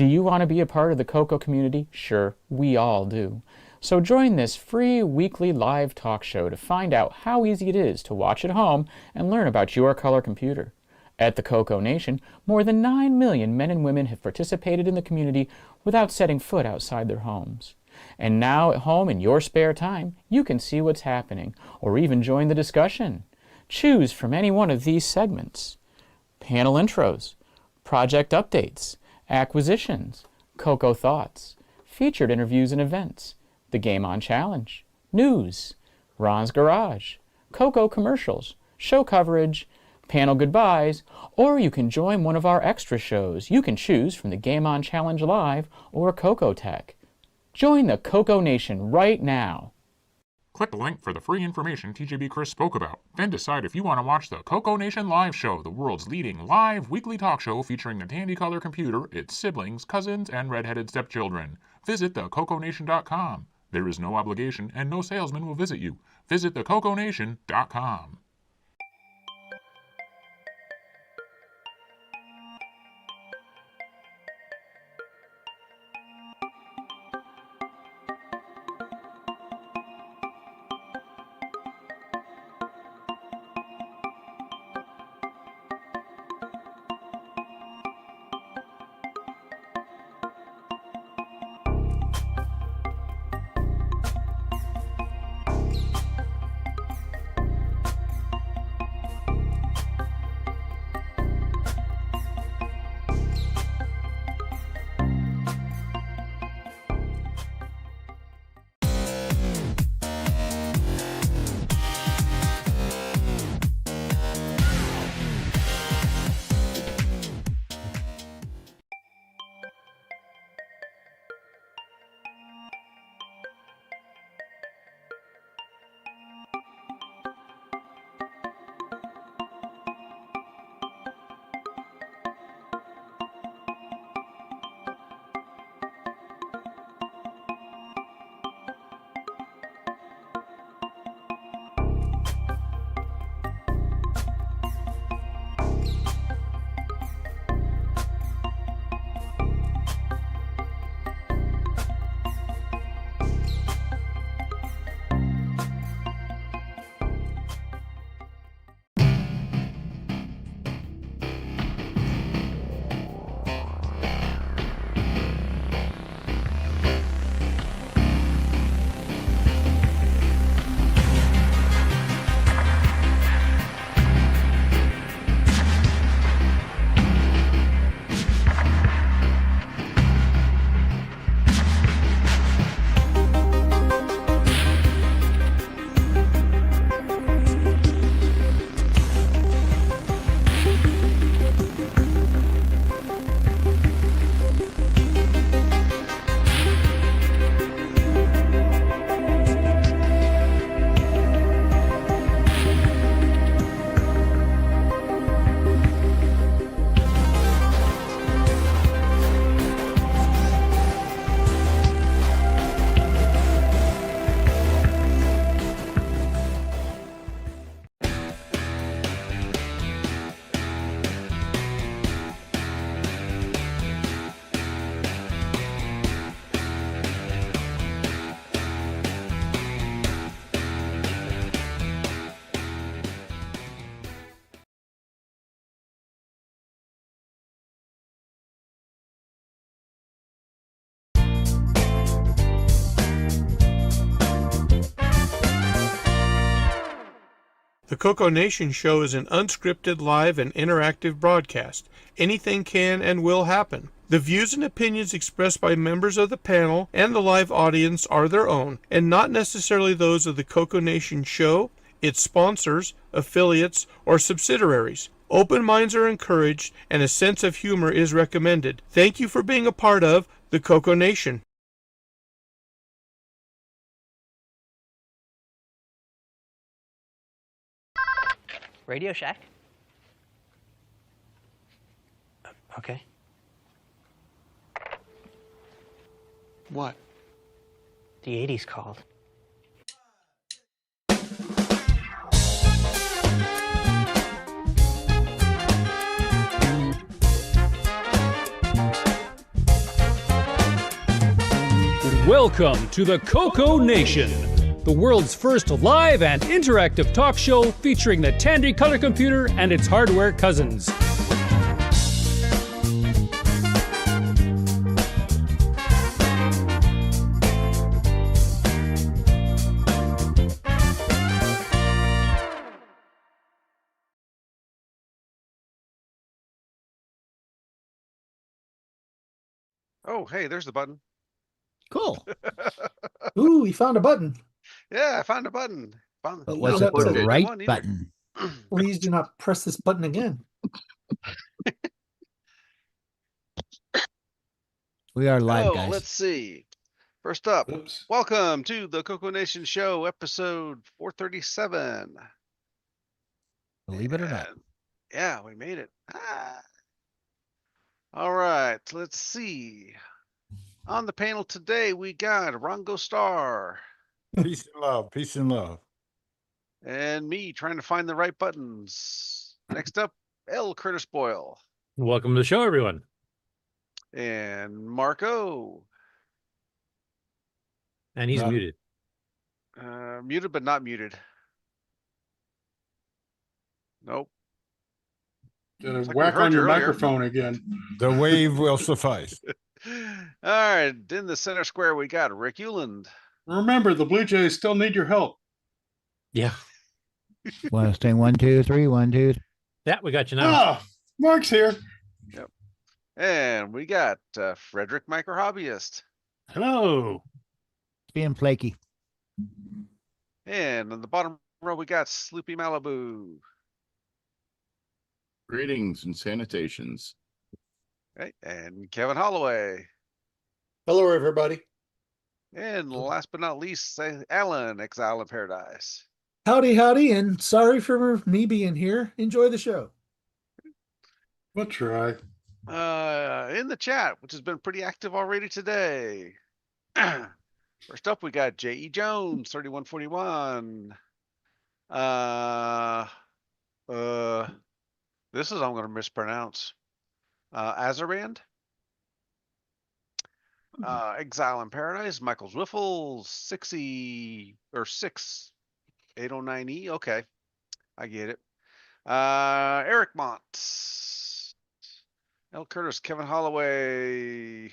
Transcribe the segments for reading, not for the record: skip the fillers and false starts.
Do you want to be a part of the CoCo community? Sure, we all do. So join this free weekly live talk show to find out how easy it is to watch at home and learn about your color computer. At the CoCoNation, more than 9 million men and women have participated in the community without setting foot outside their homes. And now at home in your spare time, you can see what's happening, or even join the discussion. Choose from any one of these segments: panel intros, project updates, acquisitions, CoCo thoughts, featured interviews and events, the Game On Challenge, news, Ron's Garage, CoCo commercials, show coverage, panel goodbyes, or you can join one of our extra shows. You can choose from the Game On Challenge Live or CoCo Tech. Join the CoCoNation right now. Click the link for the free information TJB Chris spoke about. Then decide if you want to watch the CoCoNation Live Show, the world's leading live weekly talk show featuring the Tandy Color computer, its siblings, cousins, and red-headed stepchildren. Visit thecoconation.com. There is no obligation and no salesman will visit you. Visit thecoconation.com. The CoCoNation show is an unscripted, live, and interactive broadcast. Anything can and will happen. The views and opinions expressed by members of the panel and the live audience are their own, and not necessarily those of the CoCoNation show, its sponsors, affiliates, or subsidiaries. Open minds are encouraged, and a sense of humor is recommended. Thank you for being a part of the CoCoNation. Radio Shack? Okay. What? The 80s called. Welcome to the CoCoNation, the world's first live and interactive talk show featuring the Tandy color computer and its hardware cousins. Oh, hey, there's the button. Cool. Ooh, he found a button. Yeah, I found a button. Found But he was didn't it put the in right one either. button? Please do not press this button again. We are live, Oh, guys. let's see. First up, Oops. welcome to the CoCoNation Show, episode 437. Believe it or not. And, yeah, we made it. All right, let's see. On the panel today, we got Rongo Star Peace and love. Peace and love. and me trying to find the right buttons. Next up, L Curtis Boyle Welcome to the show, everyone. and Marco. And he's muted. Muted, but not muted. Nope. Gonna like we whack heard on you your earlier. microphone again. The wave will suffice. All right, in the center square, we got Rick Euland. Remember, the Blue Jays still need your help. Yeah. Want to stay 1, 2, 3, 1, 2. Yeah, we got you now. Ah, Mark's here. And we got Frederick Micro Hobbyist. Hello. Being flaky. And on the bottom row, we got Sloopy Malibu. Greetings and sanitations. Right, and Kevin Holloway. Hello, everybody. And last but not least, Alan, Exile in Paradise. Howdy, howdy, and sorry for me being here. Enjoy the show. We'll try. In the chat, which has been pretty active already today. First up, we got J.E. Jones, 3141. This is I'm going to mispronounce. Azarand. Exile in Paradise, Michael's Wiffles, 68009E. Okay, I get it. Eric Mont, L Curtis, Kevin Holloway,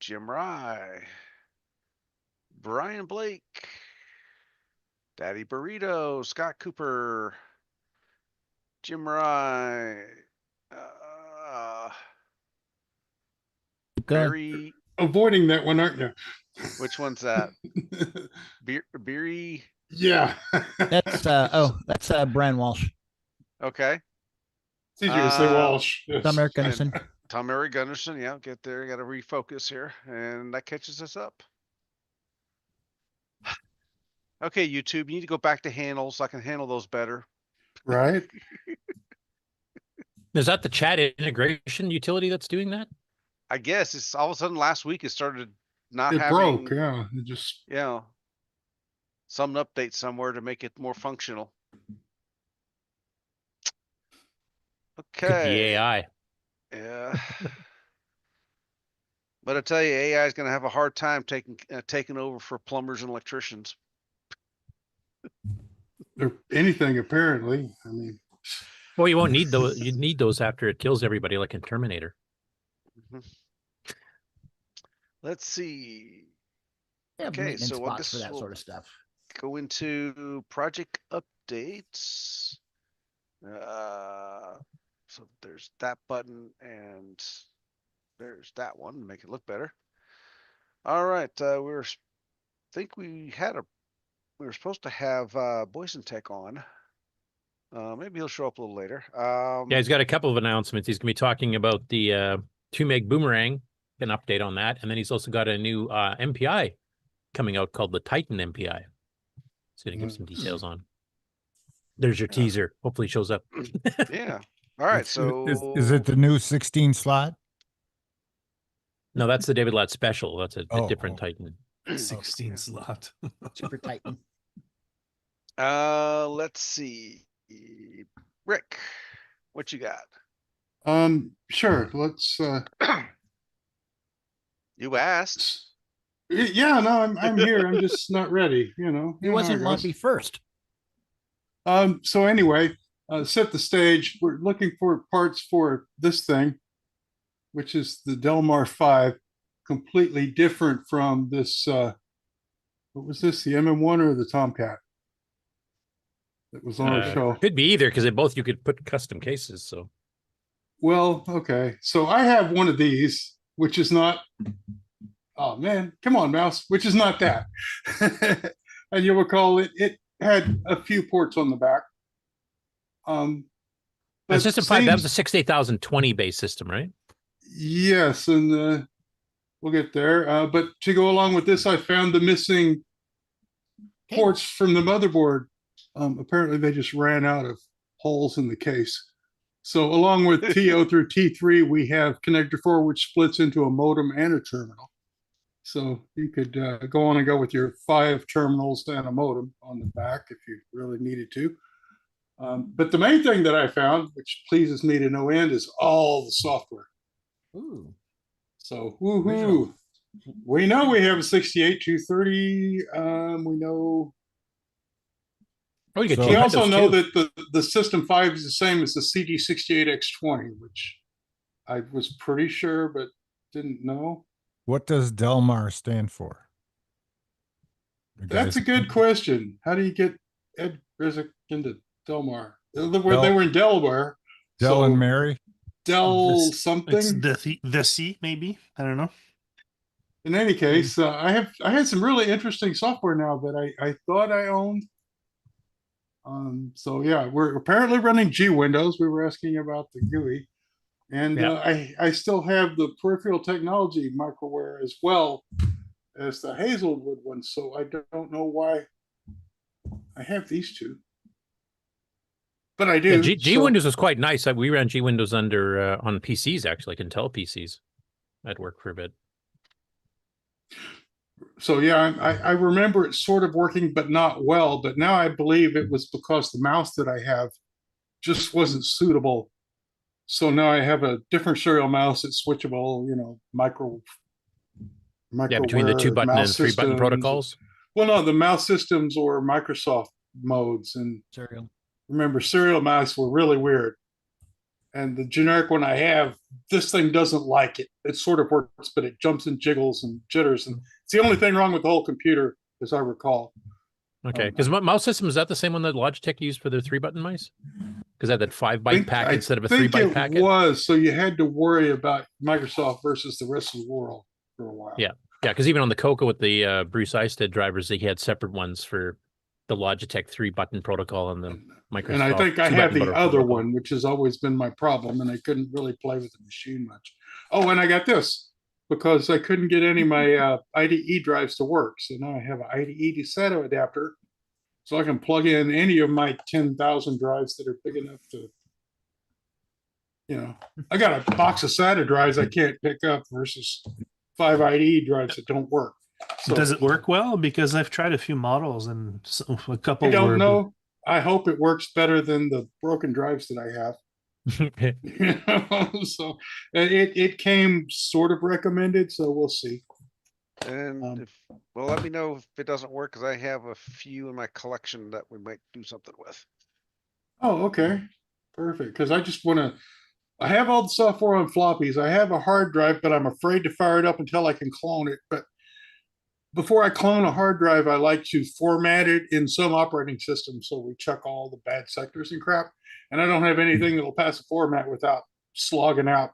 Jim Rye, Brian Blake, Daddy Burrito, Scott Cooper, Jim Rye, Barry. Avoiding that one, aren't you? Which one's that? Beery. Yeah. That's that's Brian Walsh. Okay. It's easier to say Walsh. Yes. Tom Eric Gunnarsson. Tom Eric Gunnarsson. Yeah, get there. Got to refocus here, and that catches us up. Okay, YouTube, you need to go back to handles. So I can handle those better. Right. Is that the chat integration utility that's doing that? I guess it's all of a sudden last week it started not It having. broke. Yeah. It just. Yeah. Some update somewhere to make it more functional. Okay. Could be AI. Yeah. But I tell you, AI is going to have a hard time taking over for plumbers and electricians. Or anything, apparently. I mean. Well, you won't need those. You need those after it kills everybody, like in Terminator. Let's see. They have Okay, maintenance so I spots guess for that we'll sort of stuff. go into project updates. So there's that button and there's that one to make it look better. All right, we were supposed to have BoysonTech on. Maybe he'll show up a little later. Yeah, he's got a couple of announcements. He's going to be talking about the 2 meg boomerang, an update on that, and then he's also got a new MPI coming out called the Titan MPI. He's going to give some details on. There's your teaser. Hopefully, it shows up. Yeah. All right. So Is it the new 16 slot? No, that's the David Latt special. That's a different Titan. 16 slot. Super Titan. Let's see. Rick, what you got? Sure. Let's You asked. Yeah, no, I'm here. I'm just not ready. You know. He wasn't lucky first. So anyway, set the stage. We're looking for parts for this thing, which is the Delmar 5, completely different from this. What was this? The MM1 or the Tomcat? That was on our show. Could be either because you could put custom cases. So, well, okay. So I have one of these, which is not. Oh man, come on, mouse. Which is not that. And you'll recall it had a few ports on the back. the System 5, that was a 68020 base system, right? Yes, and we'll get there. But to go along with this, I found the missing ports from the motherboard. Apparently, they just ran out of holes in the case. So along with TO through T3, we have connector 4, which splits into a modem and a terminal. So you could go on and go with your 5 terminals and a modem on the back if you really needed to. But the main thing that I found, which pleases me to no end, is all the software. Ooh. So woohoo! We know we have a 68230. We know. Oh, you We also know that the System 5 is the same as the CD68X20, which I was pretty sure but didn't know. What does Delmar stand for? That's a good question. How do you get Ed Rizek into Delmar? They were in Delaware. Del and Mary? Del something? It's the C, maybe. I don't know. In any case, I had some really interesting software now that I thought I owned. So yeah, we're apparently running G Windows. We were asking about the GUI. And I still have the peripheral technology microware as well as the Hazelwood one. So I don't know why I have these two. But I do. Yeah, G Windows was quite nice. We ran G Windows under on PCs, actually, like Intel PCs. That worked for a bit. So yeah, I remember it sort of working, but not well. But now I believe it was because the mouse that I have just wasn't suitable. So now I have a different serial mouse that's switchable, you know, micro. Yeah, between the 2-button and 3-button protocols. Well, no, the mouse systems or Microsoft modes and serial. Remember, serial mice were really weird. And the generic one I have, this thing doesn't like it. It sort of works, but it jumps and jiggles and jitters. And it's the only thing wrong with the whole computer, as I recall. Okay, because mouse system, is that the same one that Logitech used for their 3-button mice? Because that 5-byte pack instead of a 3-byte packet? It was, so you had to worry about Microsoft versus the rest of the world for a while. Yeah, because even on the CoCo with the Bruce Eistedt drivers, they had separate ones for the Logitech 3-button protocol and the Microsoft. And I think I have the other one, which has always been my problem, and I couldn't really play with the machine much. Oh, and I got this because I couldn't get any of my IDE drives to work. So now I have an IDE to SATA adapter, so I can plug in any of my 10,000 drives that are big enough to, you know, I got a box of SATA drives I can't pick up versus 5 IDE drives that don't work. So, does it work well? Because I've tried a few models and a couple. I don't know. I hope it works better than the broken drives that I have. You know? So it came sort of recommended, so we'll see. And well, let me know if it doesn't work, because I have a few in my collection that we might do something with. Oh, okay, perfect. Because I just want to. I have all the software on floppies. I have a hard drive, but I'm afraid to fire it up until I can clone it. But before I clone a hard drive, I like to format it in some operating system so we check all the bad sectors and crap. And I don't have anything that'll pass a format without slogging out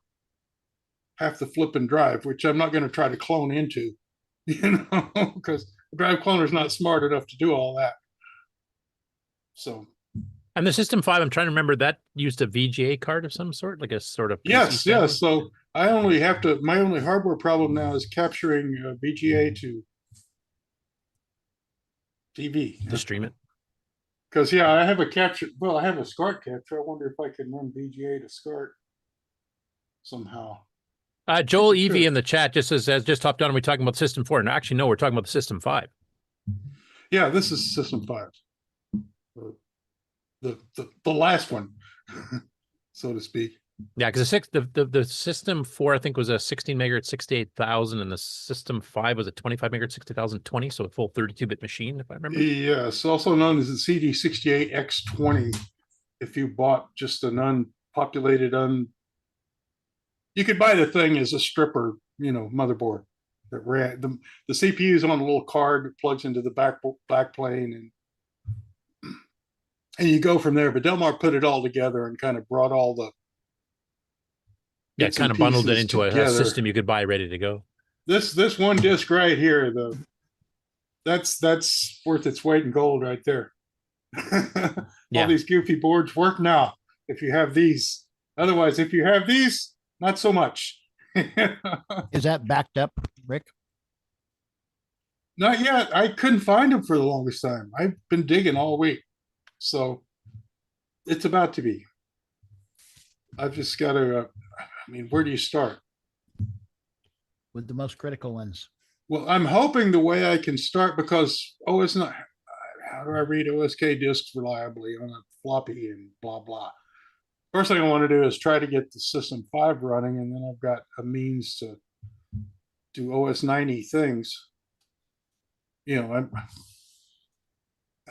half the flipping drive, which I'm not going to try to clone into, you know, because the drive cloner is not smart enough to do all that. So. And the System 5, I'm trying to remember, that used a VGA card of some sort, like a sort of. Yes, yes. So I only have to, my only hardware problem now is capturing VGA to TV. To stream it. Because, yeah, I have a capture, well, I have a SCART capture. I wonder if I can run VGA to SCART somehow. Joel Evie in the chat just says, just hopped on and we're talking about System 4. And actually, no, we're talking about the System 5. Yeah, this is System 5. The last one, so to speak. Yeah, because the system 4 I think was a 16 megahertz 68,000, and the system 5 was a 25 megahertz 60,020, so a full 32-bit machine, if I remember. Yes, also known as the CD68X20. If you bought just an unpopulated, you could buy the thing as a stripper, motherboard that ran the CPU is on a little card that plugs into the back plane, and you go from there. But Delmar put it all together and kind of brought all the kind of bundled it into a together. system you could buy ready to go. This one disc right here, though, that's worth its weight in gold right there. All these goofy boards work now if you have these. Otherwise, if you have these, not so much. Is that backed up, Rick? Not yet. I couldn't find them for the longest time. I've been digging all week, so it's about to be. I've just got to. Where do you start? With the most critical ones. Well, I'm hoping the way I can start, because it's not. How do I read OSK disks reliably on a floppy and blah blah? First thing I want to do is try to get the System 5 running, and then I've got a means to do OS90 things. I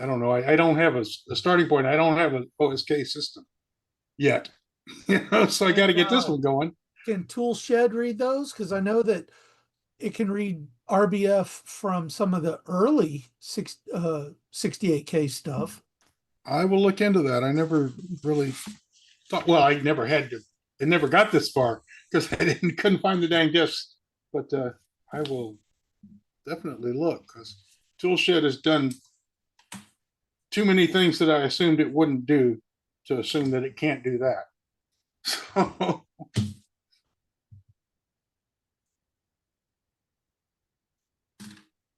don't know. I don't have a starting point. I don't have an OSK system yet. So I got to get this one going. Can Toolshed read those? Because I know that it can read RBF from some of the early 68K stuff. I will look into that. I never really thought. Well, I never had to. It never got this far because I couldn't find the dang discs. But I will definitely look, because Toolshed has done too many things that I assumed it wouldn't do to assume that it can't do that. So.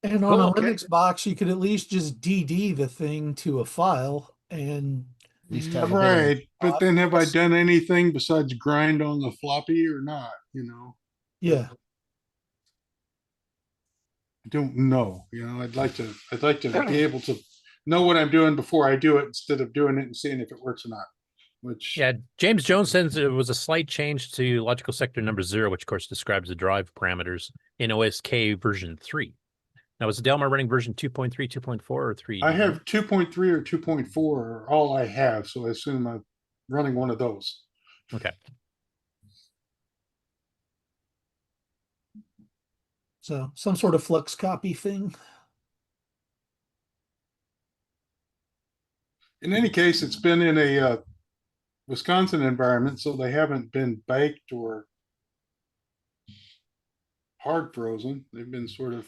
And on a Linux box, you could at least just DD the thing to a file and right. But then have I done anything besides grind on the floppy or not? Yeah. I don't know. I'd like to be able to know what I'm doing before I do it, instead of doing it and seeing if it works or not. Which James Jones says it was a slight change to logical sector number 0, which of course describes the drive parameters in OSK version 3. Now, is Delmar running version 2.3, 2.4, or 3? I have 2.3 or 2.4 are all I have, so I assume I'm running one of those. Okay. So some sort of flux copy thing. In any case, it's been in a Wisconsin environment, so they haven't been baked or hard frozen. They've been sort of.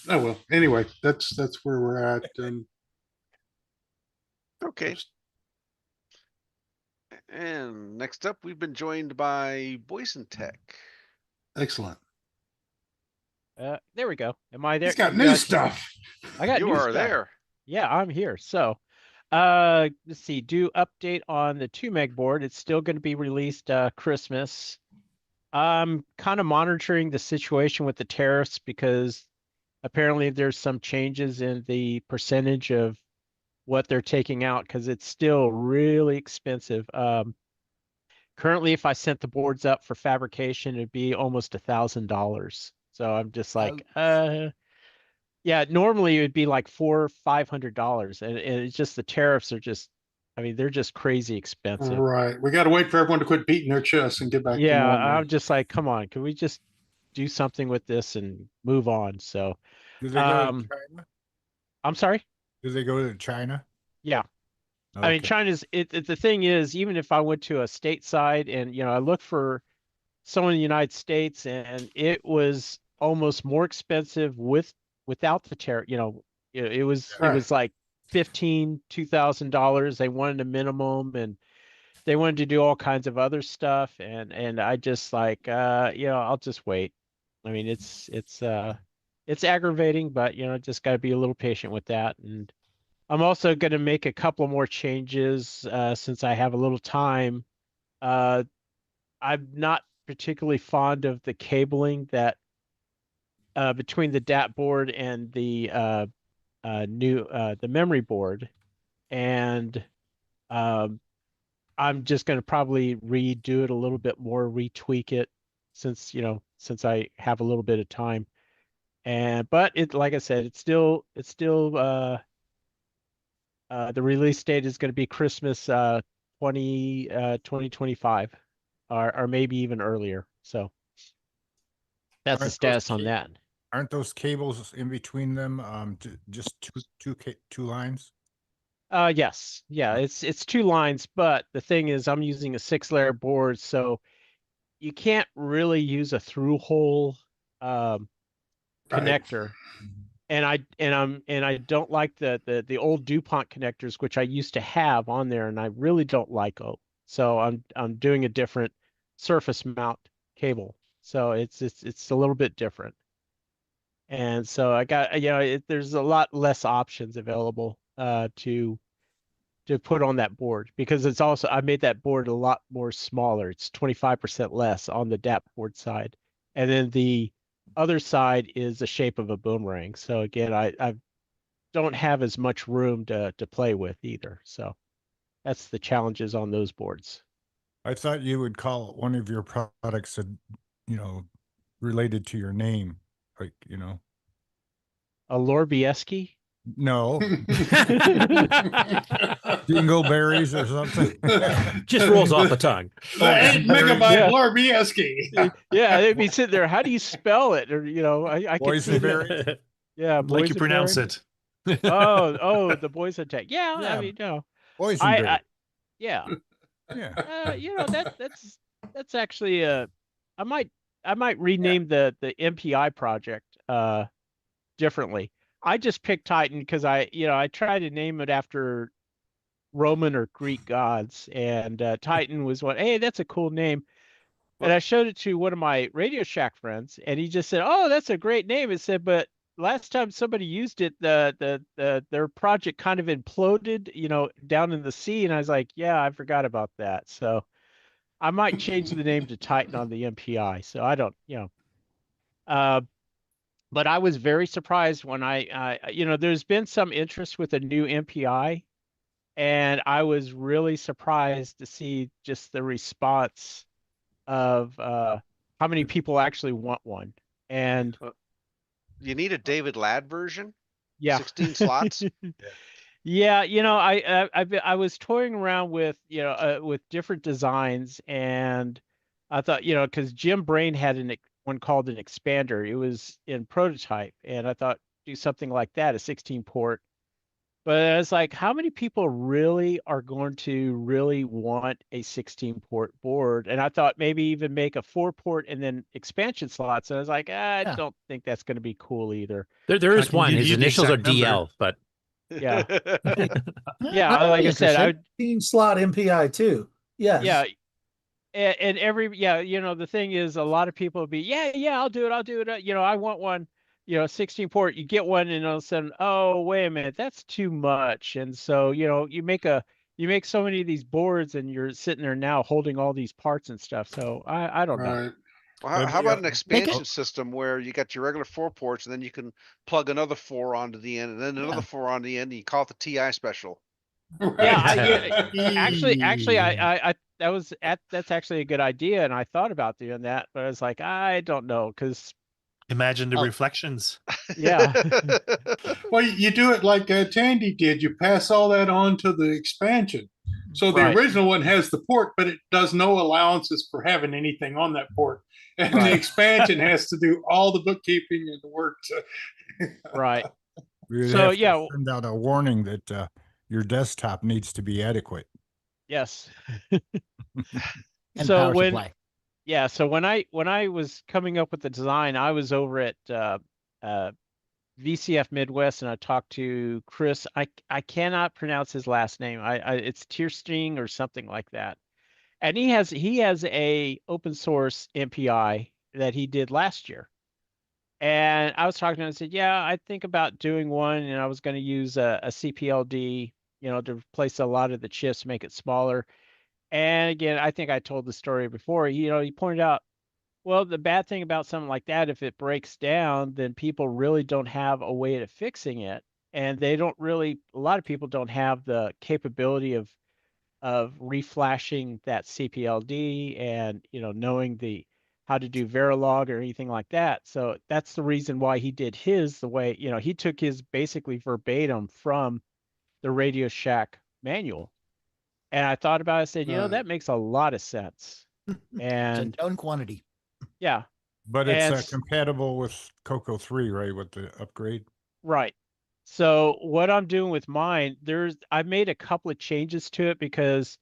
Oh well. Anyway, that's where we're at. Okay. And next up, we've been joined by BoysonTech. Excellent. There we go. Am I there? He's got new stuff. I got you new are stuff. there. Yeah, I'm here. So, let's see. Do update on the 2 meg board. It's still going to be released Christmas. I'm kind of monitoring the situation with the tariffs, because apparently there's some changes in the percentage of what they're taking out, because it's still really expensive. Currently, if I sent the boards up for fabrication, it'd be almost $1,000. So I'm just like, yeah, normally it would be like $400-500, and it's just the tariffs are just, they're just crazy expensive. Right. We got to wait for everyone to quit beating their chests and get back to Yeah, normal. I'm just like, come on, can we just do something with this and move on? So, Do they go to China? I'm sorry? Do they go to China? Yeah. Okay. China's the thing is, even if I went to a stateside and, I looked for someone in the United States, and it was almost more expensive without the tariff, it was like $2,000. They wanted a minimum, and they wanted to do all kinds of other stuff. And I just like, I'll just wait. It's aggravating, but just got to be a little patient with that. And I'm also going to make a couple more changes since I have a little time. I'm not particularly fond of the cabling that between the DAT board and the the memory board, and I'm just going to probably redo it a little bit more, retweak it since, since I have a little bit of time. But like I said, it's still the release date is going to be Christmas 2025 or maybe even earlier. So that's the Aren't those status on that. Aren't those cables in between them just two lines? Yes. Yeah, it's 2 lines, but the thing is I'm using a 6-layer board, so you can't really use a through hole connector. And I don't like the old DuPont connectors, which I used to have on there, and I really don't like them. So I'm doing a different surface mount cable. So it's a little bit different. And so I got, there's a lot less options available to put on that board, because it's also, I made that board a lot more smaller. It's 25% less on the DAP board side. And then the other side is the shape of a boomerang. So again, I don't have as much room to play with either. So that's the challenges on those boards. I thought you would call one of your products, related to your name, like, A Lorbieski? No. Dingleberries or something. Just rolls off the tongue. That ain't Megabyte Lorbieski. Yeah, they'd be sitting there. How do you spell it? Or I could see Boysenberry. Yeah, Like you pronounce Boysenberry. it. Oh, the BoysonTech. Yeah, Yeah. I mean, Boysenberry. yeah. Yeah. That's actually I might rename the MPI project differently. I just picked Titan because I try to name it after Roman or Greek gods, and Titan was one. Hey, that's a cool name. And I showed it to one of my Radio Shack friends, and he just said, "Oh, that's a great name." It said, but last time somebody used it, their project kind of imploded, down in the sea. And I was like, "Yeah, I forgot about that." So I might change the name to Titan on the MPI. So I don't, but I was very surprised when there's been some interest with a new MPI, and I was really surprised to see just the response of how many people actually want one. And You need a David Ladd version? yeah, 16 slots? Yeah, I was toying around with with different designs, and I thought, because Jim Brain had one called an expander. It was in prototype, and I thought do something like that, a 16 port. But it's like, how many people really are going to really want a 16 port board? And I thought maybe even make a 4-port and then expansion slots. And I was like, I don't think that's going to be cool either. There is can one. give His you the initials are exact number. DL, but Yeah. Yeah, like I said, I 15 slot MPI too. Yes. yeah. And the thing is, a lot of people will be, yeah, I'll do it. I want one, 16 port. You get one, and all of a sudden, oh, wait a minute, that's too much. And so, you make so many of these boards, and you're sitting there now holding all these parts and stuff. So I don't know. Right. Well, how about an expansion system where you got your regular 4 ports, and then you can plug another 4 onto the end, and then another 4 on the end, and you call it the TI special. Yeah, actually, that's actually a good idea, and I thought about doing that, but I was like, I don't know, because Imagine the reflections. yeah, Well, you do it like Tandy did. You pass all that on to the expansion. So the Right. original one has the port, but it does no allowances for having anything on that port. And Right. the expansion has to do all the bookkeeping and the work. right. We'd So, have to send out a warning that your desktop needs to be adequate. Yes. And So power when supply. Yeah, so when I was coming up with the design, I was over at VCF Midwest, and I talked to Chris. I cannot pronounce his last name. It's Tiersting or something like that. And he has a open source MPI that he did last year. And I was talking to him and said, yeah, I think about doing one, and I was going to use a CPLD, to replace a lot of the chips to make it smaller. And again, I think I told the story before. He pointed out, well, the bad thing about something like that, if it breaks down, then people really don't have a way of fixing it. And a lot of people don't have the capability of of reflashing that CPLD and, knowing how to do Verilog or anything like that. So that's the reason why he did his the way, he took his basically verbatim from the Radio Shack manual. And I thought about it, I said, that makes a lot of sense. And known quantity. Yeah. But it's And compatible with CoCo 3, right? With the upgrade. Right. So what I'm doing with mine, I made a couple of changes to it because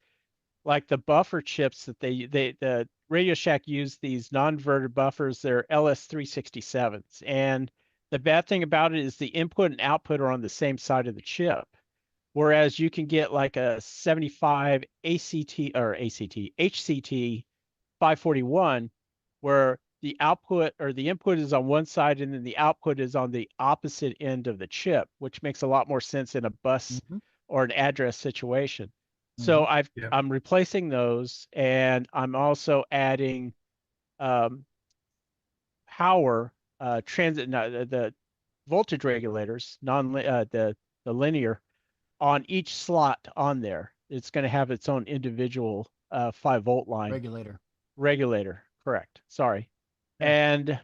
like the buffer chips that the Radio Shack used these non-inverted buffers, they're LS367s. And the bad thing about it is the input and output are on the same side of the chip. Whereas you can get like a 75 HCT 541 where the output or the input is on one side and then the output is on the opposite end of the chip, which makes a lot more sense in a bus or an address situation. So I'm replacing those, and I'm also adding power the voltage regulators, the linear on each slot on there. It's going to have its own individual 5-volt line regulator. Correct. Sorry. And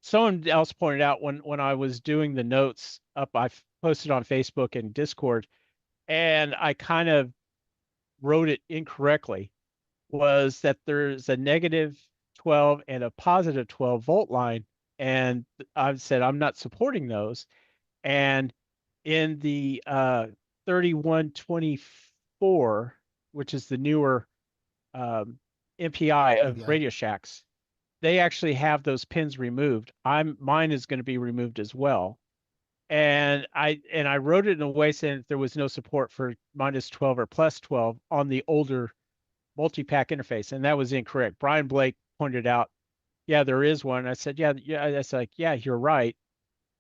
someone else pointed out when I was doing the notes up, I posted on Facebook and Discord, and I kind of wrote it incorrectly, was that there's a negative 12 and a positive 12 volt line. And I've said I'm not supporting those. And in the 3124, which is the newer MPI of Radio Shacks, they actually have those pins removed. Mine is going to be removed as well. And I wrote it in a way saying that there was no support for -12 or +12 on the older multipak interface, and that was incorrect. Brian Blake pointed out, yeah, there is one. I said, yeah. I said, like, yeah, you're right.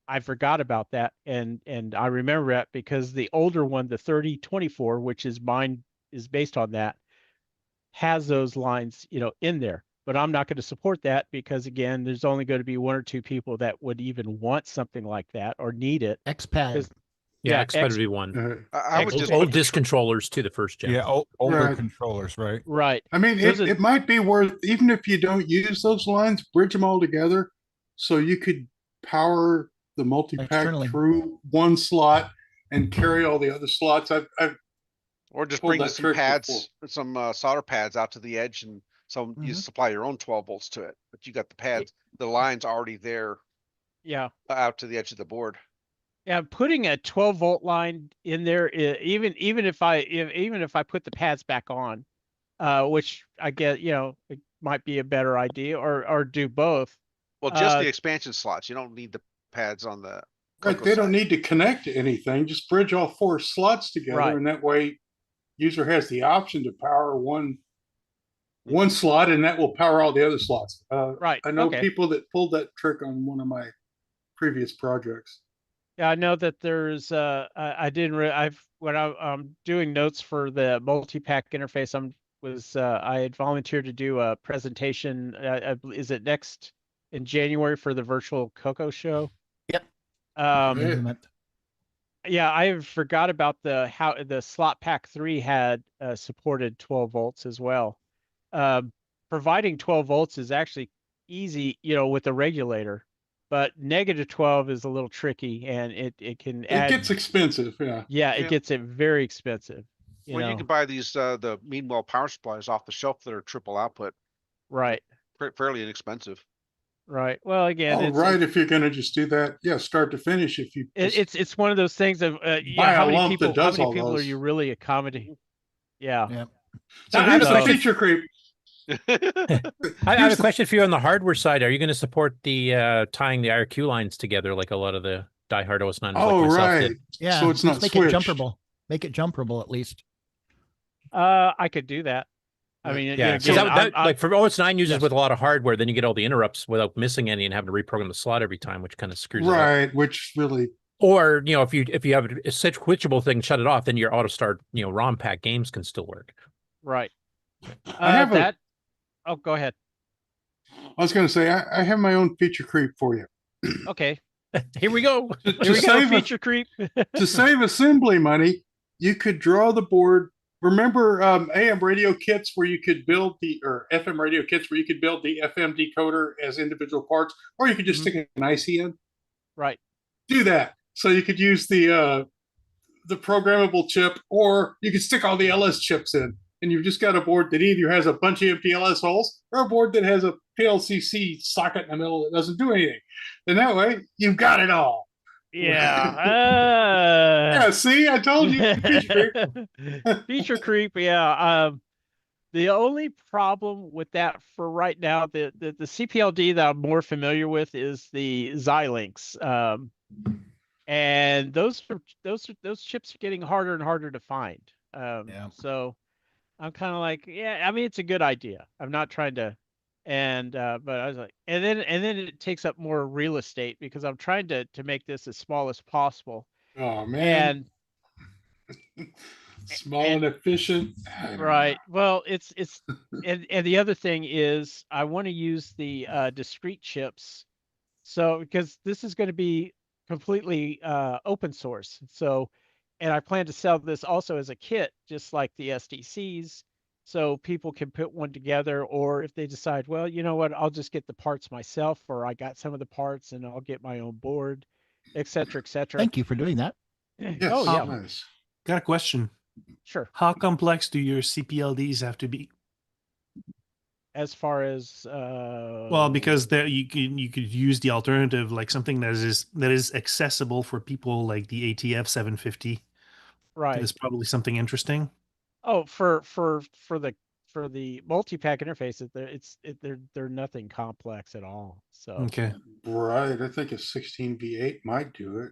I forgot about that, and I remember that because the older one, the 3024, which is mine, is based on that, has those lines, in there. But I'm not going to support that because, again, there's only going to be 1 or 2 people that would even want something like that or need it. XPad. Yeah, XPad would be one. I would just old disc controllers to the first gen. Yeah, older controllers, right? Right. I mean, it might be worth, even if you don't use those lines, bridge them all together so you could power the multipak through one slot and carry all the other slots. I've or just pulled bring that some trick pads, before. some solder pads out to the edge, and you supply your own 12 volts to it. But you got the pads, the lines already there. Yeah. Out to the edge of the board. Yeah, putting a 12 volt line in there, even if I put the pads back on, which I get, it might be a better idea, or do both. Well, just the expansion slots. You don't need the pads on the. Right, they don't need to connect to anything. Just bridge all 4 slots together, and that way, user has the option to power one slot, and that will power all the other slots. Right. I know people that pulled that trick on one of my previous projects. Yeah, I know that there's when I'm doing notes for the multipak interface, I had volunteered to do a presentation. Is it next in January for the virtual CoCo show? Yep. Yeah, I forgot about how the slot pack 3 had supported 12 volts as well. Providing 12 volts is actually easy, with the regulator. But -12 is a little tricky, and it can add. It gets expensive, yeah. Yeah, it gets very expensive. You can buy these the Meanwhile power supplies off the shelf that are triple output. Right. Fairly inexpensive. Right. Well, again, if you're going to just do that, start to finish. If you, it's one of those things of how many people are you really accommodating? Yeah. Yeah. So here's the feature creep. I have a question for you on the hardware side. Are you going to support the tying the IRQ lines together like a lot of the diehard OS9s? Oh, like right. did? Yeah. So it's not make switched. it jumperable. Make it jumperable at least. I could do that. I mean, yeah. again, like for OS9 users with a lot of hardware, then you get all the interrupts without missing any and having to reprogram the slot every time, which kind of screws it up. Right, which really. Or if you have a switchable thing, shut it off, then your auto start ROM pack games can still work. Right. I have that. Oh, go ahead. I was going to say, I have my own feature creep for you. Okay. Here we go. Here we go, feature creep. To save assembly money, you could draw the board remember AM radio kits where you could build or FM radio kits where you could build the FM decoder as individual parts, or you could just stick an IC in. Right. Do that. So you could use the programmable chip, or you could stick all the LS chips in, and you've just got a board that either has a bunch of empty LS holes or a board that has a PLCC socket in the middle that doesn't do anything. And that way, you've got it all. Yeah. Yeah, see, I told you. Feature creep. Feature creep, yeah. The only problem with that for right now, the CPLD that I'm more familiar with is the Xilinx. And those chips are getting harder and harder to find. So I'm kind of like, yeah, I mean, it's a good idea. I'm not trying to, but I was like, and then it takes up more real estate because I'm trying to make this as small as possible. Oh man. Small and efficient. Right. Well, it's and the other thing is I want to use the discrete chips. So because this is going to be completely open source. So, and I plan to sell this also as a kit, just like the SDCs. So people can put one together, or if they decide, well, you know what, I'll just get the parts myself, or I got some of the parts and I'll get my own board, et cetera, et cetera. Thank you for doing that. Yes, oh, yeah. Nice. Got a question. Sure. How complex do your CPLDs have to be? As far as well, because there you could use the alternative, like something that is accessible for people, like the ATF 750. Right. Is probably something interesting. Oh, for the multi-pack interfaces, they're nothing complex at all. So okay, right. I think a 16V8 might do it.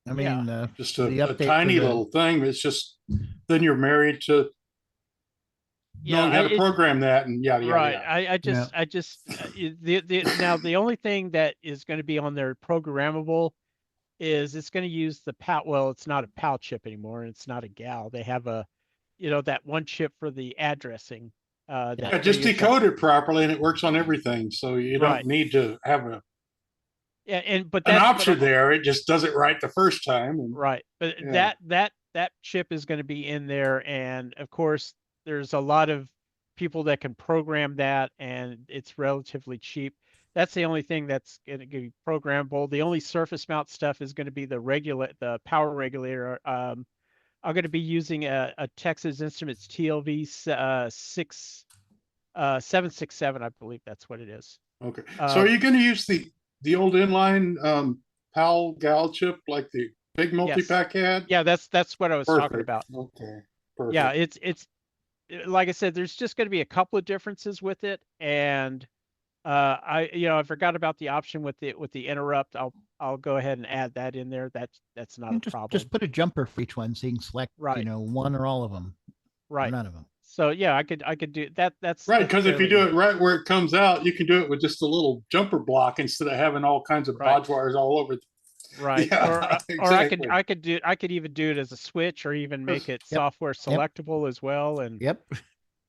I mean, just a tiny little thing. It's just then you're married to knowing how to program that and yada yada. Right. Yada. I just now the only thing that is going to be on there programmable is it's going to use the PAL. Well, it's not a PAL chip anymore, and it's not a GAL. They have a, that one chip for the addressing. Just decode it properly, and it works on everything. So you don't need to have an option there. It just does it right the first time. And, right, but that chip is going to be in there, and of course, there's a lot of people that can program that, and it's relatively cheap. That's the only thing that's going to be programmable. The only surface mount stuff is going to be the power regulator. I'm going to be using a Texas Instruments TLV 767, I believe that's what it is. Okay. So are you going to use the old inline PAL GAL chip like the big multi-pack had? Yeah, that's what I was talking about. Okay. Perfect. Yeah, it's like I said, there's just going to be a couple of differences with it, and I forgot about the option with the interrupt. I'll go ahead and add that in there. That's not a problem. Just put a jumper for each one, so you can select one or all of them. Right. Or none of them. So yeah, I could do that. That's right, because if you do it right where it comes out, you can do it with just a little jumper block instead of having all kinds of bodge wires all over. Right. Yeah, or I could even do it as a switch, or even make it software selectable as well. And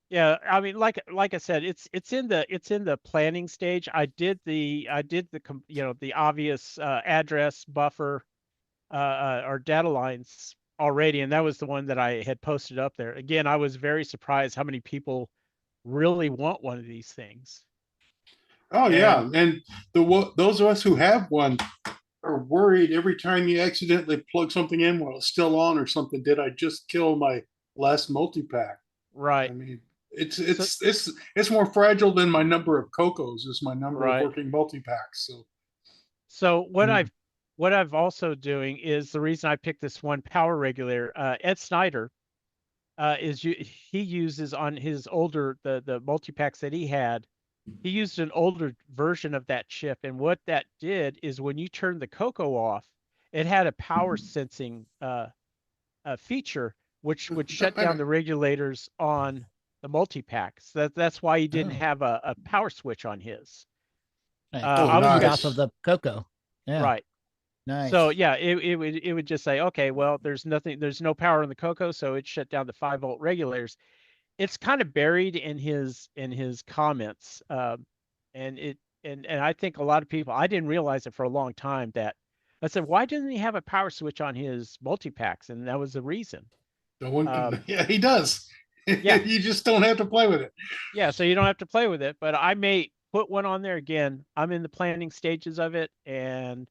yeah, I mean, like I said, it's in the planning stage. I did the obvious address buffer or data lines already, and that was the one that I had posted up there. Again, I was very surprised how many people really want one of these things. Oh yeah, and those of us who have one are worried every time you accidentally plug something in while it's still on or something. Did I just kill my last multi-pack? Right. I mean, it's more fragile than my number of CoCos is my number of working multi-packs. So what I've also doing is the reason I picked this one power regulator. Ed Snyder he uses on his older the multi-packs that he had. He used an older version of that chip, and what that did is when you turn the CoCo off, it had a power sensing feature which would shut down the regulators on the multi-packs. That's why he didn't have a power switch on his. I was off of the CoCo. Yeah. Right. Nice. So yeah, it would just say, okay, well, there's no power on the CoCo, so it shut down the 5-volt regulators. It's kind of buried in his comments, and I think a lot of people, I didn't realize it for a long time, that I said, why didn't he have a power switch on his multi-packs? And that was the reason. Yeah, he does. Yeah. You just don't have to play with it. Yeah, so you don't have to play with it, but I may put one on there again. I'm in the planning stages of it, and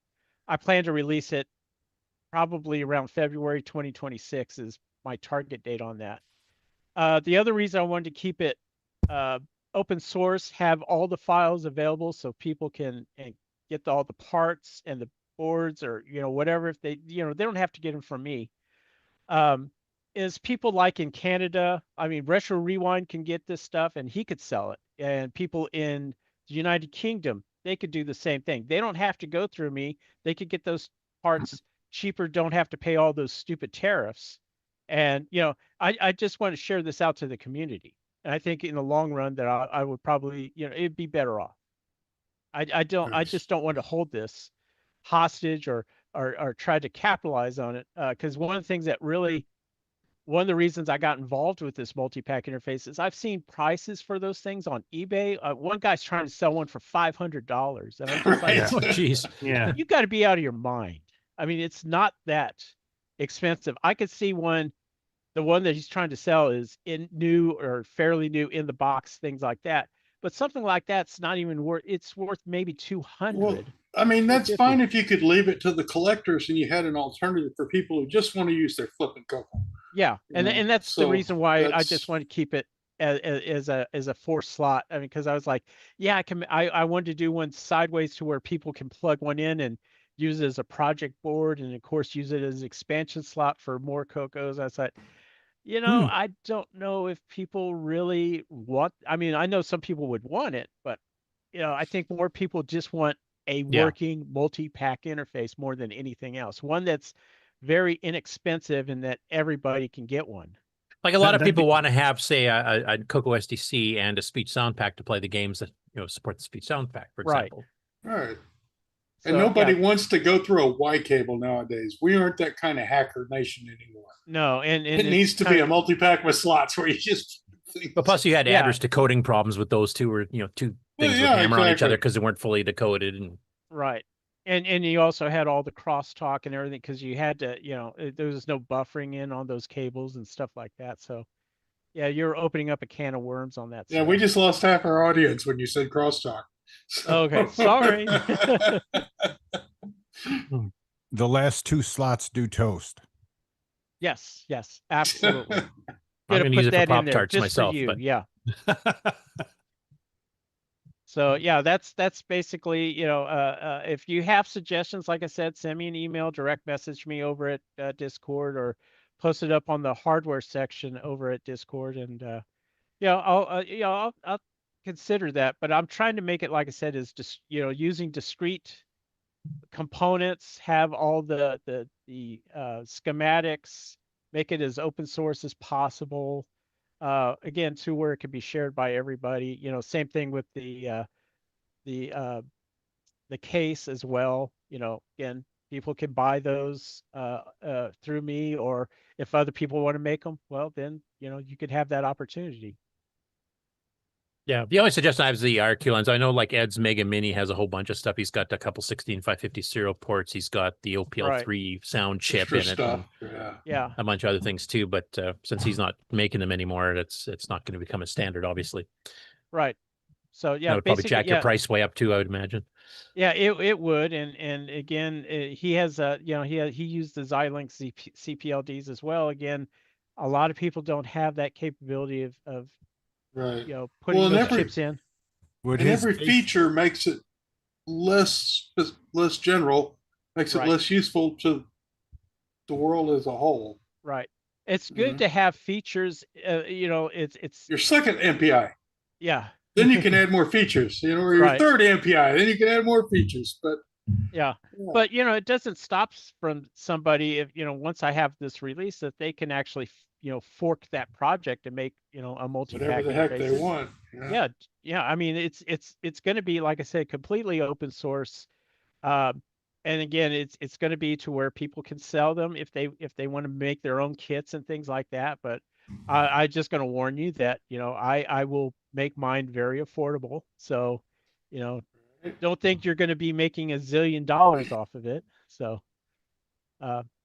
I plan to release it probably around February 2026 is my target date on that. The other reason I wanted to keep it open source, have all the files available so people can get all the parts and the boards or, whatever, if they, they don't have to get them from me. Is people like in Canada, I mean, Retro Rewind can get this stuff and he could sell it. And people in the United Kingdom, they could do the same thing. They don't have to go through me. They could get those parts cheaper, don't have to pay all those stupid tariffs. And, I just want to share this out to the community. And I think in the long run that I would probably, it'd be better off. I just don't want to hold this hostage or try to capitalize on it. Because one of the reasons I got involved with this multi-pack interface is I've seen prices for those things on eBay. One guy's trying to sell one for $500, and I'm just like, Oh, jeez. Yeah. you got to be out of your mind. I mean, it's not that expensive. I could see the one that he's trying to sell is new or fairly new in the box, things like that. But something like that's not even worth. It's worth maybe 200. Well, I mean, that's 250. fine if you could leave it to the collectors and you had an alternative for people who just want to use their flipping CoCo. Yeah, and Yeah, that's the so reason why I that's- just want to keep it as a 4 slot. I mean, because I was like, yeah, I wanted to do one sideways to where people can plug one in and use it as a project board, and of course use it as expansion slot for more CoCos. I thought, I don't know if people really want. I mean, I know some people would want it, but I think more people just want a working multi-pack interface more than anything else. One that's very inexpensive and that everybody can get one. Like a lot of people want to have, say, a CoCo SDC and a speech sound pack to play the games that support the speech sound pack, for example. Right. And nobody wants to go through a Y cable nowadays. We aren't that kind of hacker nation anymore. No, and it needs to be a multi-pack with slots where you just. But plus, you had address decoding problems with those two, where two things would hammer on each other because they weren't fully decoded. And right, and you also had all the crosstalk and everything because you had to, there was no buffering in on those cables and stuff like that. So, yeah, you're opening up a can of worms on that. Yeah, we just lost half our audience when you said crosstalk. So. Okay, sorry. The last 2 slots do toast. Yes, absolutely. I'm going to use it for Pop-Tarts myself. But yeah. So yeah, that's basically, if you have suggestions, like I said, send me an email, direct message me over at Discord, or post it up on the hardware section over at Discord, and I'll consider that. But I'm trying to make it, like I said, is just using discrete components, have all the schematics, make it as open source as possible. Again, to where it can be shared by everybody. Same thing with the case as well. Again, people can buy those through me, or if other people want to make them, well, then you could have that opportunity. Yeah, the only suggestion I have is the RQ lens. I know like Ed's Mega Mini has a whole bunch of stuff. He's got a couple 16550 serial ports. He's got the OPL3 sound chip in it. And yeah, a bunch of other things too. But since he's not making them anymore, it's not going to become a standard, obviously. Right. So yeah, that would probably jack your price way up too, I would imagine. Yeah, it would, and again, he has he used the Xilinx CPLDs as well. Again, a lot of people don't have that capability of right, putting those chips in. And every feature makes it less general, makes it less useful to the world as a whole. Right. It's good to have features. It's your second MPI. Yeah. Then you can add more features. Or your third MPI. Then you can add more features. But but it doesn't stop from somebody if once I have this release that they can actually fork that project and make a multi-pack whatever the heck they want. Yeah. I mean, it's going to be, like I said, completely open source. And again, it's going to be to where people can sell them if they want to make their own kits and things like that. But I just going to warn you that I will make mine very affordable. So don't think you're going to be making $1 zillion off of it. So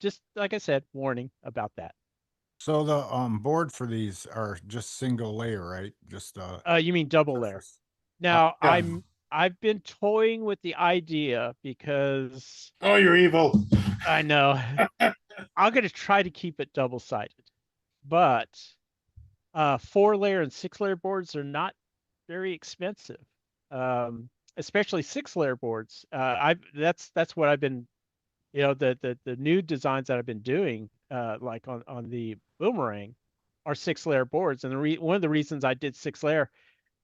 just like I said, warning about that. So the board for these are just single layer, right? Just You mean double layer? surface. Now Yeah. I've been toying with the idea because Oh, you're evil. I know I'm going to try to keep it double sided, but 4-layer and 6-layer boards are not very expensive, especially 6-layer boards. That's what I've been, the new designs that I've been doing, like on the Boomerang, are 6-layer boards, and one of the reasons I did 6-layer,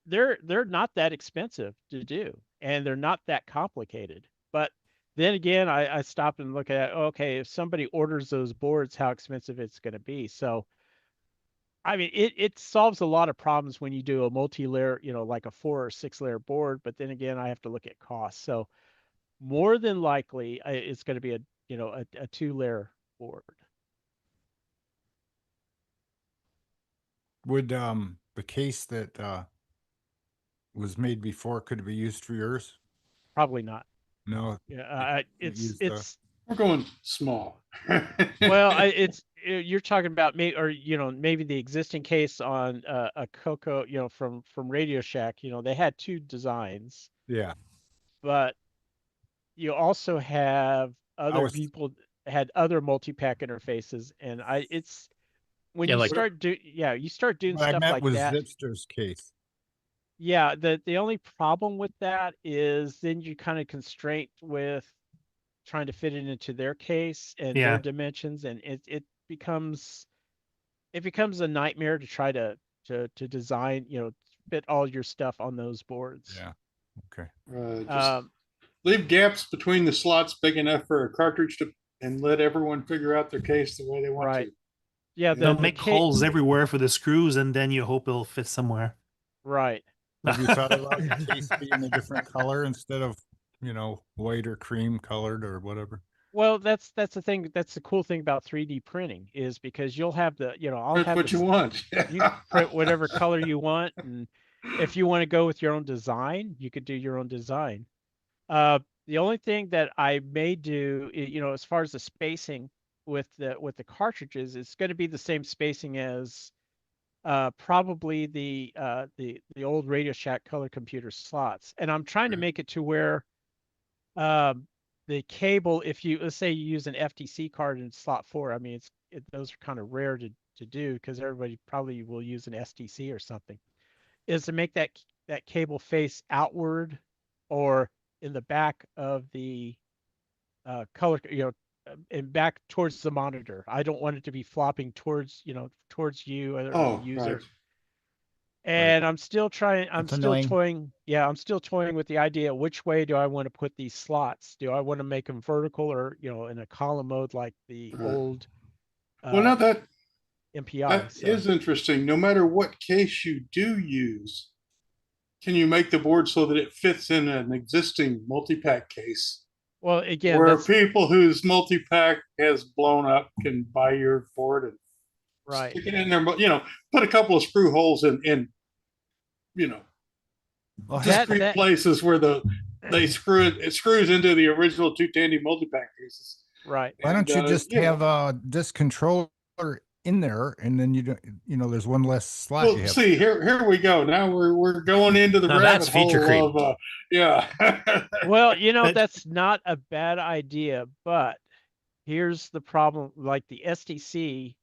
they're not that expensive to do, and they're not that complicated. But then again, I stopped and look at, okay, if somebody orders those boards, how expensive it's going to be. So I mean, it solves a lot of problems when you do a multi-layer, like a 4 or 6-layer board. But then again, I have to look at cost. So more than likely, it's going to be a 2-layer board. Would the case that was made before, could it be used for yours? Probably not. No. Yeah, it's We're going small. well, you're talking about maybe the existing case on a CoCo, from Radio Shack. They had 2 designs. Yeah. But you also have other was- people had other multi-pack interfaces, and it's when Yeah, you like- start doing What I stuff meant like was that. Zipster's case. Yeah, the only problem with that is then you kind of constrained with trying to fit it into their case and Yeah. their dimensions, and it becomes a nightmare to try to design, fit all your stuff on those boards. Yeah. Okay. Just leave gaps between the slots big enough for a cartridge and let everyone figure out their case the way they want Right. to. Yeah, They'll make holes everywhere for the screws, and then you hope it'll fit somewhere. Right. Have you thought about the case being a different color instead of, white or cream colored or whatever? Well, that's the thing. That's the cool thing about 3D printing, is because you'll have I'll Print have what you want. You can print whatever color you want, and if you want to go with your own design, you could do your own design. The only thing that I may do, as far as the spacing with the cartridges, it's going to be the same spacing as probably the old Radio Shack color computer slots, and I'm trying to make it to where the cable, if let's say you use an FTC card in slot 4, I mean those are kind of rare to do, because everybody probably will use an STC or something, is to make that cable face outward or in the back of the color, and back towards the monitor. I don't want it to be flopping towards you or the user. Right. And I'm still trying, I'm That's still annoying. toying with the idea, which way do I want to put these slots? Do I want to make them vertical or, in a column mode like the old Well, now that MPI? is interesting. No matter what case you do use, can you make the board so that it fits in an existing multi-pack case? Well, again, where that's people whose multi-pack has blown up can buy your board and right. stick it in there, put a couple of screw holes in Well, discrete places where it screws into the original 210 multi-pack cases. Right. Why don't you just you know. have a disc controller in there, and then you don't, there's one less slot you Well, have. see, here we go. Now we're going into the Now rabbit that's feature hole creep. of yeah. Well, that's not a bad idea, but here's the problem. Like the STC,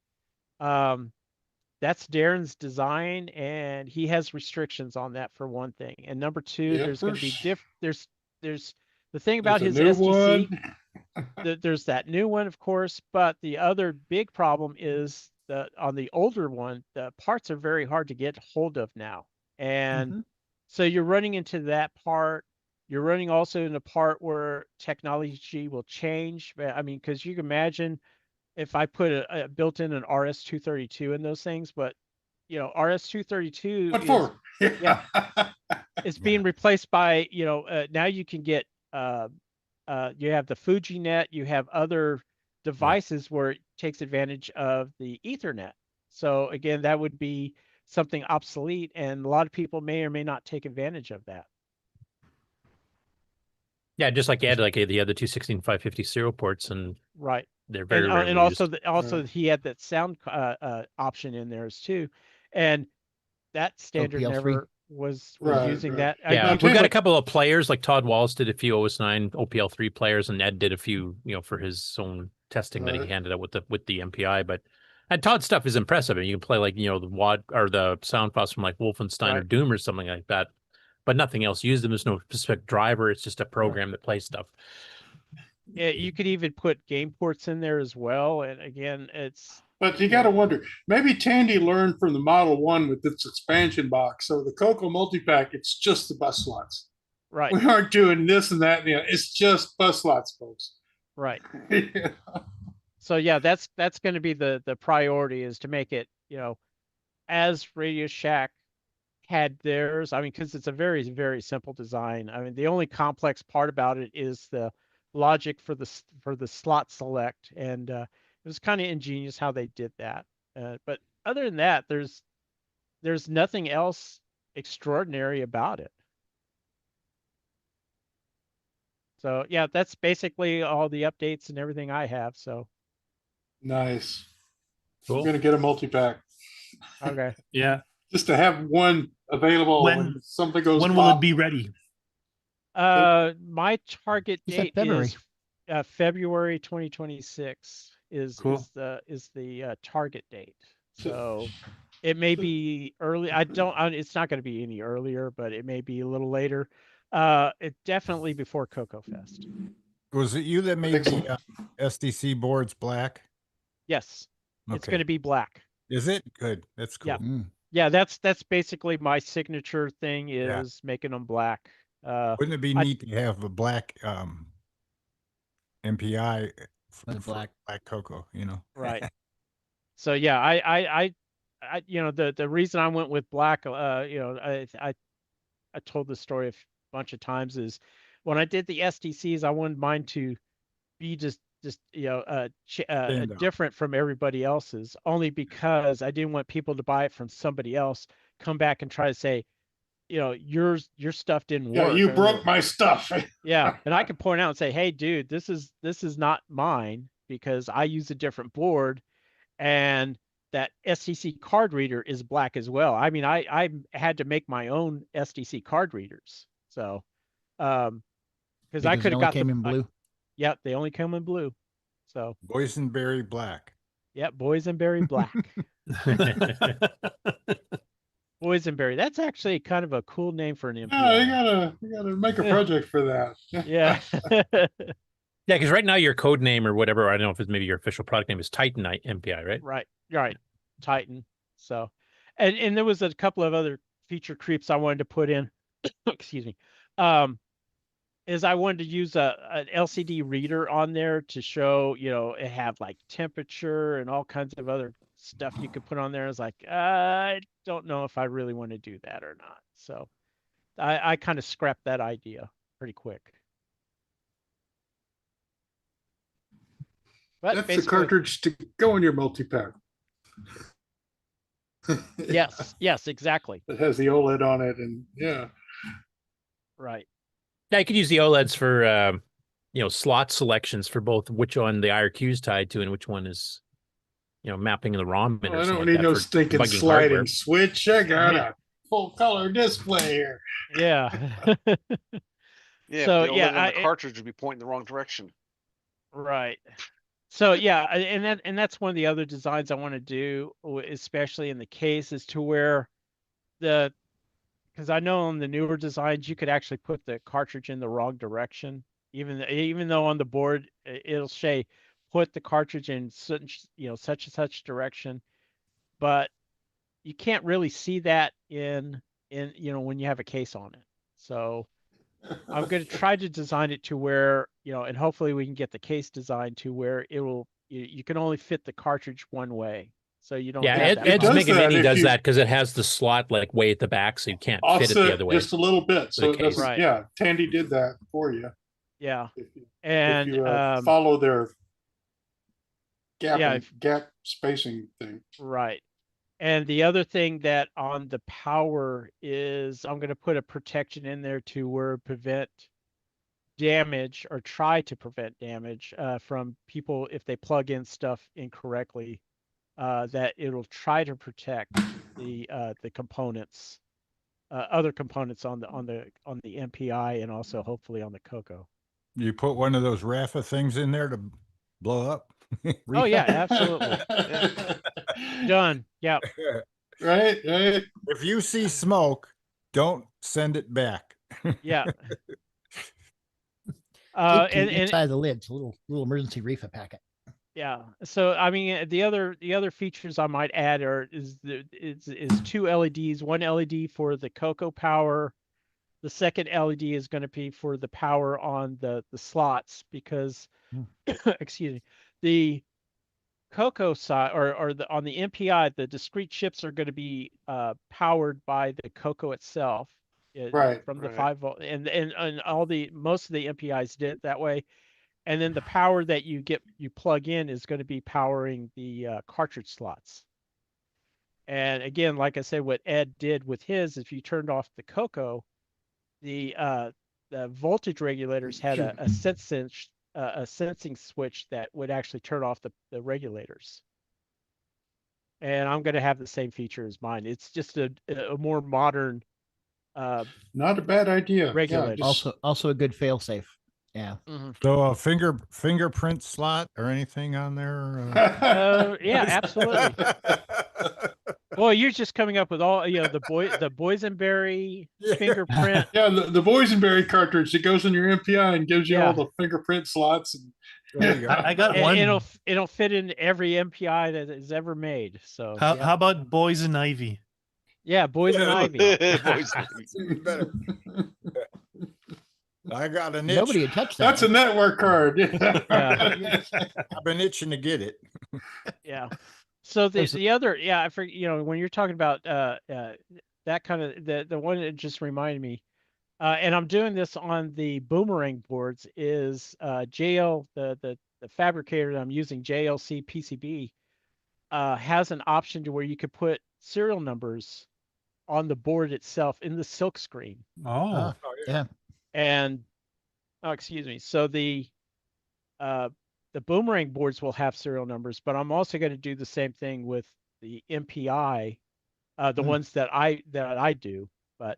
that's Darren's design, and he has restrictions on that, for one thing. And number two, Yeah, there's going to be there's- there's the thing about There's his a new STC. one. There's that new one, of course, but the other big problem is that on the older one, the parts are very hard to get hold of now. And so you're running into that part. You're running also in a part where technology will change. I mean, because you can imagine if I put a built in an RS-232 in those things, but RS-232 What is for? yeah, it's being replaced by now you can get you have the Fujinet, you have other devices where it takes advantage of the Ethernet. So again, that would be something obsolete, and a lot of people may or may not take advantage of that. Yeah, just like you had like the other two 16550 serial ports, and right. they're very rarely And also used. he had that sound option in there too, and that standard OPL3. never was using that. Yeah, You we've got a put- couple of players like Todd Wallace did a few OS9 OPL3 players, and Ed did a few, for his own testing that he handed out with the MPI. But and Todd's stuff is impressive. And you can play like the WAD or the sound files from like Wolfenstein or Doom or something like that, but nothing else used them. There's no specific driver. It's just a program that plays stuff. Yeah, you could even put game ports in there as well. And again, it's. But you got to wonder, maybe Tandy learned from the Model 1 with its expansion box. So the CoCo multipak, it's just the bus slots. Right. We aren't doing this and that. It's just bus slots, folks. Right. So yeah, that's going to be the priority, is to make it, as Radio Shack had theirs. I mean, because it's a very, very simple design. I mean, the only complex part about it is the logic for the slot select, and it was kind of ingenious how they did that. But other than that, there's nothing else extraordinary about it. So yeah, that's basically all the updates and everything I have. So nice. Cool. We're gonna get a multi-pack. Okay. Yeah. Just to have one available when something goes. When will it be ready? My target date is February 2026 is the target date. So it may be early. It's not going to be any earlier, but it may be a little later. It definitely before CoCo Fest. Was it you that made the SDC boards black? Yes. It's going to be black. Is it? Good. That's cool. Yeah. Yeah, that's basically my signature thing, is making them black. Wouldn't it be neat to have a black MPI with black CoCo, Right. So yeah, I the reason I went with black, I told this story a bunch of times, is when I did the SDCs, I wanted mine to be just different from everybody else's, only because I didn't want people to buy it from somebody else, come back and try to say, your stuff didn't work. Yeah, you broke my stuff. Yeah, and I can point out and say, hey, dude, this is not mine, because I use a different board, and that SDC card reader is black as well. I mean, I had to make my own SDC card readers, so because I could have got them in blue. Yeah, they only come in blue. So BoysenBerry black. Yeah, BoysonBerry black. BoysonBerry. That's actually kind of a cool name for an MPI. Oh, you gotta make a project for that. Yeah. Yeah, because right now your code name or whatever, I don't know if it's maybe your official product name, is Titan MPI, right? Right. Titan. So, and there was a couple of other feature creeps I wanted to put in. Excuse me. Is I wanted to use an LCD reader on there to show, it had like temperature and all kinds of other stuff you could put on there. I was like, I don't know if I really want to do that or not. So I kind of scrapped that idea pretty quick. But that's the cartridge to go in your multi-pack. Yes, exactly. It has the OLED on it, and Right. Yeah, you could use the OLEDs for slot selections for both which one the IRQ is tied to and which one is mapping the ROM in. I don't need no stinking sliding hardware. Switch. I got a full color display here. Yeah. Yeah. So the cartridge would be pointing the wrong direction. Right. So yeah, and that's one of the other designs I want to do, especially in the case, is to where because I know on the newer designs you could actually put the cartridge in the wrong direction, even though on the board it'll say put the cartridge in such such and such direction, but you can't really see that in when you have a case on it. So I'm going to try to design it to where and hopefully we can get the case designed to where it will you can only fit the cartridge one way. So you don't. Yeah, Ed's Mega Mini does that because it has the slot like way at the back, so you can't fit it the other way. Just a little bit. So it doesn't, right. Yeah, Tandy did that for you. Yeah, if you follow their gap spacing thing. Right. And the other thing that on the power is I'm going to put a protection in there to where prevent damage or try to prevent damage from people if they plug in stuff incorrectly. That it'll try to protect the components, other components on the MPI, and also hopefully on the CoCo. You put one of those Rafa things in there to blow up. Oh yeah, absolutely. Done. Yeah. Right. If you see smoke, don't send it back. Yeah. Inside the lid, it's a little emergency reefer packet. Yeah. So I mean, the other features I might add is 2 LEDs, one LED for the CoCo power. The second LED is going to be for the power on the slots, because excuse me, the CoCo side or on the MPI, the discrete chips are going to be powered by the CoCo itself. Right. From the 5-volt, and most of the MPIs did it that way. And then the power that you plug in is going to be powering the cartridge slots. And again, like I said, what Ed did with his, if you turned off the CoCo, the voltage regulators had a sensing switch that would actually turn off the regulators. And I'm going to have the same feature as mine. It's just a more modern. Not a bad idea. Regulator. Yeah, Also a good fail safe. Yeah. So a fingerprint slot or anything on there? Yeah, absolutely. Well, you're just coming up with all the BoysenBerry fingerprint. Yeah, the BoysenBerry cartridge that goes in your MPI and gives you all the fingerprint slots. And I got one. It'll fit in every MPI that is ever made. So how about Boysen Ivy? Yeah, Boysen Ivy. Better. I got an itch. Nobody had touched that. That's a network card. Yeah. I've been itching to get it. Yeah. So the other, I forget, when you're talking about that kind of the one that just reminded me, and I'm doing this on the boomerang boards, is JL the fabricator that I'm using, JLC PCB, has an option to where you could put serial numbers on the board itself in the silk screen. Oh, yeah. And excuse me. So the boomerang boards will have serial numbers, but I'm also going to do the same thing with the MPI, the ones that I do. But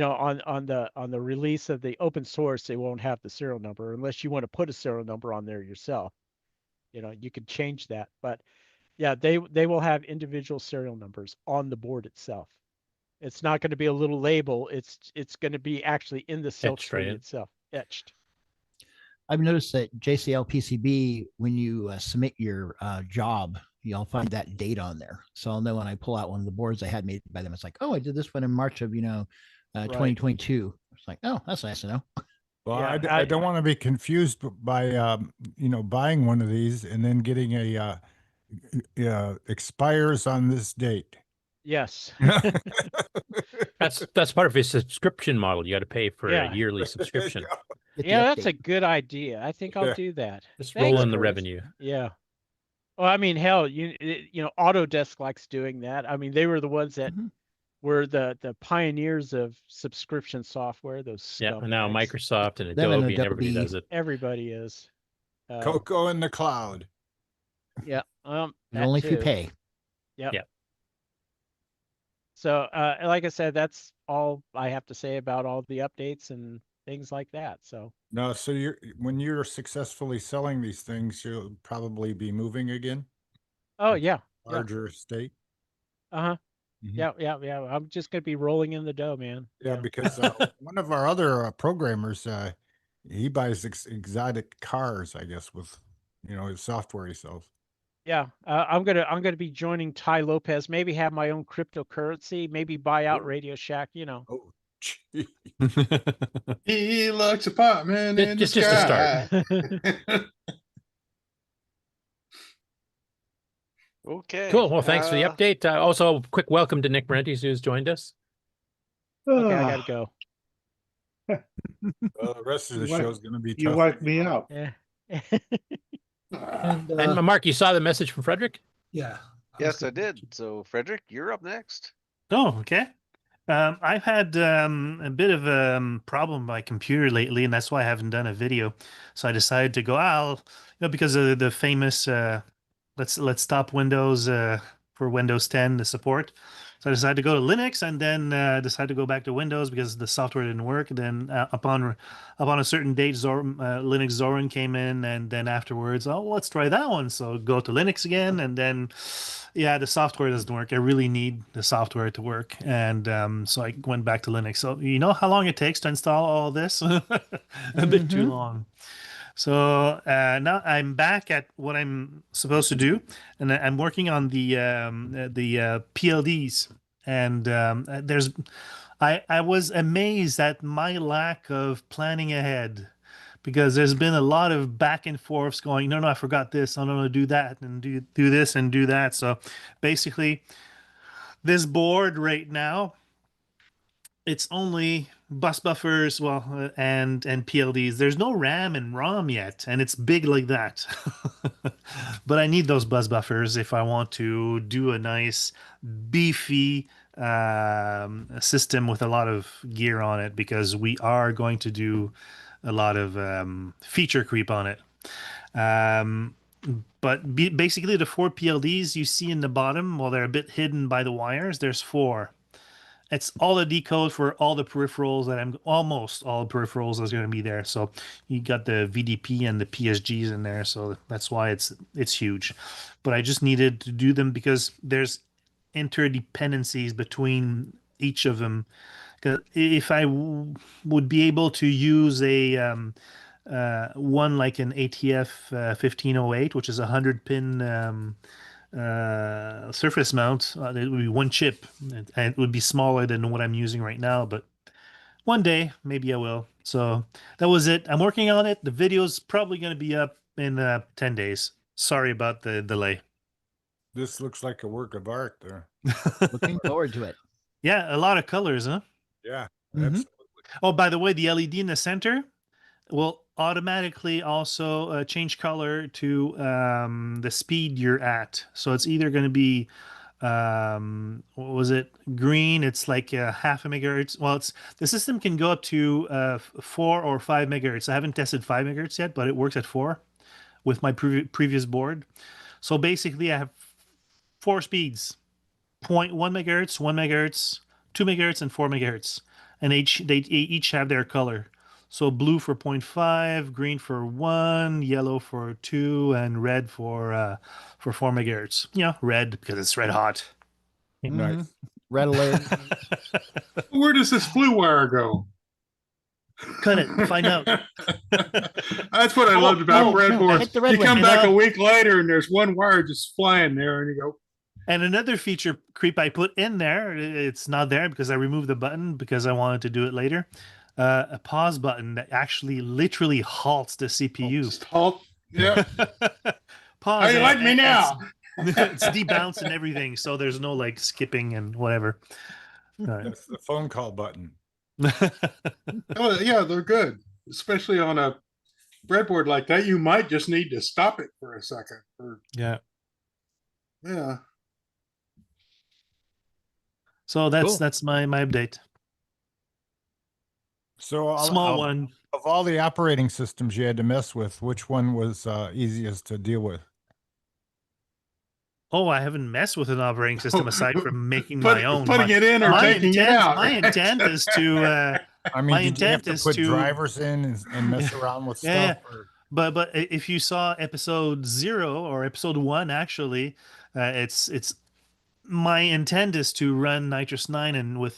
on the release of the open source, it won't have the serial number unless you want to put a serial number on there yourself. You can change that, but yeah, they will have individual serial numbers on the board itself. It's not going to be a little label. It's going to be actually in the silk screen itself, etched. I've noticed that JCL PCB, when you submit your job, you'll find that date on there. So I'll know when I pull out one of the boards I had made by them. It's like, oh, I did this one in March of 2022. It's like, oh, that's nice to know. Well, yeah, I don't want to be confused by buying one of these and then getting a expires on this date. Yes. That's part of his subscription model. You got to pay for a yearly subscription. Yeah, that's a good idea. I think I'll do that. Just roll in the revenue. Yeah. Well, I mean, hell, Autodesk likes doing that. I mean, they were the ones that were the pioneers of subscription software. And now Microsoft and Adobe and everybody does it. Everybody is. CoCo in the cloud. Yeah. And only if you pay. Yep. Yeah. So, like I said, that's all I have to say about all the updates and things like that. So no, so when you're successfully selling these things, you'll probably be moving again. Oh yeah, larger estate. Yeah. I'm just gonna be rolling in the dough, man. Yeah, because one of our other programmers, he buys exotic cars, I guess, with his software he sells. Yeah, I'm gonna be joining Ty Lopez. Maybe have my own cryptocurrency. Maybe buy out Radio Shack. Oh, he likes apartment in just the sky. to start. Okay. Cool. Well, thanks for the update. Also, quick welcome to Nick Brentes, who's joined us. Okay, I gotta go. Well, the rest of the show is going to be tough. You wiped me out. Yeah. And Mark, you saw the message from Frederick? Yeah. Yes, I did. So, Frederick, you're up next. Oh, okay. I've had a bit of a problem with my computer lately, and that's why I haven't done a video. So I decided to go, because of the famous let's stop Windows for Windows 10 the support. So I decided to go to Linux, and then decided to go back to Windows because the software didn't work. And then upon a certain date, Linux Zorin came in, and then afterwards, let's try that one. So go to Linux again, and then the software doesn't work. I really need the software to work, and so I went back to Linux. So you know how long it takes to install all this? A bit too long. So now I'm back at what I'm supposed to do, and I'm working on the PLDs. And I was amazed at my lack of planning ahead, because there's been a lot of back and forths going. No, I forgot this. Oh, no, do that and do this and do that. So basically, this board right now, it's only bus buffers, and PLDs. There's no RAM and ROM yet, and it's big like that. But I need those bus buffers if I want to do a nice beefy system with a lot of gear on it, because we are going to do a lot of feature creep on it. But basically, the 4 PLDs you see in the bottom, they're a bit hidden by the wires. There's 4. It's all the decode for all the peripherals almost all the peripherals is going to be there. So you got the VDP and the PSGs in there. So that's why it's huge. But I just needed to do them because there's interdependencies between each of them. Because if I would be able to use a one like an ATF 1508, which is a 100-pin surface mount, it would be one chip, and it would be smaller than what I'm using right now, but one day maybe I will. So that was it. I'm working on it. The video's probably going to be up in 10 days. Sorry about the delay. This looks like a work of art there. Looking forward to it. Yeah, a lot of colors, huh? Yeah, Mhm. absolutely. Oh, by the way, the LED in the center will automatically also change color to the speed you're at. So it's either going to be what was it, green? It's like half a megahertz. Well, the system can go up to 4 or 5 megahertz. I haven't tested 5 megahertz yet, but it works at 4 with my previous board. So basically, I have 4 speeds: 0.1 megahertz, 1 megahertz, 2 megahertz, and 4 megahertz, and they each have their color. So blue for 0.5, green for 1, yellow for 2, and red for 4 megahertz. Red because it's red hot. Nice. Red alert. Where does this blue wire go? Cut it. Find out. That's what I loved about breadboards. hit the red You come one. back a week later and there's one wire just flying there, and you go. And another feature creep I put in there, it's not there because I removed the button because I wanted to do it later. A pause button that actually literally halts the CPU. Just halt. Yeah. Pause. How you like me now? It's debounce and everything, so there's no like skipping and whatever. That's the phone call button. Oh, yeah, they're good, especially on a breadboard like that. You might just need to stop it for a second. Yeah. Yeah. So Cool. that's my update. So Small one. Of all the operating systems you had to mess with, which one was easiest to deal with? Oh, I haven't messed with an operating system aside from making my own. Putting it in or taking it out. My intent is to. I mean, did you have to put drivers in and mess around with stuff? Yeah. Or? But if you saw episode 0 or episode 1, actually, it's my intent is to run Nitrous 9 and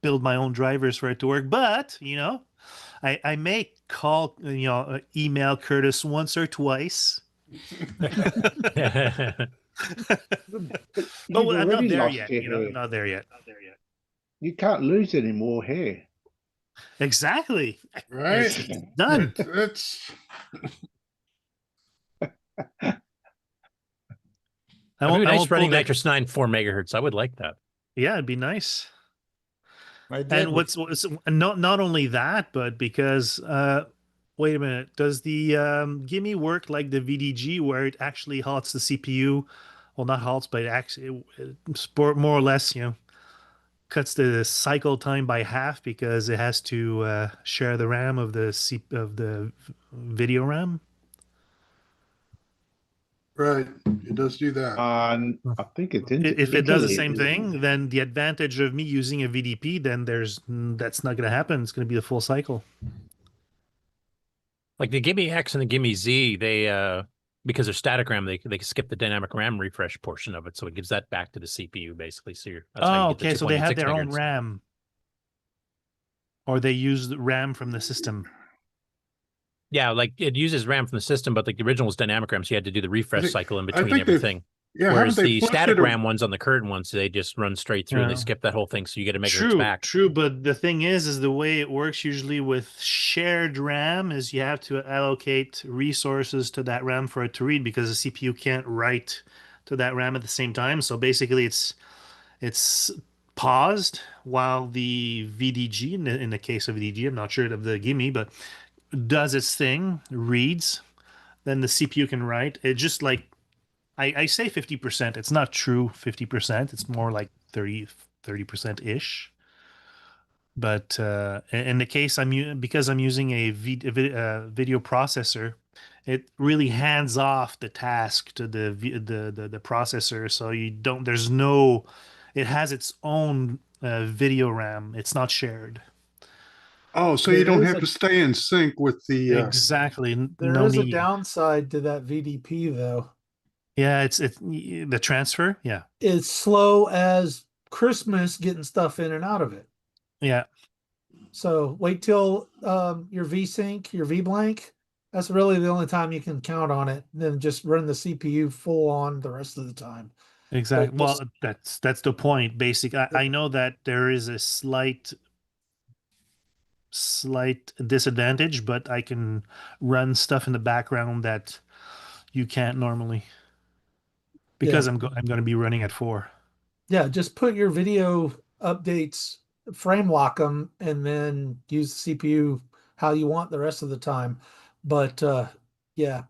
build my own drivers for it to work. But I may call email Curtis once or twice. But I'm not there yet. I'm not there yet. You can't lose any more hair. Exactly. Right. It's done. It's It would be nice running Nitrous 9 4 megahertz. I would like that. Yeah, it'd be nice. And what's not only that, but because wait a minute, does the Gimme work like the VDG where it actually halts the CPU? Well, not halts, but it actually more or less, cuts the cycle time by half because it has to share the RAM of the video RAM. Right. It does do that. And I think it's If it does the Italy. same thing, then the advantage of me using a VDP, then that's not going to happen. It's going to be the full cycle. Like the Gimme X and the Gimme Z, they because they're static RAM, they can skip the dynamic RAM refresh portion of it, so it gives that back to the CPU basically. So that's how you get the okay. So they have 2.86 their own megahertz. RAM, or they use the RAM from the system. Yeah, like it uses RAM from the system, but like the original was dynamic RAM, so you had to do the refresh cycle in between think they've- everything. Yeah, Whereas haven't they the flipped static it or- RAM ones on the current ones, they just run straight through and they Yeah. skip that whole thing, so you get a megahertz back. True, but the thing is the way it works usually with shared RAM is you have to allocate resources to that RAM for it to read because the CPU can't write to that RAM at the same time. So basically, it's paused while the VDG, in the case of VDG, I'm not sure of the Gimme, but does its thing, reads, then the CPU can write. It just like I say 50%. It's not true 50%. It's more like 30% ish. But in the case because I'm using a video processor, it really hands off the task to the processor. So it has its own video RAM. It's not shared. Oh, so There you don't is have a- to stay in sync with the. Exactly. There No is a need. downside to that VDP though. Yeah, it's the transfer. Yeah. It's slow as Christmas getting stuff in and out of it. Yeah. So wait till your VSync, your VBlank. That's really the only time you can count on it. Then just run the CPU full on the rest of the time. Exactly. But Well, that's the point. Basic. I know that there is a slight disadvantage, but I can run stuff in the background that you can't normally because I'm going to be running at 4. yeah, just put your video updates, frame lock them, and then use the CPU how you want the rest of the time. But yeah,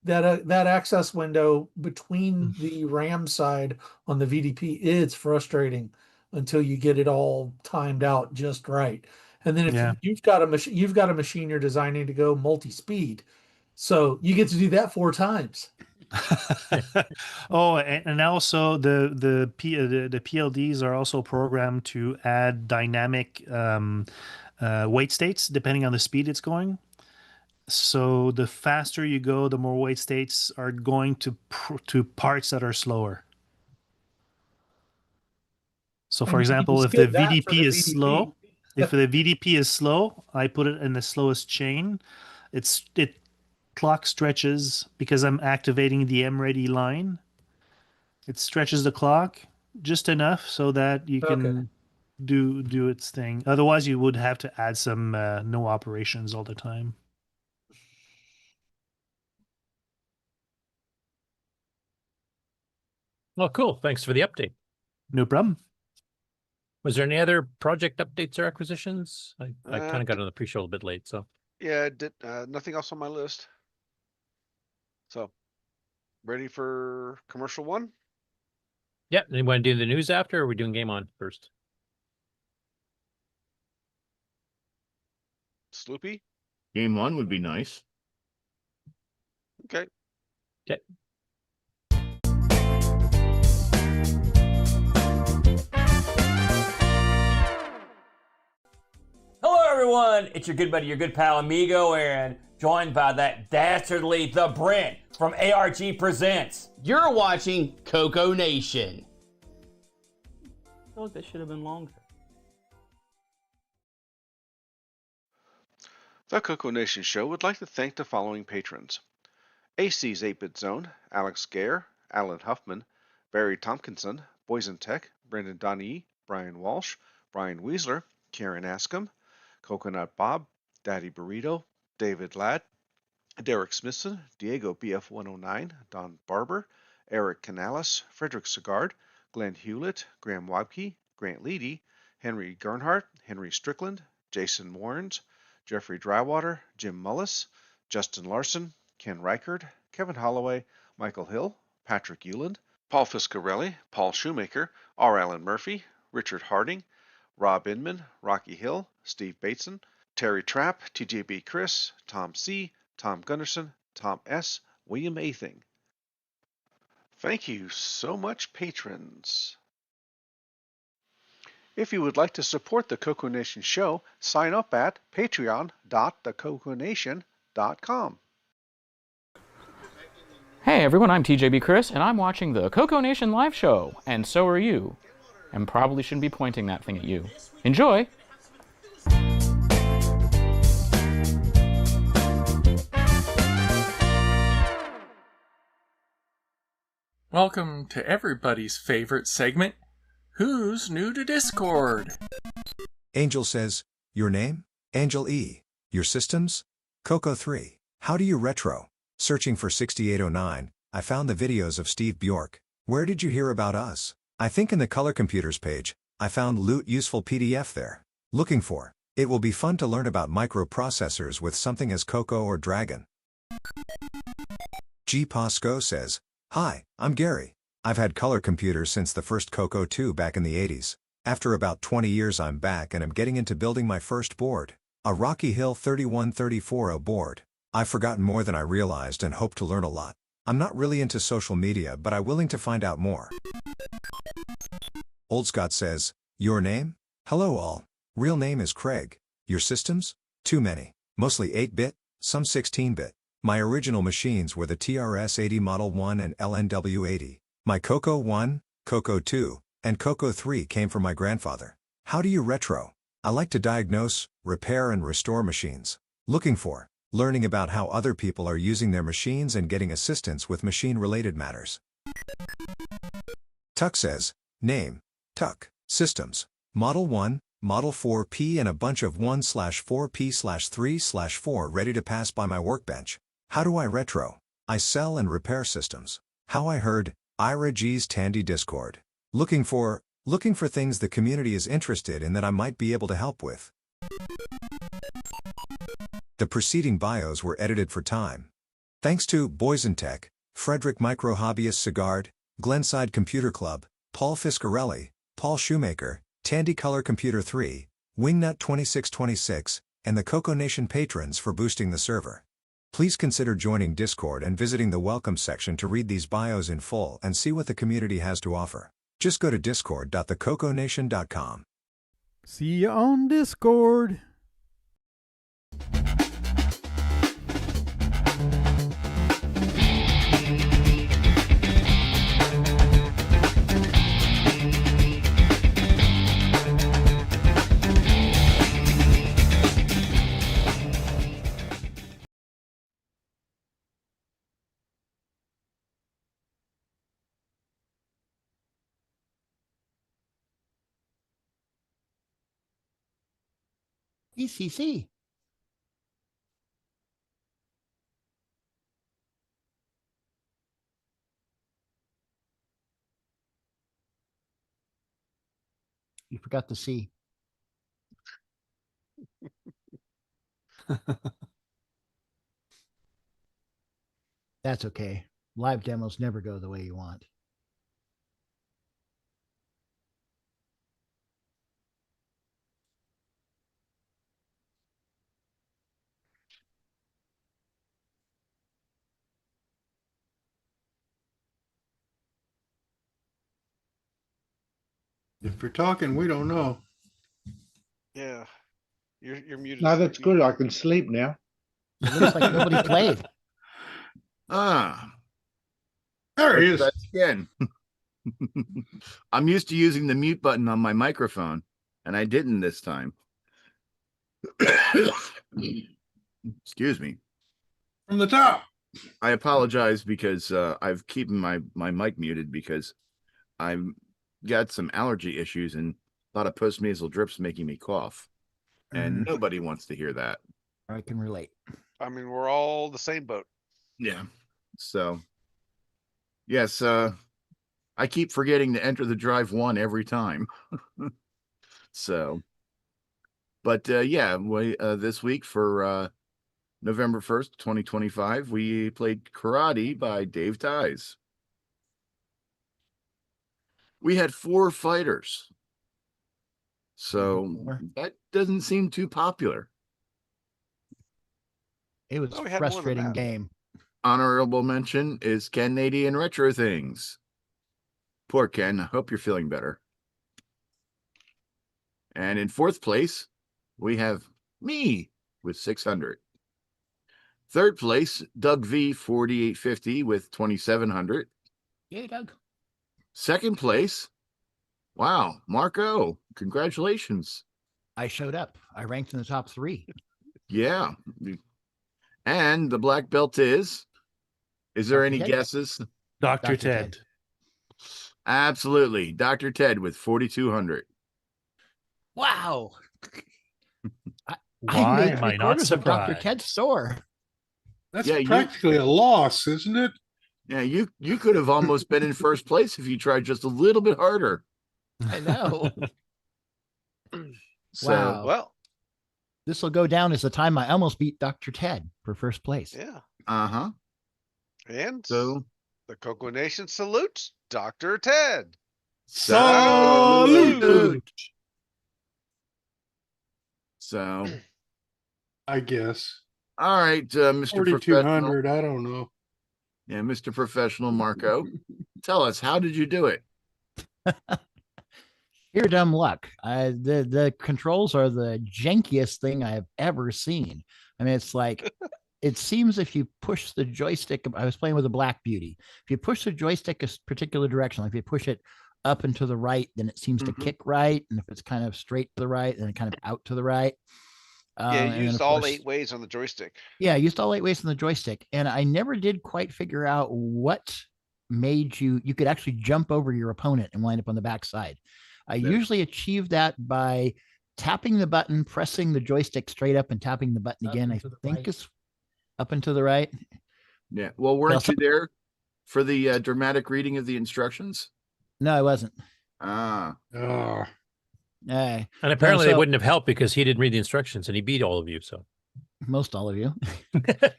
that access window between the RAM side on the VDP is frustrating until you get it all timed out just right. And then if Yeah. you've got a machine you're designing to go multi-speed, so you get to do that 4 times. Oh, and also the PLDs are also programmed to add dynamic weight states depending on the speed it's going. So the faster you go, the more weight states are going to parts that are slower. So, for And you example, if the skip that for VDP the is VDP. slow, if the VDP is slow, I put it in the slowest chain. It clock stretches because I'm activating the M-ready line. It stretches the clock just enough so that you can do its thing. Otherwise, you would have to add some no operations all the time. Well, cool. Thanks for the update. No problem. Was there any other project updates or acquisitions? I kind of got on the pre-show a bit late, so. Yeah, nothing else on my list. So, ready for commercial 1? Yeah, you want to do the news after, or are we doing game on first? Sloopy? Game 1 would be nice. Okay. Okay. Hello everyone, it's your good buddy, your good pal Amigo, and joined by that dastardly The Brent from ARG Presents. You're watching CoCoNation. I feel like that should have been longer. The CoCoNation show would like to thank the following patrons. AC's 8-Bit Zone, Alex Gare, Alan Huffman, Barry Tompkinson, BoysonTech, Brendan Donnie, Brian Walsh, Brian Weasler, Karen Askham, Coconut Bob, Daddy Burrito, David Ladd, Derek Smithson, Diego BF109, Don Barber, Eric Canales, Frederick Segard, Glenn Hewlett, Graham Wabke, Grant Leedy, Henry Gernhardt, Henry Strickland, Jason Warrens, Jeffrey Drywater, Jim Mullis, Justin Larson, Ken Reichard, Kevin Holloway, Michael Hill, Patrick Euland, Paul Fiscarelli, Paul Shoemaker, R. Allen Murphy, Richard Harding, Rob Inman, Rocky Hill, Steve Bateson, Terry Trapp, TJB Chris, Tom C., Tom Gunderson, Tom S., William Athing. Thank you so much, patrons. If you would like to support the CoCoNation show, sign up at patreon.thecoconation.com. Hey everyone, I'm TJB Chris, and I'm watching the CoCoNation live show, and so are you. And probably shouldn't be pointing that thing at you. Enjoy! Welcome to everybody's favorite segment, Who's New to Discord? Angel says, your name? Angel E. Your systems? CoCo 3. How do you retro? Searching for 6809, I found the videos of Steve Bjork. Where did you hear about us? I think in the Color Computers page, I found loot useful PDF there. Looking for. It will be fun to learn about microprocessors with something as CoCo or Dragon. G. Posco says, hi, I'm Gary. I've had color computers since the first CoCo 2 back in the 80s. After about 20 years I'm back and I'm getting into building my first board. A Rocky Hill 31340 board. I've forgotten more than I realized and hope to learn a lot. I'm not really into social media but I'm willing to find out more. Old Scott says, your name? Hello all. Real name is Craig. Your systems? Too many. Mostly 8-bit, some 16-bit. My original machines were the TRS-80 Model 1 and LNW-80. My CoCo 1, CoCo 2, and CoCo 3 came from my grandfather. How do you retro? I like to diagnose, repair and restore machines. Looking for. Learning about how other people are using their machines and getting assistance with machine-related matters. Tuck says, name, Tuck, systems, Model 1, Model 4P and a bunch of 1/4P/3/4 ready to pass by my workbench. How do I retro? I sell and repair systems. How I heard, Ira G's Tandy Discord. Looking for things the community is interested in that I might be able to help with. The preceding bios were edited for time. Thanks to BoysonTech, Frederick Micro Hobbyist Sigard, Glenside Computer Club, Paul Fiscarelli, Paul Shoemaker, Tandy Color Computer 3, Wingnut 2626, and the CoCoNation patrons for boosting the server. Please consider joining Discord and visiting the welcome section to read these bios in full and see what the community has to offer. Just go to discord.thecoconation.com. See you on Discord. ECC. You forgot the C. That's okay. Live demos never go the way you want. If you're talking, we don't know. Yeah, you're muted. No, that's good. I can sleep now. It looks like nobody played. Ah, there he is. That's Ken. I'm used to using the mute button on my microphone, and I didn't this time. Excuse me. From the top. I apologize because I've keeping my mic muted because I've got some allergy issues and a lot of post-nasal drips making me cough. And nobody wants to hear that. I can relate. I mean, we're all the same boat. Yeah. So, yes, I keep forgetting to enter the drive 1 every time. So, but yeah, we this week for November 1st, 2025, we played Karate by Dave Ties. We had 4 fighters. So that doesn't seem too popular. It was Oh, a we had more than frustrating that. game. Honorable mention is Canadian Retro Things. Poor Ken. I hope you're feeling better. And in fourth place, we have me with 600. Third place, Doug V 4850 with 2700. Yay, Doug. Second place, wow, Marco, congratulations. I showed up. I ranked in the top 3. Yeah. And the black belt is there Dr. any Ted. guesses? Dr. Ted. Absolutely. Dr. Ted with 4,200. Wow. I Why made am I 3 not quarters of Dr. surprised? Ted's store. That's Yeah, practically a loss, isn't it? Yeah, you could have almost been in first place if you tried just a little bit harder. I know. So, Wow. Well, this will go down as the time I almost beat Dr. Ted for first place. yeah. uh-huh. And So, the CoCoNation salutes Dr. Ted. Salute! So, I guess. all right, Mr. 4,200, I don't know. Yeah, Mr. Professional Marco, tell us, how did you do it? Pure dumb luck. The controls are the jankiest thing I've ever seen. I mean, it's like, it seems if you push the joystick, I was playing with a Black Beauty. If you push the joystick a particular direction, like if you push it up and to the right, then it seems to kick right. And if it's kind of straight to the right, then it kind of out to the right. Yeah, And then, used of all course, 8 ways on the joystick. Yeah, I used all 8 ways on the joystick. And I never did quite figure out what made you could actually jump over your opponent and wind up on the backside. I usually achieve that by tapping the button, pressing the joystick straight up, and tapping the button again. I think it's up and to the right. Yeah. Well, weren't you there for the dramatic reading of the instructions? No, I wasn't. Ah. Oh. And apparently they wouldn't have helped because he didn't read the instructions and he beat all of you. So most all of you.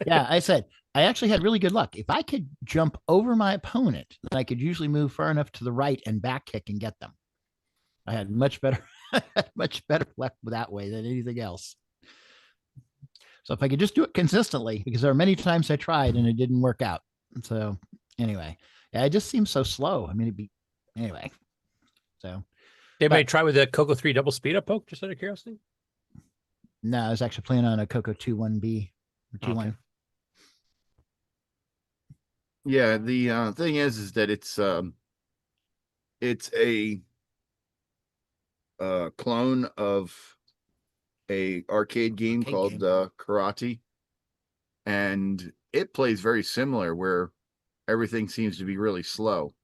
Yeah, I said I actually had really good luck. If I could jump over my opponent, then I could usually move far enough to the right and back kick and get them. I had much better luck that way than anything else. So if I could just do it consistently, because there are many times I tried and it didn't work out. So anyway, yeah, it just seems so slow. I mean, it'd be anyway. So they may try with the CoCo 3 double speed up poke, just out of curiosity. No, I was actually playing on a CoCo 2-1B or 2-1. Okay. Yeah, the thing is that it's a clone of a arcade game called Karate, and it plays very similar, where everything seems to be really slow.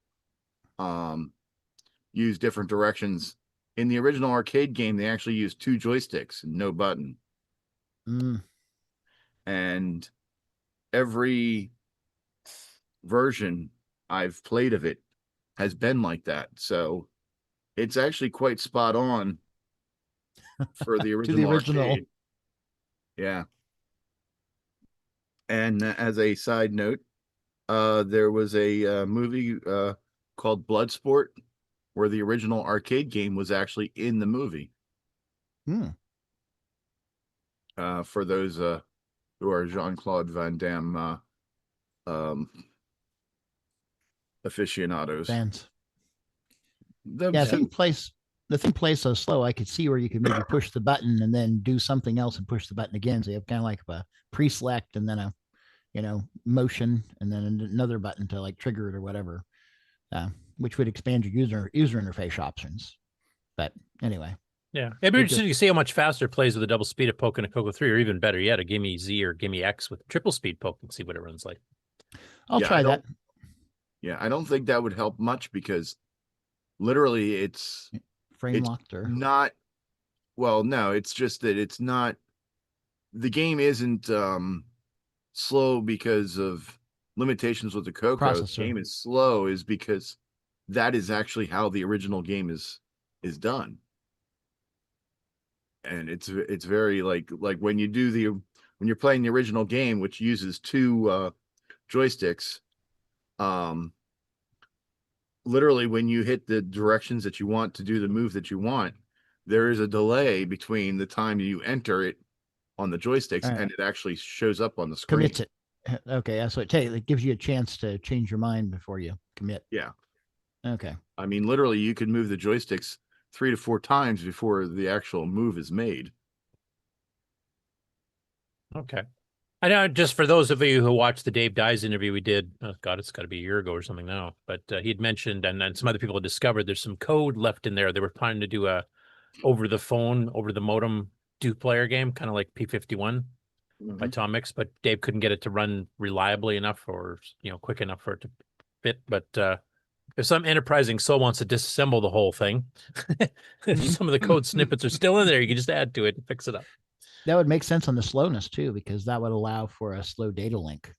Use different directions. In the original arcade game, they actually used 2 joysticks and no button. And every version I've played of it has been like that. So it's actually quite spot on for the original, arcade. Yeah. And as a side note, there was a movie called Bloodsport, where the original arcade game was actually in the movie. For those who are Jean-Claude Van Damme aficionados. Fans. The thing plays so slow. I could see where you could maybe push the button and then do something else and push the button again. So you have kind of like a pre-select and then a, motion and then another button to like trigger it or whatever, which would expand your user interface options. But anyway. Yeah, it'd be interesting to see how much faster it plays with a double speed of poke and a CoCo 3, or even better yet, a Gimme Z or Gimme X with triple speed poke and see what it runs like. I'll try that. Yeah, I don't think that would help much because literally it's frame locked or not. Well, no, it's just that it's not. The game isn't slow because of limitations with the CoCo. Processor. The game is slow is because that is actually how the original game is done. And it's very like when you're playing the original game, which uses 2 joysticks, literally when you hit the directions that you want to do the move that you want, there is a delay between the time you enter it on the joysticks All right. and it actually shows up on the screen. Commits it. Okay, that's what it gives you a chance to change your mind before you commit. Yeah. Okay. I mean, literally, you can move the joysticks 3 to 4 times before the actual move is made. Okay. I know, just for those of you who watched the Dave Dyes interview we did, oh God, it's got to be a year ago or something now, but he'd mentioned, and then some other people had discovered there's some code left in there. They were planning to do a over the phone, over the modem 2-player game, kind of like P51 by Tomix, but Dave couldn't get it to run reliably enough or, quick enough for it to fit. But if some enterprising soul wants to disassemble the whole thing, some of the code snippets are still in there. You can just add to it and fix it up. That would make sense on the slowness too, because that would allow for a slow data link.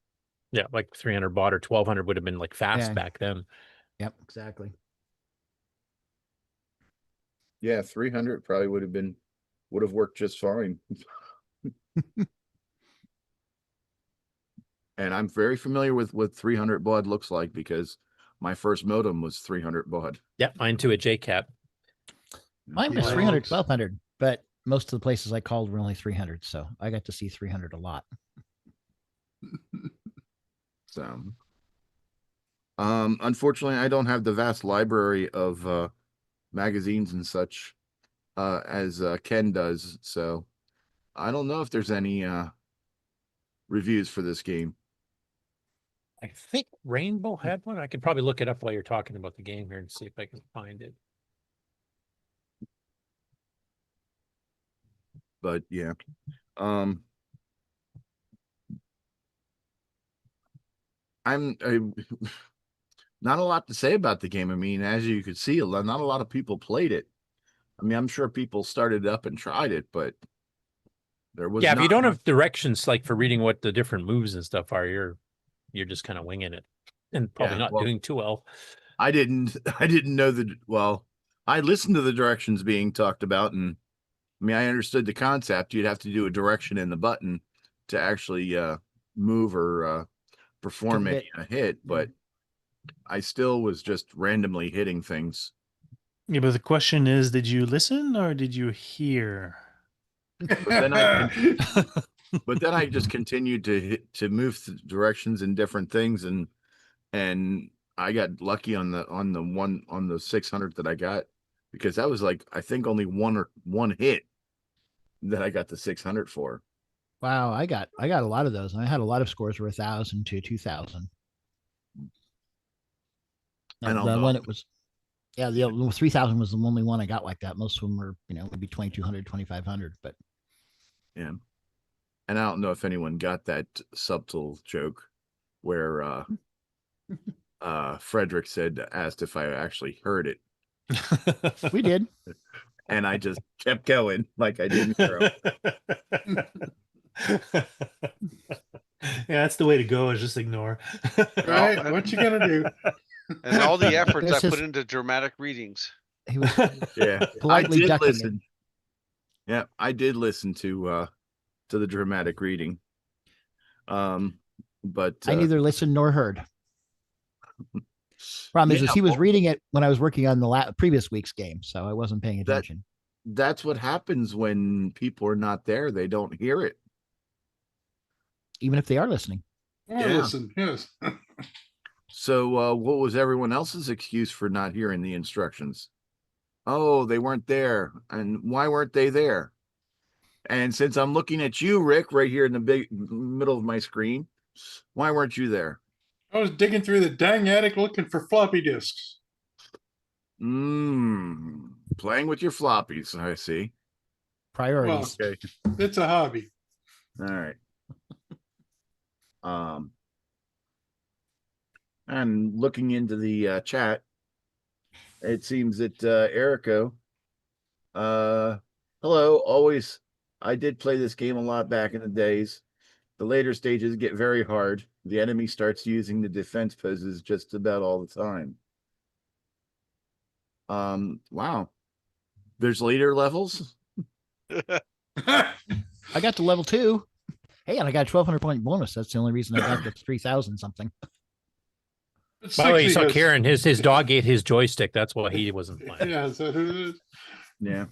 Yeah, like 300 baud or 1200 would have been like fast back then. Yep, exactly. Yeah, 300 probably would have worked just fine. And I'm very familiar with what 300 baud looks like because my first modem was 300 baud. Yep, mine too, a JCAT. Mine was 300, 1200, but most of the places I called were only 300, so I got to see 300 a lot. So, unfortunately, I don't have the vast library of magazines and such as Ken does, so I don't know if there's any reviews for this game. I think Rainbow had one. I could probably look it up while you're talking about the game here and see if I can find it. But yeah, I'm not a lot to say about the game. I mean, as you could see, not a lot of people played it. I mean, I'm sure people started up and tried it, but there was if you don't have directions like for reading what the different moves and stuff are, you're just kind of winging it and probably not doing too well. I didn't know that. Well, I listened to the directions being talked about, and I mean, I understood the concept. You'd have to do a direction in the button to actually move or perform a hit, but I still was just randomly hitting things. Yeah, but the question is, did you listen or did you hear? But then I just continued to move directions in different things, and I got lucky on the 600 that I got, because that was like, I think only one hit that I got the 600 for. Wow, I got a lot of those. I had a lot of scores were 1,000 to 2,000. I don't the know. one it was, the 3,000 was the only one I got like that. Most of them were, maybe 2,200, 2,500, but yeah. And I don't know if anyone got that subtle joke where Frederick asked if I actually heard it. We did. And I just kept going like I didn't hear him. Yeah, that's the way to go, is just ignore. Right? What you gonna do? And all the efforts I put into dramatic readings. He was politely ducking listen. Yeah, I did listen to the dramatic reading. But I neither listened nor heard. Problem is he was reading it when I was working on the previous week's game, so I wasn't paying attention. That's what happens when people are not there. They don't hear it. Even if they are listening. Listen, yes. So what was everyone else's excuse for not hearing the instructions? Oh, they weren't there. And why weren't they there? And since I'm looking at you, Rick, right here in the middle of my screen, why weren't you there? I was digging through the dang attic looking for floppy disks. Playing with your floppies, I see. Priorities. Well, okay. It's a hobby. All right. And looking into the chat, it seems that Erico, hello, always, I did play this game a lot back in the days. The later stages get very hard. The enemy starts using the defense poses just about all the time. Wow. There's later levels? I got to level 2. Hey, and I got a 1,200 point bonus. That's the only reason I got the 3,000 something. By the way, you saw Kieran, his dog ate his joystick. That's why he wasn't playing. Yeah, so yeah.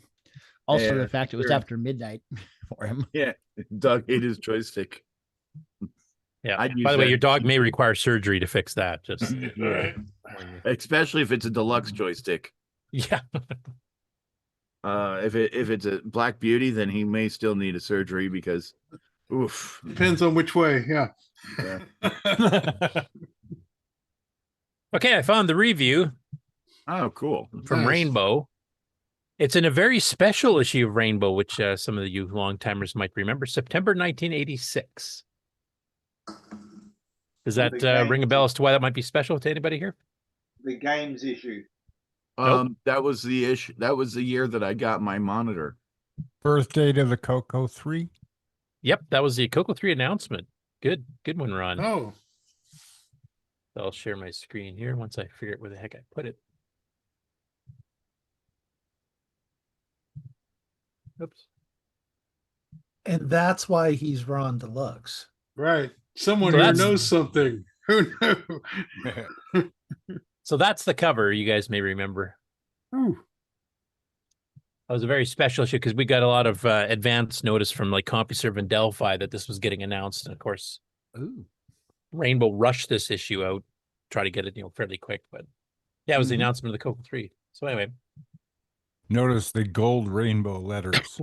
Also, Yeah, the fact it was sure. after midnight for him. Yeah, dog ate his joystick. Yeah. I'd use By the way, that. your dog may require surgery to fix that. Just Yeah. Especially if it's a deluxe joystick. Yeah. If it's a Black Beauty, then he may still need a surgery because, oof. Depends on which way. Yeah. Okay, I found the review. Oh, cool. From Nice. Rainbow. It's in a very special issue of Rainbow, which some of you long-timers might remember, September 1986. Does that ring a bell as to why that might be special to anybody here? The games issue. That was the issue. That was the year that I got my monitor. Birthday to the CoCo 3. Yep, that was the CoCo 3 announcement. Good one, Ron. Oh. So I'll share my screen here once I figure out where the heck I put it. Oops. And that's why he's Ron Deluxe. Right. Someone So here that's- knows something. Who knew? So that's the cover, you guys may remember. Ooh. That was a very special issue because we got a lot of advance notice from like CompuServe and Delphi that this was getting announced. And of course, Rainbow rushed this issue out, try to get it, fairly quick. But yeah, it was the announcement of the CoCo 3. So anyway. Notice the gold rainbow letters.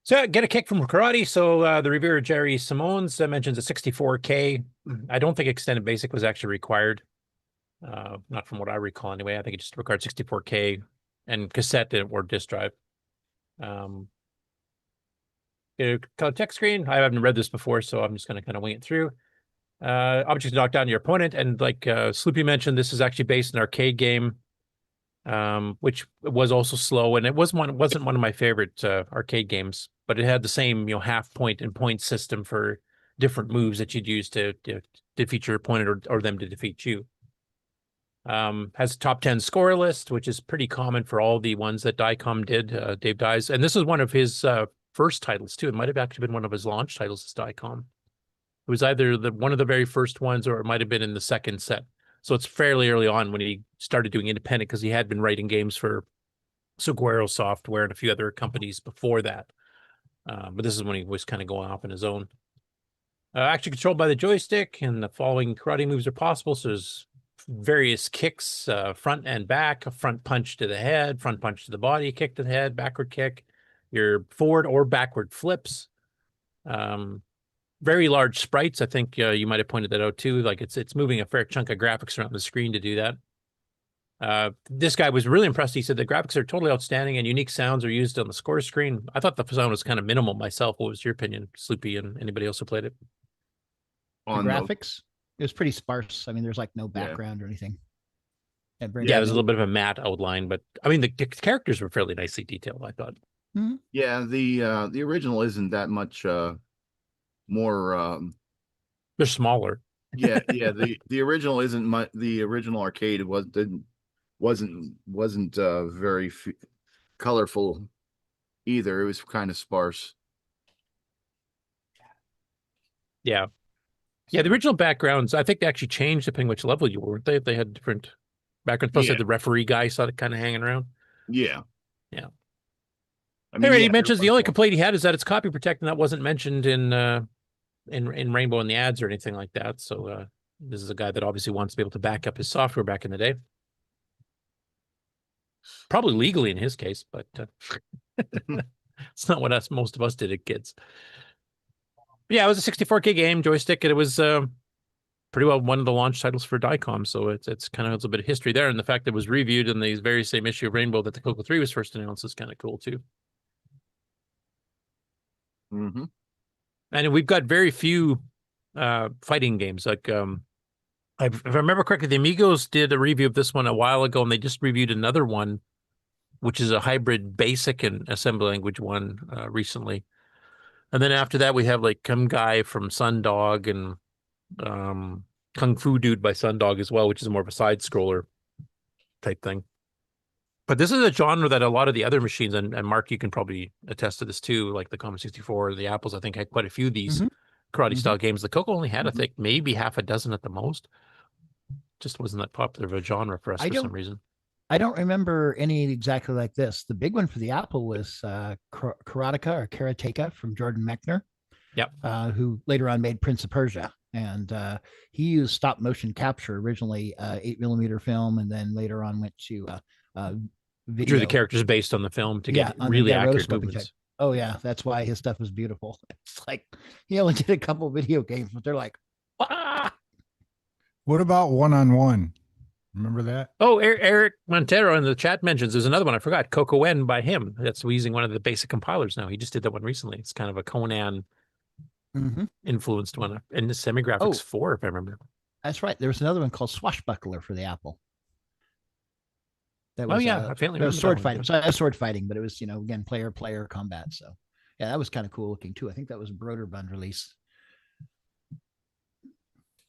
So get a kick from karate. So the reviewer Jerry Simons mentions a 64K. I don't think extended basic was actually required. Not from what I recall anyway. I think it just required 64K and cassette or disk drive. Get a color text screen. I haven't read this before, so I'm just going to kind of wing it through. Objects knock down your opponent, and like Sloopy mentioned, this is actually based on an arcade game, which was also slow, and it wasn't one of my favorite arcade games, but it had the same half point and point system for different moves that you'd use to defeat your opponent or them to defeat you. Has a top 10 score list, which is pretty common for all the ones that Diecom did. Dave Dies, and this is one of his first titles too. It might have actually been one of his launch titles as Diecom. It was either one of the very first ones, or it might have been in the second set. So it's fairly early on when he started doing independent, because he had been writing games for Seguero Software and a few other companies before that. But this is when he was kind of going off on his own. Actually controlled by the joystick, and the following karate moves are possible. So there's various kicks, front and back, a front punch to the head, front punch to the body, kick to the head, backward kick, your forward or backward flips. Very large sprites. I think you might have pointed that out too. Like it's moving a fair chunk of graphics around the screen to do that. This guy was really impressed. He said the graphics are totally outstanding and unique sounds are used on the score screen. I thought the sound was kind of minimal myself. What was your opinion, Sloopy, and anybody else who played it? The graphics, it was pretty sparse. I mean, there's like no background or anything. Yeah, there's a little bit of a matte outline, but I mean the characters were fairly nicely detailed, I thought. Yeah, the original isn't that much more they're smaller. yeah the original isn't much. The original arcade wasn't very colorful either. It was kind of sparse. Yeah, the original backgrounds, I think they actually changed depending which level you were, weren't they? They had different backgrounds. Plus, the referee guy saw it kind of hanging around. Yeah. I mean, he mentions the only complaint he had is that it's copy protected, and that wasn't mentioned in Rainbow in the ads or anything like that. So this is a guy that obviously wants to be able to back up his software back in the day. Probably legally in his case, but it's not what most of us did as kids. But yeah, it was a 64K game, joystick, and it was pretty well one of the launch titles for Diecom. So it's kind of has a bit of history there, and the fact that it was reviewed in the very same issue of Rainbow that the CoCo 3 was first announced is kind of cool too. And we've got very few fighting games. Like if I remember correctly, the Amigos did a review of this one a while ago, and they just reviewed another one, which is a hybrid basic and assembly language one recently. And then after that, we have like Come Guy from Sundog and Kung Fu Dude by Sundog as well, which is more of a side scroller type thing. But this is a genre that a lot of the other machines, and Mark, you can probably attest to this too, like the Commodore 64, the Apples, I think had quite a few of these karate style games. The CoCo only had, I think, maybe half a dozen at the most. Just wasn't that popular of a genre for us for some reason. I don't remember any exactly like this. The big one for the Apple was Karateka or Karateka from Jordan Mechner. Yep. Who later on made Prince of Persia. And he used stop motion capture originally, 8mm film, and then later on went to video. Drew the characters based on the film to get really accurate movements. Oh yeah, that's why his stuff is beautiful. It's like he only did a couple video games, but they're like, ah! What about one-on-one? Remember that? Oh, Eric Montero in the chat mentions there's another one I forgot, CoCoN by him. That's using one of the basic compilers now. He just did that one recently. It's kind of a Conan influenced one, and the Semi-Graphics 4, if I remember. That's right. There was another one called Swashbuckler for the Apple. That was, I fairly it was remember sword that fighting. one. It was sword fighting, but it was, again, player combat. So yeah, that was kind of cool looking too. I think that was a Broderbund release.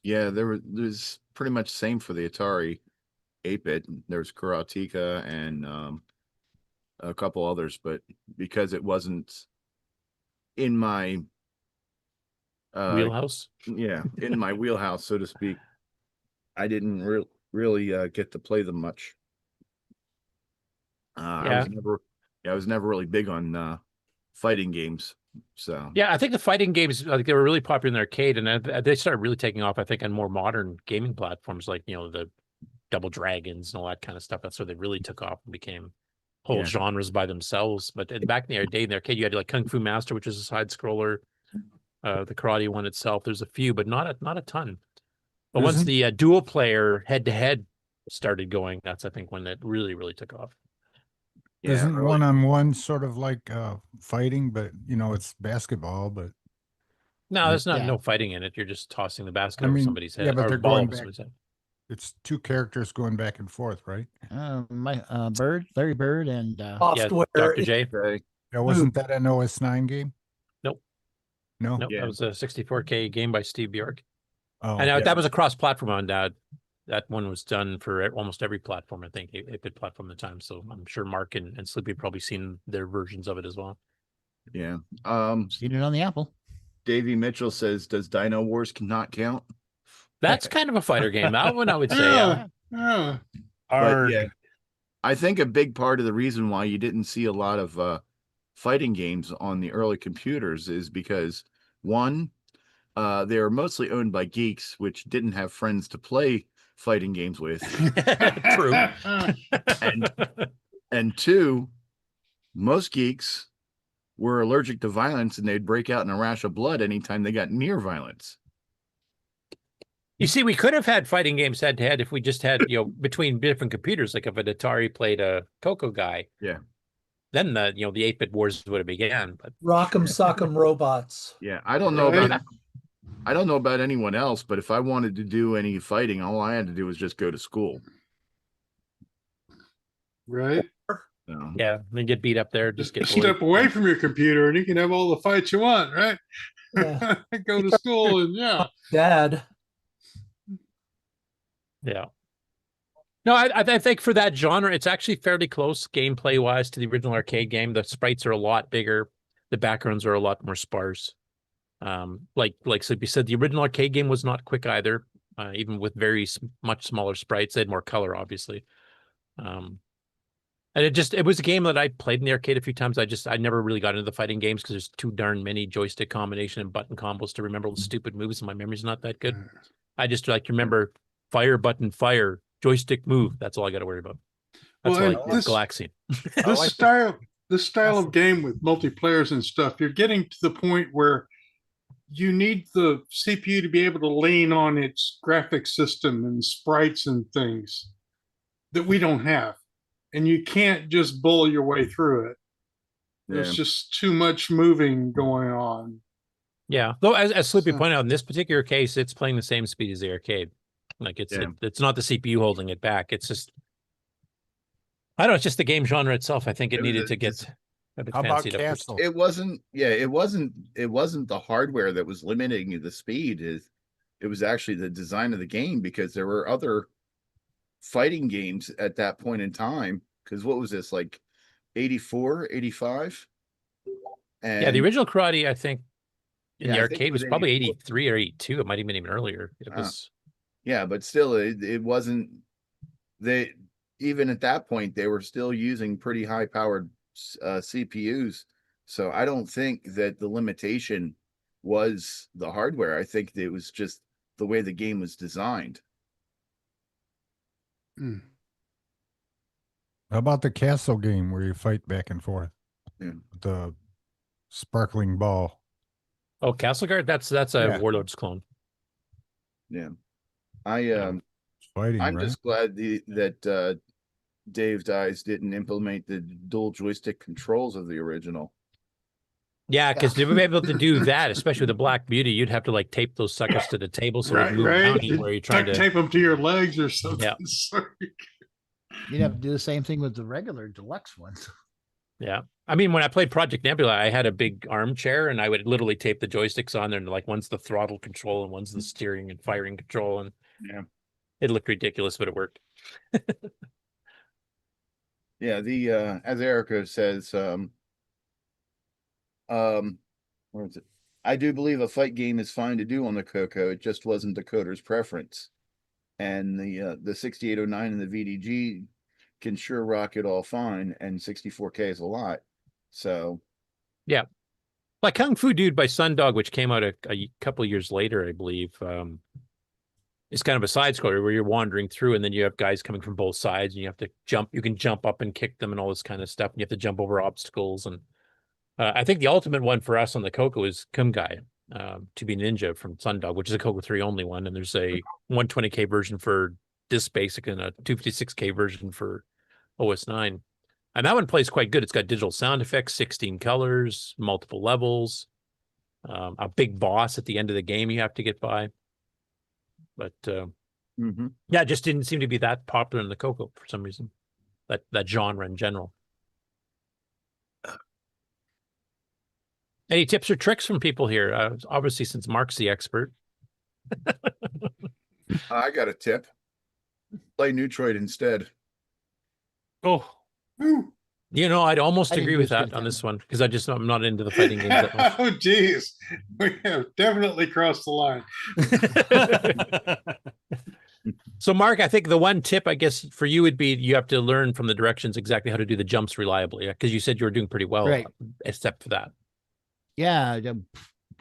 Yeah, there's pretty much same for the Atari 8-bit. There's Karateka and a couple others, but because it wasn't in my wheelhouse, in my wheelhouse, so to speak, I didn't really get to play them much. I was never really big on fighting games. So yeah, I think the fighting games, they were really popular in the arcade, and they started really taking off, I think, on more modern gaming platforms like the Double Dragons and all that kind of stuff. That's where they really took off and became whole genres by themselves. But back in the day in the arcade, you had like Kung Fu Master, which is a side scroller, the karate one itself. There's a few, but not a ton. But once the dual player head to head started going, that's I think when it really took off. Isn't one-on-one sort of like fighting, but it's basketball, but no, there's no fighting in it. You're just tossing the basket over somebody's head. Yeah, but or they're ball going over back. somebody's head. It's two characters going back and forth, right? Larry Bird, and Dr. J. Yeah, wasn't that an OS9 game? Nope. No, that was a 64K game by Steve Bjork. Oh, and that was a cross-platform on that. That one was done for almost every platform, I think, 8-bit platform at the time. So I'm sure Mark and Sloopy have probably seen their versions of it as well. Yeah. Seen it on the Apple. Davey Mitchell says, does Dino Wars not count? That's kind of a fighter game. That one I would say. But yeah, I think a big part of the reason why you didn't see a lot of fighting games on the early computers is because, one, they were mostly owned by geeks, which didn't have friends to play fighting games with. True. and two, most geeks were allergic to violence, and they'd break out in a rash of blood anytime they got near violence. You see, we could have had fighting games head to head if we just had, between different computers, like if an Atari played a CoCo guy. Yeah. Then the 8-bit wars would have began. But Rock'em Sock'em Robots. Yeah, I don't know about anyone else, but if I wanted to do any fighting, all I had to do was just go to school. Right? So, yeah, then get beat up there. Just get step away from your computer, and you can have all the fights you want, right? Yeah. Go to school, and Dad. Yeah. No, I think for that genre, it's actually fairly close gameplay wise to the original arcade game. The sprites are a lot bigger. The backgrounds are a lot more sparse. Like Sleepy said, the original arcade game was not quick either, even with much smaller sprites. They had more color, obviously. And it was a game that I played in the arcade a few times. I never really got into the fighting games because there's too darn many joystick combination and button combos to remember all the stupid moves, and my memory's not that good. I just remember fire button fire, joystick move. That's all I got to worry about. That's Galaxian. This style of game with multiplayers and stuff, you're getting to the point where you need the CPU to be able to lean on its graphic system and sprites and things that we don't have. And you can't just bull your way through it. There's just too much moving going on. Yeah. Though, as Sleepy pointed out, in this particular case, it's playing the same speed as the arcade. Like it's not the CPU holding it back. It's just, I don't know. It's just the game genre itself. I think it needed to get a bit fancied up. It wasn't the hardware that was limiting the speed. It was actually the design of the game, because there were other fighting games at that point in time. Because what was this, like 84, 85? And yeah, the original Karate, I think, in the arcade was probably 83 or 82. It might have been even earlier. It was. Yeah, but still, it wasn't. even at that point, they were still using pretty high powered CPUs. So I don't think that the limitation was the hardware. I think it was just the way the game was designed. Hmm. How about the castle game where you fight back and forth? Yeah. The sparkling ball. Oh, Castle Guard? That's a Yeah. Warlords clone. Yeah. Fighting, I'm right? just glad that Dave Dice didn't implement the dual joystick controls of the original. Yeah, because to be able to do that, especially with the Black Beauty, you'd have to like tape those suckers to the table so they'd move around you where you're trying Duct to tape them to your legs or something. Yeah. Sorry. You'd have to do the same thing with the regular deluxe ones. Yeah. I mean, when I played Project Nebula, I had a big armchair and I would literally tape the joysticks on there and like one's the throttle control and one's the steering and firing control. And yeah, it looked ridiculous, but it worked. Yeah, the as Erica says, where is it? I do believe a fight game is fine to do on the CoCo. It just wasn't the coder's preference. And the 6809 and the VDG can sure rock it all fine, and 64K is a lot. So yeah. Like Kung Fu Dude by Sundog, which came out a couple of years later, I believe. It's kind of a side scroller where you're wandering through and then you have guys coming from both sides and you have to jump. You can jump up and kick them and all this kind of stuff. And you have to jump over obstacles. And I think the ultimate one for us on the CoCo is Kumgai, To Be Ninja from Sundog, which is a CoCo 3 only one. And there's a 120K version for Disk Basic and a 256K version for OS 9. And that one plays quite good. It's got digital sound effects, 16 colors, multiple levels, a big boss at the end of the game you have to get by. But yeah, it just didn't seem to be that popular in the CoCo for some reason, that genre in general. Any tips or tricks from people here? Obviously, since Mark's the expert. I got a tip. Play Neutroid instead. Oh. You know, I'd almost I didn't agree do with as good that on as this one because I'm not into the fighting games that much. Oh, geez. We have definitely crossed the line. So, Mark, I think the one tip, I guess, for you would be you have to learn from the directions exactly how to do the jumps reliably, because you said you were doing pretty well, Right. Except for that. Yeah,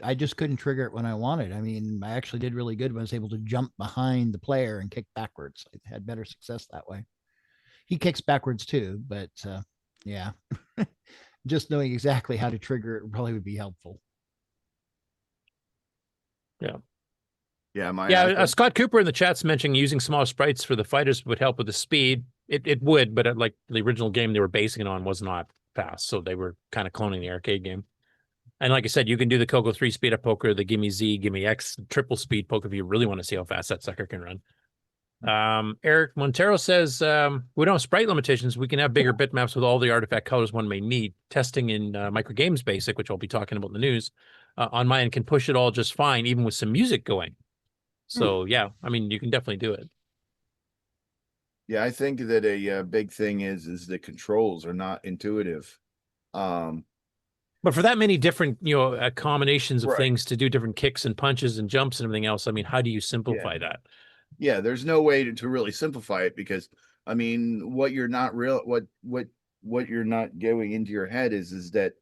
I just couldn't trigger it when I wanted. I mean, I actually did really good when I was able to jump behind the player and kick backwards. I had better success that way. He kicks backwards too, but yeah, just knowing exactly how to trigger it probably would be helpful. Yeah. Yeah, Scott Cooper in the chat's mentioning using small sprites for the fighters would help with the speed. It would, but like the original game they were basing it on was not fast, so they were kind of cloning the arcade game. And like I said, you can do the CoCo 3 speed up poker, the Gimme Z, Gimme X, triple speed poker if you really want to see how fast that sucker can run. Eric Montero says, we don't have sprite limitations. We can have bigger bitmaps with all the artifact colors one may need. Testing in Microgames Basic, which I'll be talking about in the news, on my end can push it all just fine, even with some music going. So, yeah, I mean, you can definitely do it. Yeah, I think that a big thing is the controls are not intuitive. But for that many different, combinations of Right. things to do different kicks and punches and jumps and everything else, I mean, how do you simplify that? Yeah, there's no way to really simplify it because I mean, what you're not going into your head is that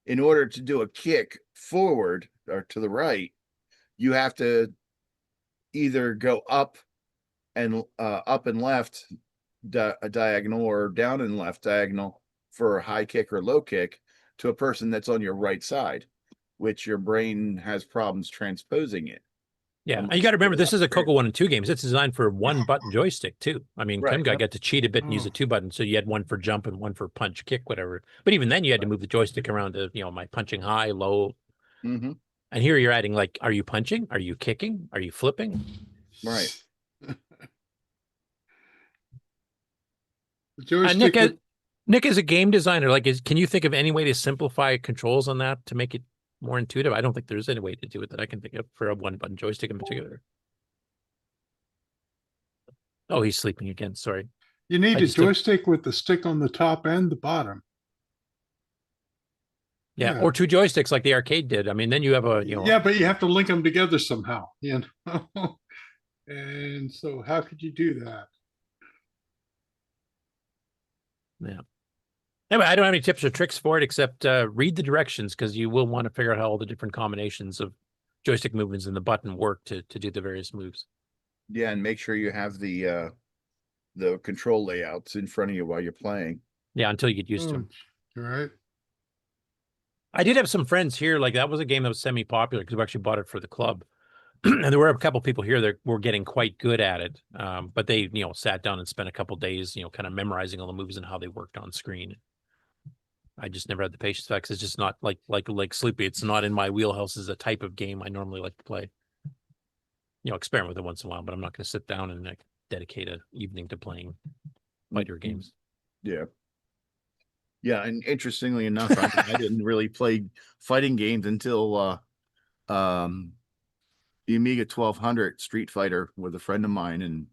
in order to do a kick forward or to the right, you have to either go up and left diagonal or down and left diagonal for a high kick or low kick to a person that's on your right side, which your brain has problems transposing it. Yeah, and you got to remember, this is a CoCo 1 and 2 game. It's designed for one button joystick too. I mean, Right. Kim guy got to cheat a bit and use a 2-button, so you had one for jump and one for punch, kick, whatever. But even then, you had to move the joystick around to, my punching high, low. Mm-hmm. And here you're adding like, are you punching? Are you kicking? Are you flipping? Right. Nick, as a game designer, like, can you think of any way to simplify controls on that to make it more intuitive? I don't think there's any way to do it that I can think of for a one-button joystick in particular. Oh, he's sleeping again. Sorry. You need a joystick with the stick on the top and the bottom. Yeah, or two joysticks like the arcade did. I mean, then you have a, Yeah, but you have to link them together somehow, And so how could you do that? Yeah. Anyway, I don't have any tips or tricks for it except read the directions, because you will want to figure out how all the different combinations of joystick movements and the button work to do the various moves. Yeah, and make sure you have the control layouts in front of you while you're playing. Yeah, until you get used to them. Right. I did have some friends here. Like, that was a game that was semi-popular because we actually bought it for the club. And there were a couple people here that were getting quite good at it. But they, sat down and spent a couple days, kind of memorizing all the moves and how they worked on screen. I just never had the patience for that, 'cause it's just not like Sloopy. It's not in my wheelhouse as a type of game I normally like to play. Experiment with it once in a while, but I'm not going to sit down and dedicate an evening to playing fighter games. Yeah. Yeah, and interestingly enough, I didn't really play fighting games until the Amiga 1200 Street Fighter with a friend of mine, and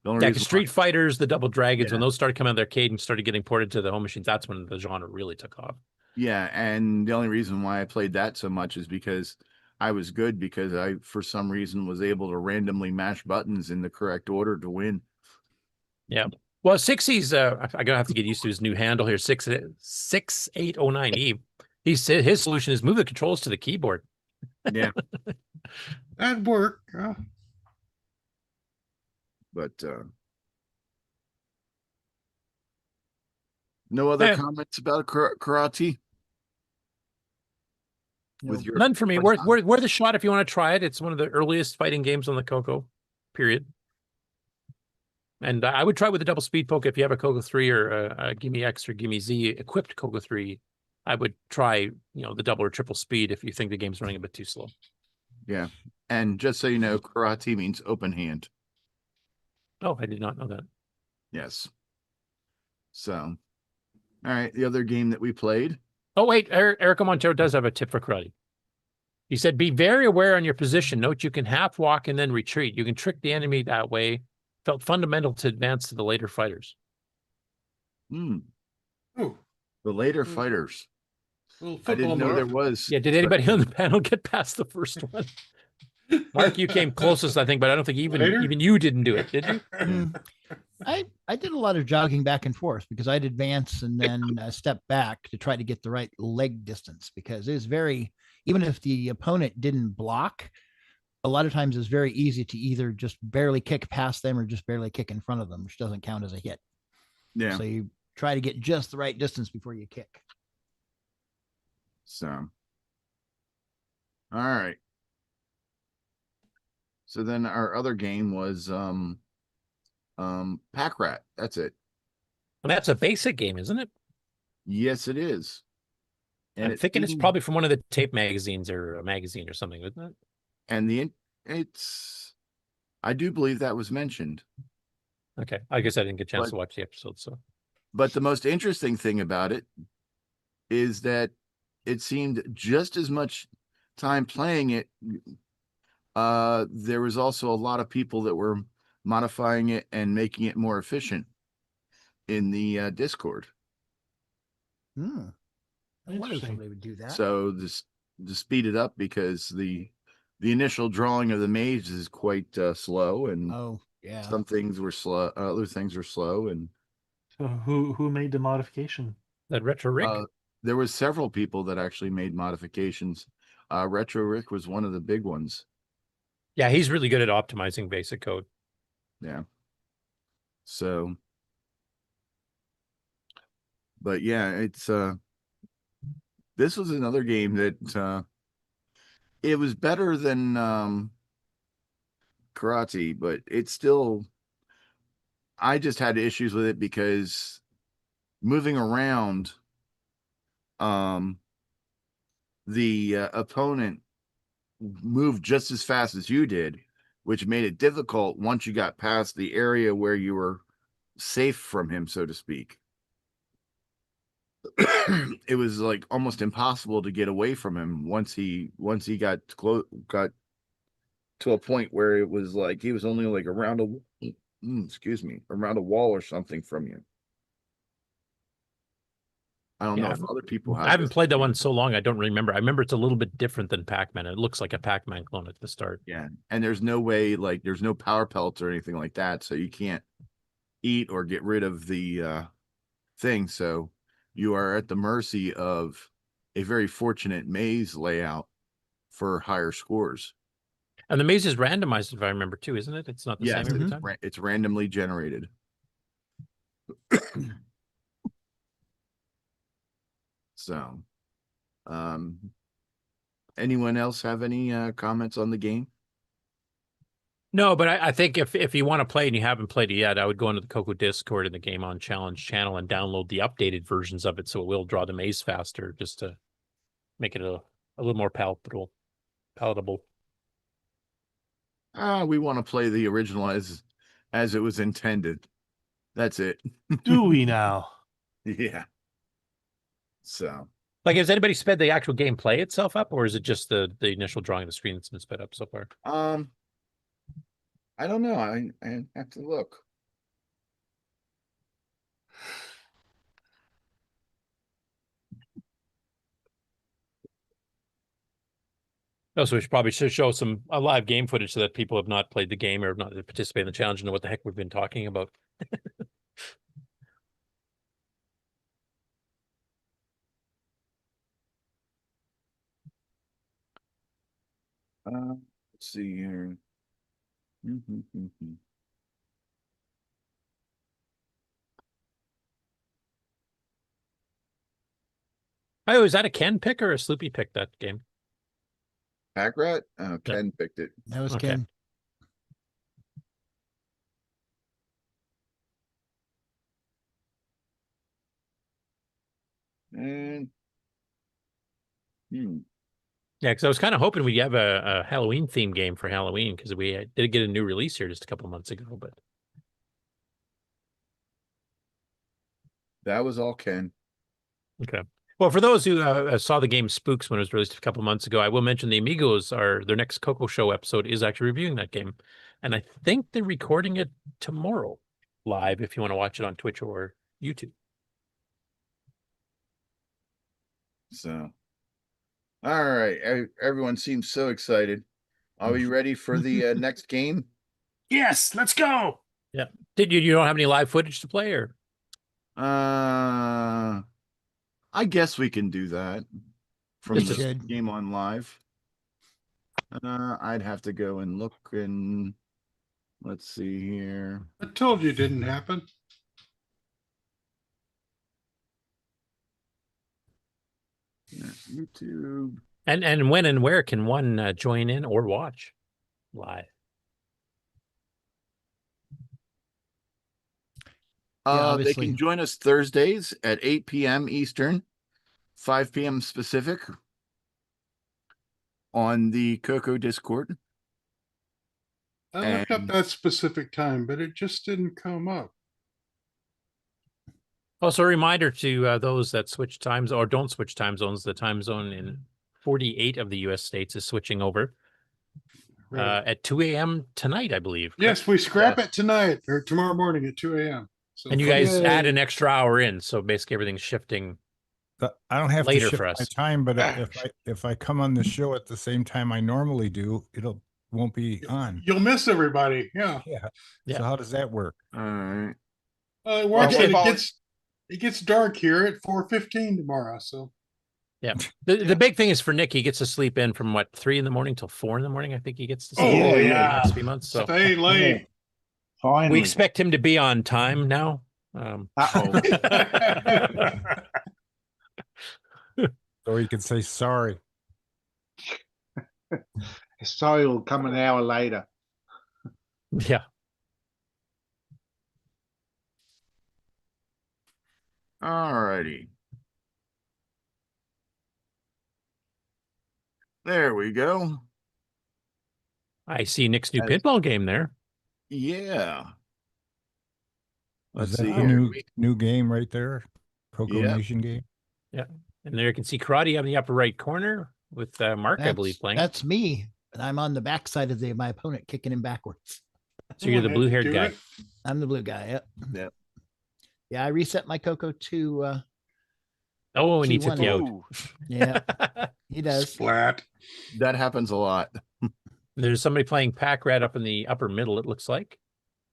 the only Yeah, reason because Street Fighters, the Double Dragons, when Yeah. those started coming out of the arcade and started getting ported to the home machines, that's when the genre really took off. Yeah, and the only reason why I played that so much is because I was good, because I, for some reason, was able to randomly mash buttons in the correct order to win. Yeah. Well, 6E's, I'm going to have to get used to his new handle here, 6809E. His solution is move the controls to the keyboard. Yeah. That'd work. But no other comments about karate? With your None for me. Worth a shot if you want to try it. It's one of the earliest fighting games on the CoCo, period. And I would try with a double speed poke if you have a CoCo 3 or a Gimme X or Gimme Z equipped CoCo 3. I would try, the double or triple speed if you think the game's running a bit too slow. Yeah. And just so you know, karate means open hand. Oh, I did not know that. Yes. So, all right. The other game that we played. Oh, wait. Erica Montero does have a tip for karate. He said, be very aware on your position. Note you can half walk and then retreat. You can trick the enemy that way. Felt fundamental to advance to the later fighters. Oh, the later fighters. I didn't know there was. Yeah, did anybody on the panel get past the first one? Mark, you came closest, I think, but I don't think even you didn't do it, did you? I did a lot of jogging back and forth because I'd advance and then step back to try to get the right leg distance, because it was even if the opponent didn't block, a lot of times it's very easy to either just barely kick past them or just barely kick in front of them, which doesn't count as a hit. Yeah. So you try to get just the right distance before you kick. So, all right. So then our other game was Pack Rat. That's it. And that's a basic game, isn't it? Yes, it is. And I'm thinking it's probably from one of the tape magazines or a magazine or something, isn't it? And I do believe that was mentioned. Okay. I guess I didn't get a chance to watch the episode. So, but the most interesting thing about it is that it seemed just as much time playing it. There was also a lot of people that were modifying it and making it more efficient in the Discord. I wonder if they would do that. So to speed it up, because the initial drawing of the maze is quite slow, and some things were slow, other things were slow. And so who made the modification? That Retro Rick? There was several people that actually made modifications. Retro Rick was one of the big ones. Yeah, he's really good at optimizing basic code. Yeah. So, but yeah, it's this was another game that it was better than karate, but it's still, I just had issues with it because moving around, the opponent moved just as fast as you did, which made it difficult once you got past the area where you were safe from him, so to speak. It was like almost impossible to get away from him once he got to a point where it was like he was only like around a wall or something from you. I don't know if other people have. I haven't played that one so long, I don't remember. I remember it's a little bit different than Pac-Man. It looks like a Pac-Man clone at the start. Yeah, and there's no way, like, there's no power pellets or anything like that, so you can't eat or get rid of the thing. So you are at the mercy of a very fortunate maze layout for higher scores. And the maze is randomized, if I remember, too, isn't it? It's not the Yes, same every time. it's randomly generated. So, anyone else have any comments on the game? No, but I think if you want to play and you haven't played it yet, I would go into the CoCo Discord in the Game On Challenge channel and download the updated versions of it, so it will draw the maze faster, just to make it a little more palatable. We want to play the original as it was intended. That's it. Do we now? Yeah. So, like, has anybody sped the actual gameplay itself up, or is it just the initial drawing of the screen that's been sped up so far? I don't know. I have to look. No, so we should probably show some live game footage so that people have not played the game or have not participated in the challenge and know what the heck we've been talking about. Let's see here. Oh, is that a Ken pick or a Sloopy pick, that game? Pack Rat? Ken picked it. That was Okay. Ken. And yeah, because I was kind of hoping we'd have a Halloween themed game for Halloween, because we did get a new release here just a couple months ago. But that was all Ken. okay. Well, for those who saw the game Spooks when it was released a couple months ago, I will mention the Amigos their next CoCo Show episode is actually reviewing that game, and I think they're recording it tomorrow live if you want to watch it on Twitch or YouTube. So, all right. Everyone seems so excited. Are we ready for the next game? Yes, let's go. Yeah. You don't have any live footage to play, or? I guess we can do that from Just the Game On Live. I'd have to go and look, and let's see here. I told you it didn't happen. Yeah, YouTube. And when and where can one join in or watch live? They can join us Thursdays at 8 p.m. Eastern, 5 p.m. Pacific on the CoCo Discord. I looked up that specific time, but it just didn't come up. Also, a reminder to those that switch times or don't switch time zones, the time zone in 48 of the U.S. states is switching over at 2 a.m. tonight, I believe. Yes, we scrap it tonight or tomorrow morning at 2 a.m. So and you guys add an extra hour in, so basically everything's shifting. I don't have later to shift for us. my time, but if I come on the show at the same time I normally do, won't be on. You'll miss everybody. Yeah. So how does that work? All right. It gets dark here at 4:15 tomorrow. So yeah, the big thing is for Nick, he gets to sleep in from 3 a.m. till 4 a.m. I think he gets to sleep. Oh in yeah, the next few months. So stay late. Finally. We expect him to be on time now. So he can say sorry. Sorry will come an hour later. Yeah. All righty. There we go. I see Nick's new pinball game there. Yeah. Let's Let's see see the here. new game right there, CoCoNation game. Yeah, and there you can see Karate on the upper right corner with Mark, I believe, playing. That's me. And I'm on the backside of my opponent, kicking him backwards. So you're the blue-haired guy. I'm the blue guy. Yep. Yep. Yeah, I reset my CoCo to. Oh, and he took you out. Yeah, he does. Splat. That happens a lot. There's somebody playing Pack Rat up in the upper middle, it looks like.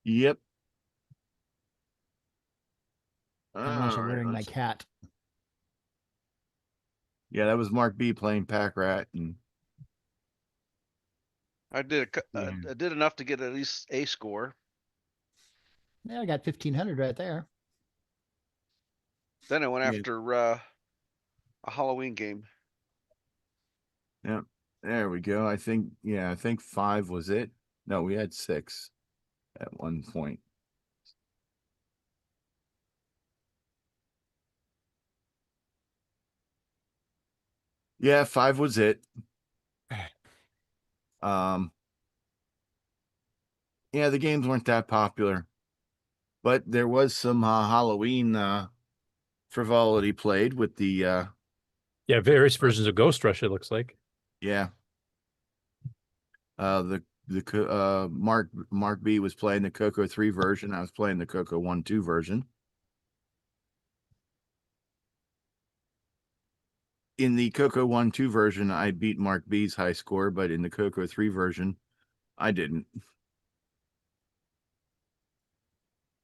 Yep. I'm also All right, wearing my let's- cat. Yeah, that was Mark B playing Pack Rat, and I did enough to get at least a score. Yeah, I got 1,500 right there. Then I went Yeah. after a Halloween game. yeah, there we go. I think 5 was it. No, we had 6 at one point. Yeah, 5 was it. Yeah, the games weren't that popular, but there was some Halloween frivolity played with the Yeah, various versions of Ghost Rush, it looks like. yeah. Mark B was playing the CoCo 3 version. I was playing the CoCo 1-2 version. In the CoCo 1-2 version, I beat Mark B's high score, but in the CoCo 3 version, I didn't.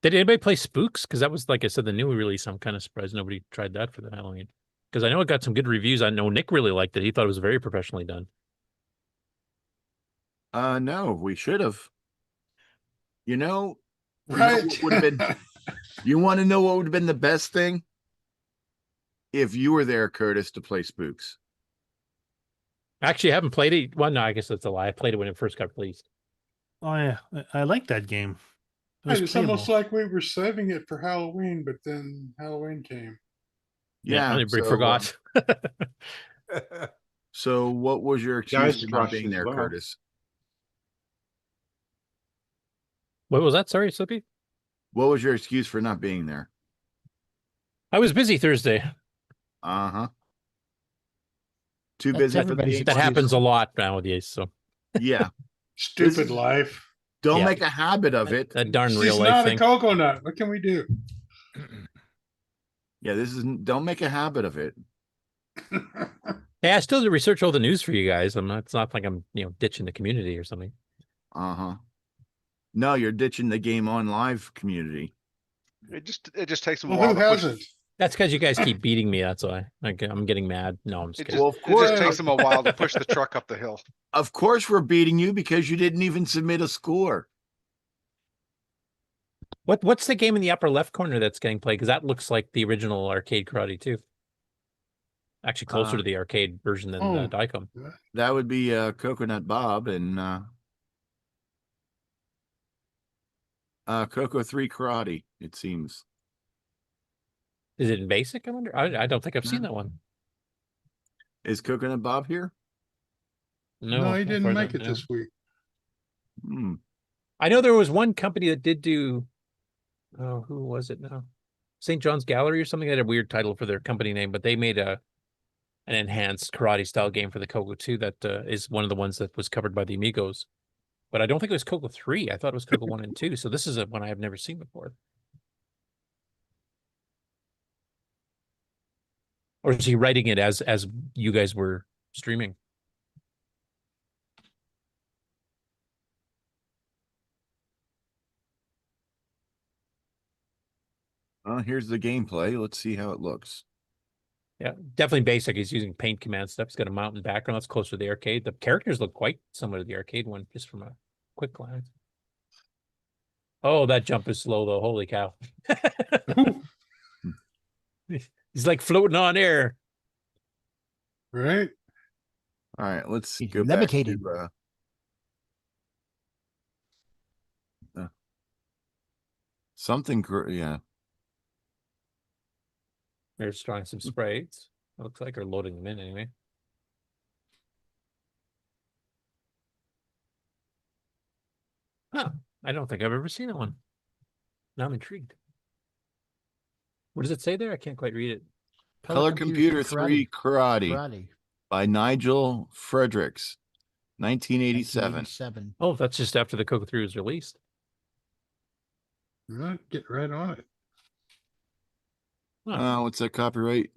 Did anybody play Spooks? Because that was, like I said, the new release. I'm kind of surprised nobody tried that for the Halloween. Because I know it got some good reviews. I know Nick really liked it. He thought it was very professionally done. No, we should have. You know Right. what would have been. You want to know what would have been the best thing? If you were there, Curtis, to play Spooks. Actually, I haven't played it. Well, no, I guess that's a lie. I played it when it first got released. Oh yeah, I like that game. It was Right, it's playable. almost like we were saving it for Halloween, but then Halloween came. Yeah, everybody forgot. So, what was your excuse for not Rush being as there, well. Curtis? What was that? Sorry, Slippy? What was your excuse for not being there? I was busy Thursday. Uh-huh. Too That's busy for everybody's the That happens a lot nowadays. So Yeah. Stupid life. Don't Yeah. make a habit of it. that darn real She's life not thing. a coconut. What can we do? Yeah, don't make a habit of it. Hey, I still do research all the news for you guys. It's not like I'm ditching the community or something. Uh-huh. No, you're ditching the Game On Live community. It just takes them a Well, while who to push. hasn't? That's because you guys keep beating me. That's why. I'm getting mad. No, I'm just It kidding. just, Well, of it course- just takes them a while to push the truck up the hill. Of course we're beating you because you didn't even submit a score. What's the game in the upper left corner that's getting played? Because that looks like the original arcade karate too. Actually, closer to the arcade version than Diecom. That would be Coconut Bob and CoCo 3 Karate, it seems. Is it in basic? I wonder. I don't think I've seen that one. Is Coconut Bob here? No, he as didn't far as make I it know. this week. I know there was one company that did do. Oh, who was it now? St. John's Gallery or something. They had a weird title for their company name, but they made an enhanced karate style game for the CoCo 2 that is one of the ones that was covered by the Amigos. But I don't think it was CoCo 3. I thought it was CoCo 1 and 2. So this is one I have never seen before. Or is he writing it as you guys were streaming? Here's the gameplay. Let's see how it looks. Yeah, definitely basic. He's using paint command stuff. He's got a mountain background that's closer to the arcade. The characters look quite similar to the arcade one, just from a quick glance. Oh, that jump is slow though. Holy cow. He's like floating on air. Right? All right, let's He's go levitating. back to something. Yeah. They're drawing some sprites. It looks like they're loading them in anyway. Huh. I don't think I've ever seen that one. Now I'm intrigued. What does it say there? I can't quite read it. Color Computer 3 Karate by Nigel Fredericks, 1987. Oh, that's just after the CoCo 3 was released. Get right on it. What's that copyright?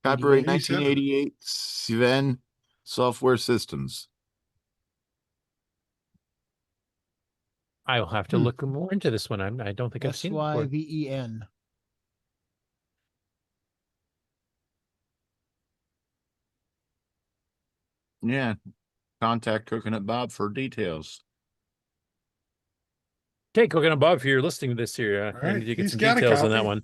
Copyright 1988, Sven Software Systems. I'll have to look more into this one. I don't think I've seen it before. SYVEN. Yeah. Contact Coconut Bob for details. Okay, Coconut Bob, if you're listening to this here, I right, need to get he's some got a details on that copy. one.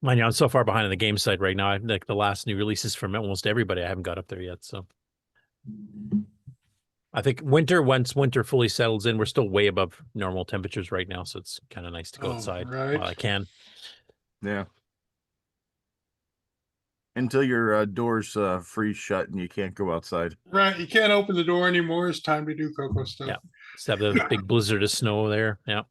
Mind you, I'm so far behind on the game side right now. Like the last new releases from almost everybody, I haven't got up there yet. So I think once winter fully settles in, we're still way above normal temperatures right now. So it's kind of nice to go outside right. while I can. Yeah. Until your doors freeze shut and you can't go outside. Right, you can't open the door anymore. It's time to do CoCo stuff. Yeah. Just have the big blizzard of snow there. Yeah.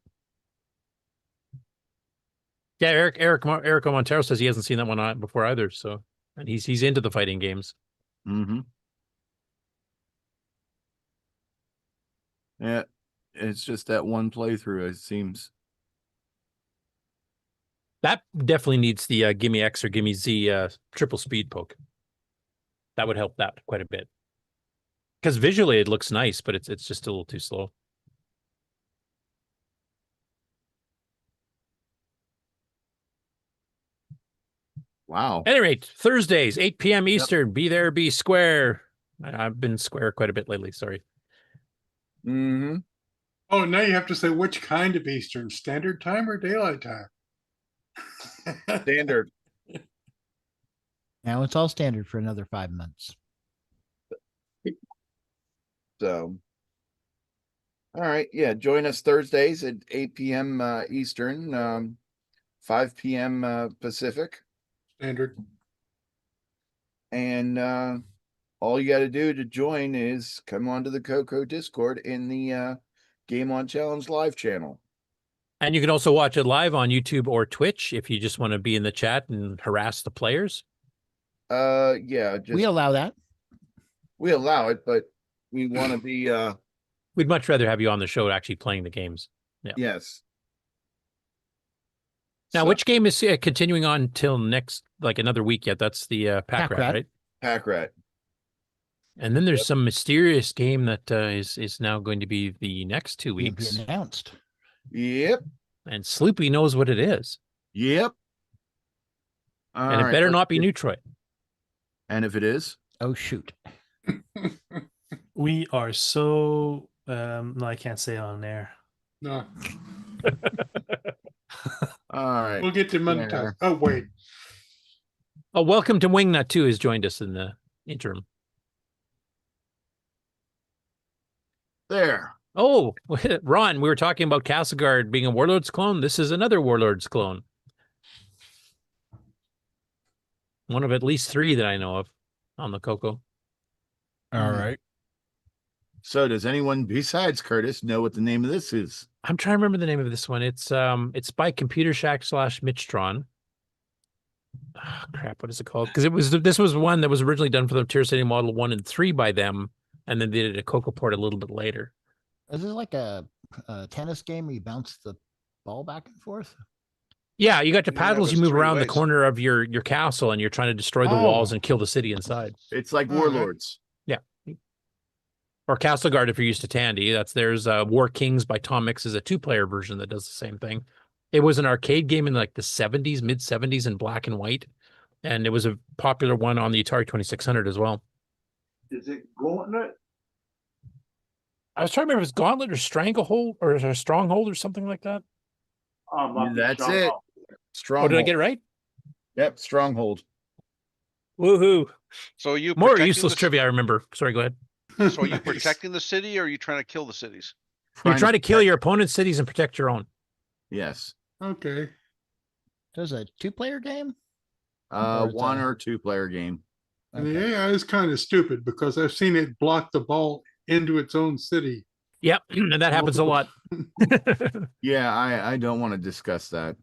Yeah, Eric Montero says he hasn't seen that one before either. So, and he's into the fighting games. Mm-hmm. Yeah, it's just that one playthrough, it seems. That definitely needs the Gimme X or Gimme Z triple speed poke. That would help that quite a bit. Because visually it looks nice, but it's just a little too slow. Wow. At any rate, Thursdays, 8 p.m. Eastern. Be there, be square. I've been square quite a bit lately. Sorry. Mm-hmm. Oh, now you have to say which kind of Eastern, Standard Time or Daylight Time? Standard. Now it's all standard for another 5 months. So, all right. Yeah, join us Thursdays at 8 p.m. Eastern, 5 p.m. Pacific. Standard. And all you got to do to join is come onto the CoCo Discord in the Game On Challenge live channel. And you can also watch it live on YouTube or Twitch if you just want to be in the chat and harass the players. Yeah, We allow that. We allow it, but we want to be We'd much rather have you on the show actually playing the games. Yeah. Yes. Now, which game is continuing on till next, like another week yet? That's the Pack Rat, right? Pack Rat. And then there's some mysterious game that is now going to be the next 2 weeks. Be announced. Yep. And Sloopy knows what it is. Yep. And it better not be Neutroid. And if it is? Oh, shoot. We are so no, I can't say it on there. No. All right. We'll get to Monday. Oh, wait. Oh, welcome to Wingnut too has joined us in the interim. There. Oh, Ron, we were talking about Castleguard being a Warlord's clone. This is another Warlord's clone. One of at least 3 that I know of on the CoCo. All right. So does anyone besides Curtis know what the name of this is? I'm trying to remember the name of this one. It's by Computer Shack / Mitchtron. Oh, crap, what is it called? Because this was one that was originally done for the TRS-80 Model 1 and 3 by them, and then they did a CoCo port a little bit later. Is this like a tennis game where you bounce the ball back and forth? Yeah, you got the paddles. You move around the ways. corner of your castle, and you're trying to destroy the walls and kill the city inside. It's like Warlords. Yeah. Or Castleguard if you're used to Tandy. There's War Kings by Tom Mix is a 2-player version that does the same thing. It was an arcade game in like the 70s, mid 70s in black and white. And it was a popular one on the Atari 2600 as well. Is it Gauntlet? I was trying to remember if it's Gauntlet or Stranglehold or a Stronghold or something like that. That's it. Stronghold. Oh, did I get it right? Yep, Stronghold. Woohoo. So you More protecting useless the- trivia, I remember. Sorry, go ahead. So are you protecting the city or are you trying to kill the cities? You try to kill your opponent's cities and protect your own. Yes. Okay. Does a 2-player game? 1 or 2-player game. And the AI is kind of stupid because I've seen it block the ball into its own city. Yep, and that happens a lot. Yeah, I don't want to discuss that.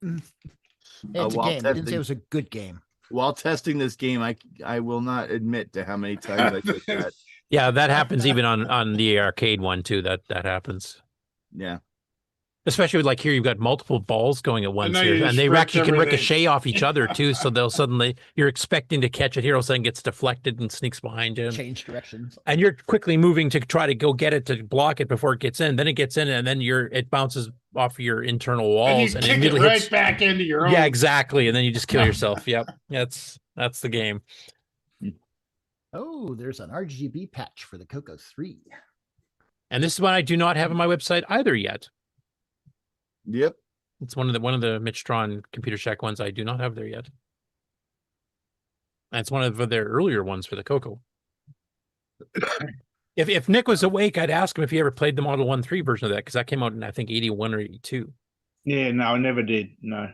It's a game. I didn't say it was a good game. While testing this game, I will not admit to how many times I did that. Yeah, that happens even on the arcade one too. That happens. Yeah. Especially with, like, here, you've got multiple balls going at once now here, you and just they wrecked actually can everything. ricochet off each other too. So they'll suddenly, you're expecting to catch it here, all of a sudden gets deflected and sneaks behind you. Change directions. And you're quickly moving to try to go get it to block it before it gets in. Then it gets in, and then it bounces off your internal walls And and you kick it immediately right hits. back into your own. Yeah, exactly. And then you just kill yourself. Yep, that's the game. Oh, there's an RGB patch for the CoCo 3. And this is one I do not have on my website either yet. Yep. It's one of the Mitch Tron Computer Shack ones I do not have there yet. And it's one of their earlier ones for the CoCo. If Nick was awake, I'd ask him if he ever played the Model 1.3 version of that, because that came out in, I think, 81 or 82. Yeah, no, I never did. No.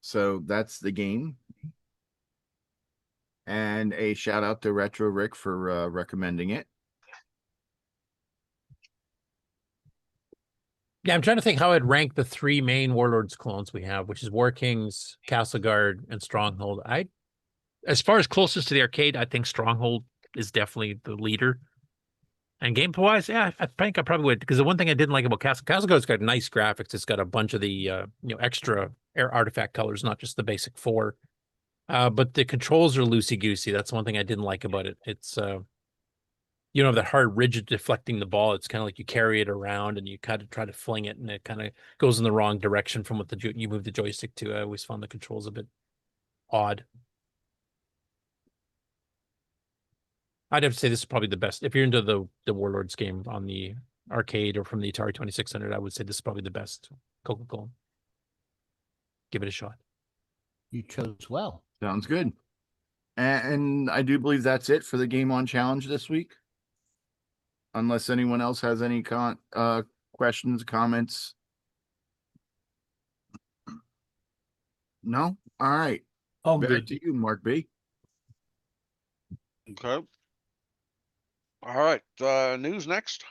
So that's the game. And a shout out to Retro Rick for recommending it. Yeah, I'm trying to think how I'd rank the three main Warlords clones we have, which is War Kings, Castle Guard, and Stronghold. As far as closest to the arcade, I think Stronghold is definitely the leader. And gameplay-wise, yeah, I think I probably would, because the one thing I didn't like about Castle Guard's got nice graphics. It's got a bunch of the extra air artifact colors, not just the basic 4. But the controls are loosey-goosey. That's one thing I didn't like about it. It's you don't have that hard, rigid deflecting the ball. It's kind of like you carry it around and you kind of try to fling it, and it kind of goes in the wrong direction from what you move the joystick to. I always found the controls a bit odd. I'd have to say this is probably the best. If you're into the Warlords game on the arcade or from the Atari 2600, I would say this is probably the best CoCo clone. Give it a shot. You chose well. Sounds good. And I do believe that's it for the Game On Challenge this week. Unless anyone else has any questions, comments. No? All right. Oh, Back good. to you, Mark B. Okay. All right. News next.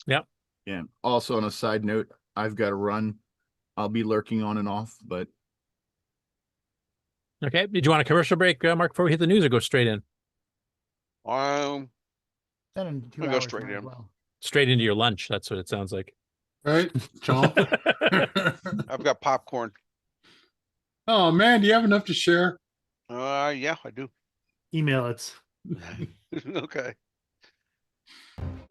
Yep. Yeah. Also, on a side note, I've got to run. I'll be lurking on and off, but. Okay. Did you want a commercial break, Mark, before we hit the news, or go straight in? Then I'll go straight in. well. Straight into your lunch. That's what it sounds like. Right? Chomp. I've got popcorn. Oh, man, do you have enough to share? Yeah, I do. Email it. Okay.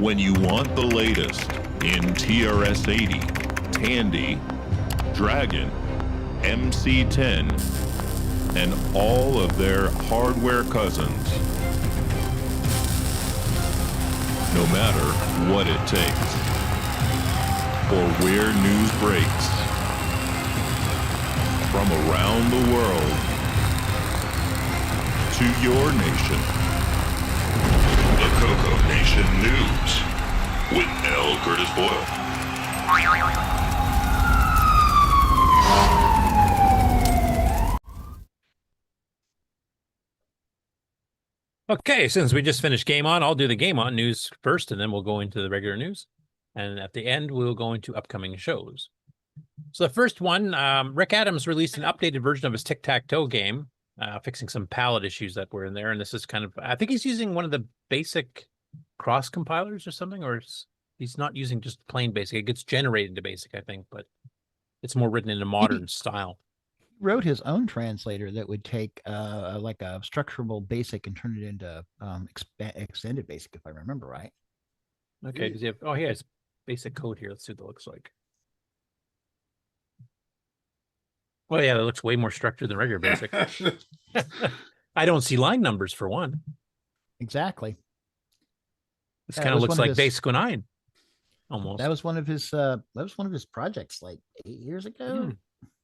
When you want the latest in TRS-80, Tandy, Dragon, MC-10, and all of their hardware cousins, no matter what it takes, or where news breaks, from around the world to your nation. The CoCoNation News with L Curtis Boyle. Okay, since we just finished Game On, I'll do the Game On news first, and then we'll go into the regular news. And at the end, we'll go into upcoming shows. So the first one, Rick Adams released an updated version of his Tic Tac Toe game, fixing some palette issues that were in there. And this is kind of, I think he's using one of the basic cross compilers or something, or he's not using just plain basic. It gets generated into basic, I think, but it's more written in a modern style. Wrote his own translator that would take like a structurable basic and turn it into extended basic, if I remember right. Okay, does he have, oh, he has basic code here. Let's see what that looks like. Well, yeah, that looks way more structured than regular basic. I don't see line numbers for one. Exactly. This kind of looks like Basic 09. Almost. That was one of his projects like 8 years ago.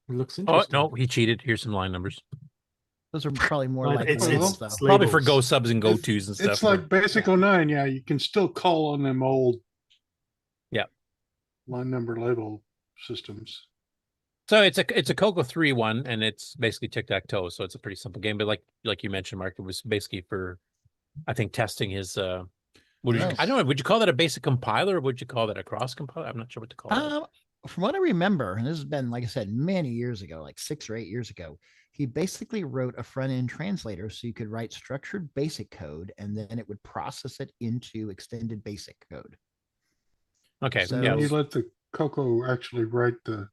It looks interesting. Oh no, he cheated. Here's some line numbers. Those are probably more like it's probably for go subs and go tos and stuff. It's like Basic 09. Yeah, you can still call on them old line number label systems. So it's a CoCo 3 one, and it's basically tic-tac-toe, so it's a pretty simple game. But like you mentioned, Mark, it was basically for, I think, testing his I don't know, would you call that a basic compiler, or would you call that a cross compiler? I'm not sure what to call it. From what I remember, and this has been, like I said, many years ago, like 6 or 8 years ago, he basically wrote a front-end translator so you could write structured basic code, and then it would process it into extended basic code. Okay. So- yeah. You let the CoCo actually write the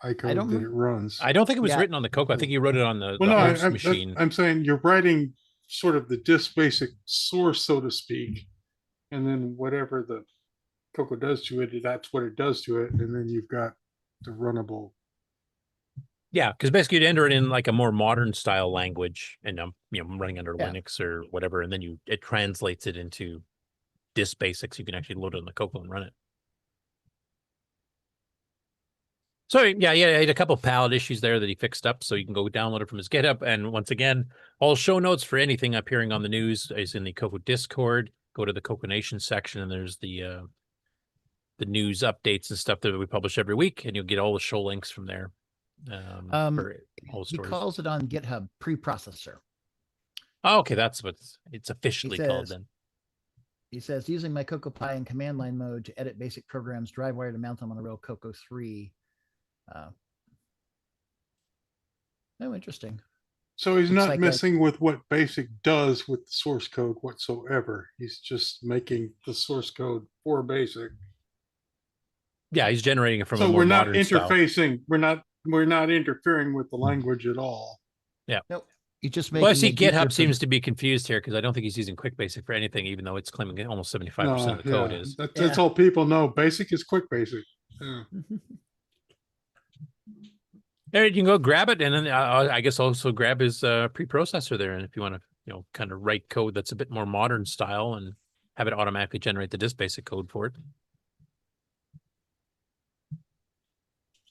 iCode that it runs. I don't think it was written on the CoCo. I think you wrote it on the, Well, the no, host machine. I'm saying you're writing sort of the disk basic source, so to speak, and then whatever the CoCo does to it, that's what it does to it, and then you've got the runnable. Yeah, because basically you'd enter it in like a more modern style language, and running under Yeah. Linux or whatever, and then it translates it into disk basics. You can actually load it on the CoCo and run it. So yeah, he had a couple of palette issues there that he fixed up, so you can go download it from his GitHub. And once again, all show notes for anything appearing on the news is in the CoCo Discord. Go to the CoCoNation section, and there's the news updates and stuff that we publish every week, and you'll get all the show links from there. For all the He stories. calls it on GitHub preprocessor. Oh, okay, that's what it's officially called then. He says, using my CoCo Pi in command line mode to edit basic programs, drive wire to mount them on a real CoCo 3. Oh, interesting. So he's Looks not like messing with what BASIC does with the source code whatsoever. He's just making the source code for BASIC. Yeah, he's generating it from a So more we're not modern style. interfacing. We're not interfering with the language at all. Yeah. Nope. You just Well, I making see it easier GitHub for- seems to be confused here because I don't think he's using Quick Basic for anything, even though it's claiming almost 75% of the code is. That's all people know. BASIC is Quick Basic. Yeah. There, you can go grab it, and then I guess also grab his preprocessor there, and if you want to, kind of write code that's a bit more modern style and have it automatically generate the disk basic code for it.